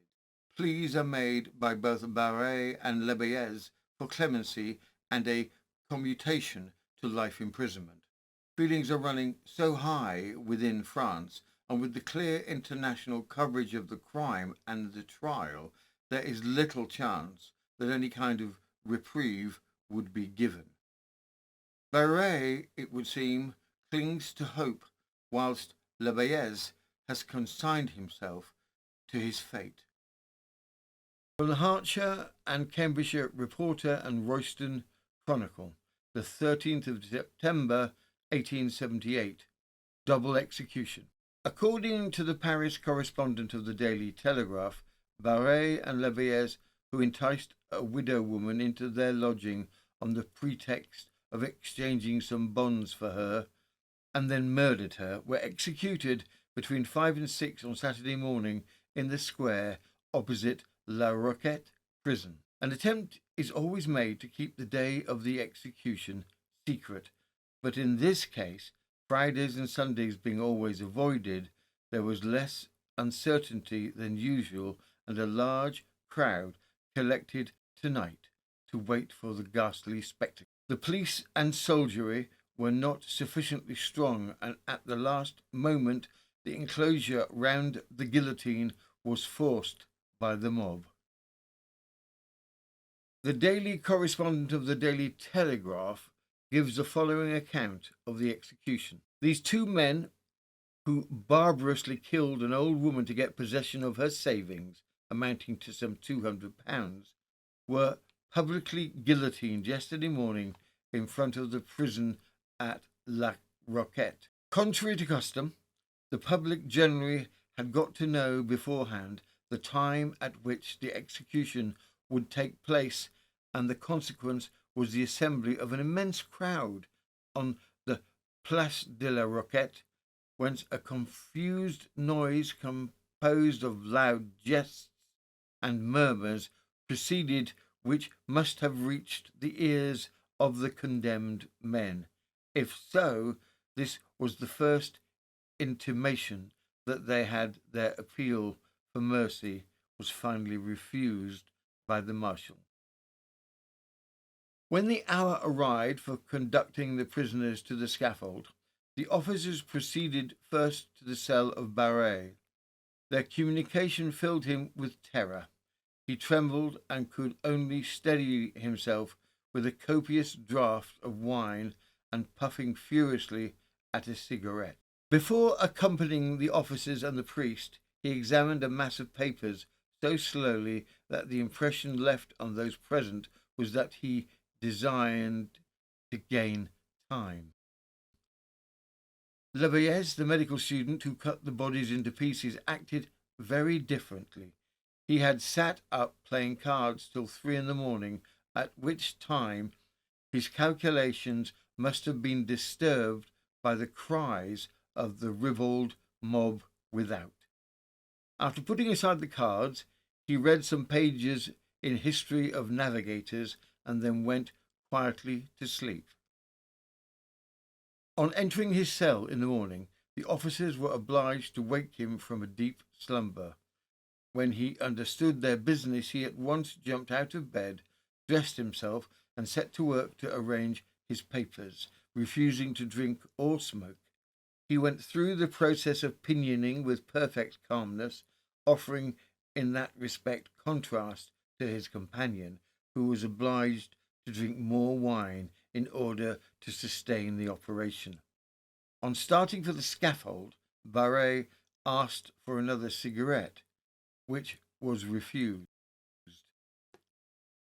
pleas are made by both Barré and Lebiès for clemency and a commutation to life imprisonment. Feelings are running so high within France, and with the clear international coverage of the crime and the trial, there is little chance that any kind of reprieve would be given. Barré, it would seem, clings to hope, whilst Lebiès has consigned himself to his fate. From the Hertfordshire and Cambridgeshire Reporter and Royston Chronicle, the 13th of September 1878, double execution. According to the Paris correspondent of the Daily Telegraph, Barré and Lebiès, who enticed a widow woman into their lodging on the pretext of exchanging some bonds for her, and then murdered her, were executed between 5 and 6 on Saturday morning in the square opposite La Roquette prison. An attempt is always made to keep the day of the execution secret, but in this case, Fridays and Sundays being always avoided, there was less uncertainty than usual, and a large crowd collected tonight to wait for the ghastly spectacle. The police and soldiery were not sufficiently strong, and at the last moment the enclosure round the guillotine was forced by the mob. The daily correspondent of the Daily Telegraph gives the following account of the execution. These 2 men, who barbarously killed an old woman to get possession of her savings, amounting to some £200, were publicly guillotined yesterday morning in front of the prison at La Roquette. Contrary to custom, the public generally had got to know beforehand the time at which the execution would take place, and the consequence was the assembly of an immense crowd on the Place de la Roquette, whence a confused noise composed of loud jests and murmurs proceeded, which must have reached the ears of the condemned men. If so, this was the first intimation that they had their appeal for mercy was finally refused by the marshal. When the hour arrived for conducting the prisoners to the scaffold, the officers proceeded first to the cell of Barré. Their communication filled him with terror. He trembled and could only steady himself with a copious draught of wine and puffing furiously at a cigarette. Before accompanying the officers and the priest, he examined a mass of papers so slowly that the impression left on those present was that he designed to gain time. Lebiès, the medical student who cut the bodies into pieces, acted very differently. He had sat up playing cards till 3 in the morning, at which time his calculations must have been disturbed by the cries of the ribald mob without. After putting aside the cards, he read some pages in History of Navigators and then went quietly to sleep. On entering his cell in the morning, the officers were obliged to wake him from a deep slumber. When he understood their business, he at once jumped out of bed, dressed himself, and set to work to arrange his papers, refusing to drink or smoke. He went through the process of pinioning with perfect calmness, offering in that respect contrast to his companion, who was obliged to drink more wine in order to sustain the operation. On starting for the scaffold, Barré asked for another cigarette, which was refused.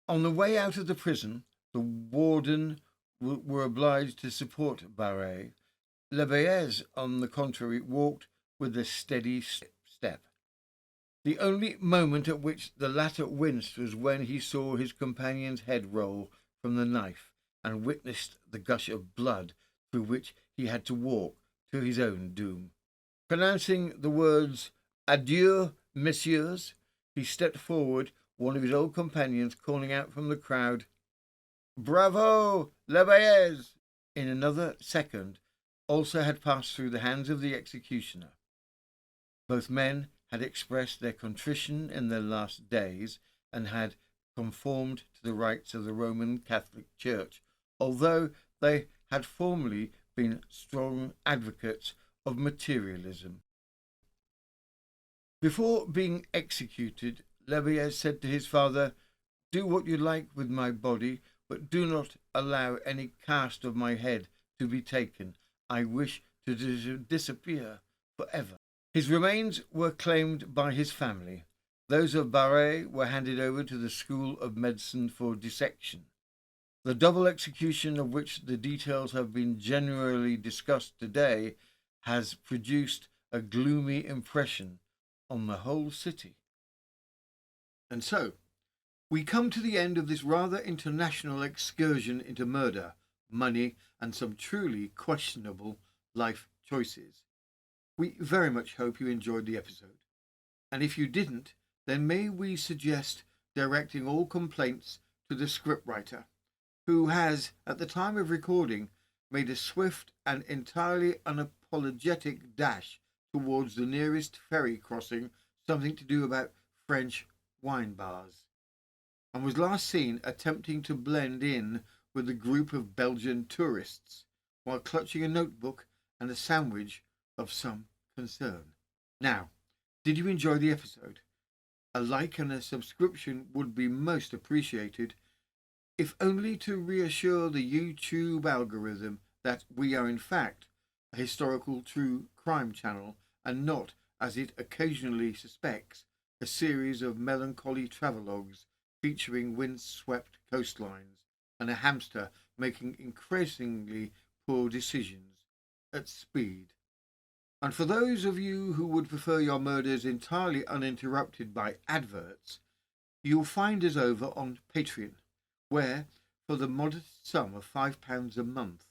On the way out of the prison, the warden were obliged to support Barré. Lebeez, on the contrary, walked with a steady step. The only moment at which the latter winced was when he saw his companion's head roll from the knife and witnessed the gush of blood through which he had to walk to his own doom. Pronouncing the words, "Adieu, messieurs," he stepped forward, one of his old companions calling out from the crowd, "Bravo, Lebeez!" In another second, also had passed through the hands of the executioner. Both men had expressed their contrition in their last days and had conformed to the rites of the Roman Catholic Church, although they had formerly been strong advocates of materialism. Before being executed, Lebeez said to his father, "Do what you like with my body, but do not allow any cast of my head to be taken. I wish to disappear forever." His remains were claimed by his family. Those of Barré were handed over to the School of Medicine for dissection. The double execution, of which the details have been generally discussed today, has produced a gloomy impression on the whole city. And so, we come to the end of this rather international excursion into murder, money, and some truly questionable life choices. We very much hope you enjoyed the episode. And if you didn't, then may we suggest directing all complaints to the scriptwriter, who has, at the time of recording, made a swift and entirely unapologetic dash towards the nearest ferry crossing, something to do about French wine bars, and was last seen attempting to blend in with a group of Belgian tourists while clutching a notebook and a sandwich of some concern. Now, did you enjoy the episode? A like and a subscription would be most appreciated, if only to reassure the YouTube algorithm that we are in fact a historical true crime channel and not, as it occasionally suspects, a series of melancholy travelogues featuring wind-swept coastlines and a hamster making increasingly poor decisions at speed. And for those of you who would prefer your murders entirely uninterrupted by adverts, you'll find us over on Patreon, where, for the modest sum of £5 a month,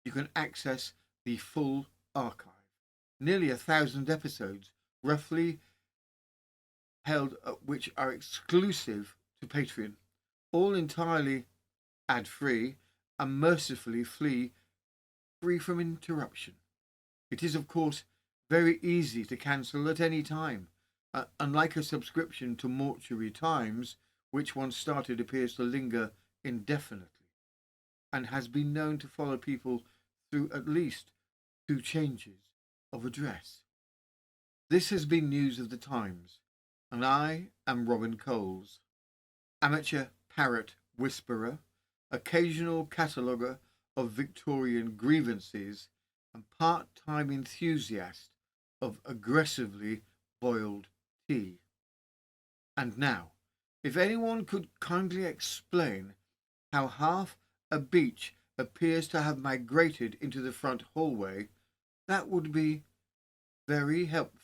you can access the full archive. Nearly 1,000 episodes, roughly held, which are exclusive to Patreon, all entirely ad-free and mercifully free from interruption. It is, of course, very easy to cancel at any time, unlike a subscription to Mortuary Times, which once started appears to linger indefinitely, and has been known to follow people through at least 2 changes of address. This has been News of the Times, and I am Robin Coles, amateur parrot whisperer, occasional cataloguer of Victorian grievances, and part-time enthusiast of aggressively boiled tea. And now, if anyone could kindly explain how half a beach appears to have migrated into the front hallway, that would be very helpful.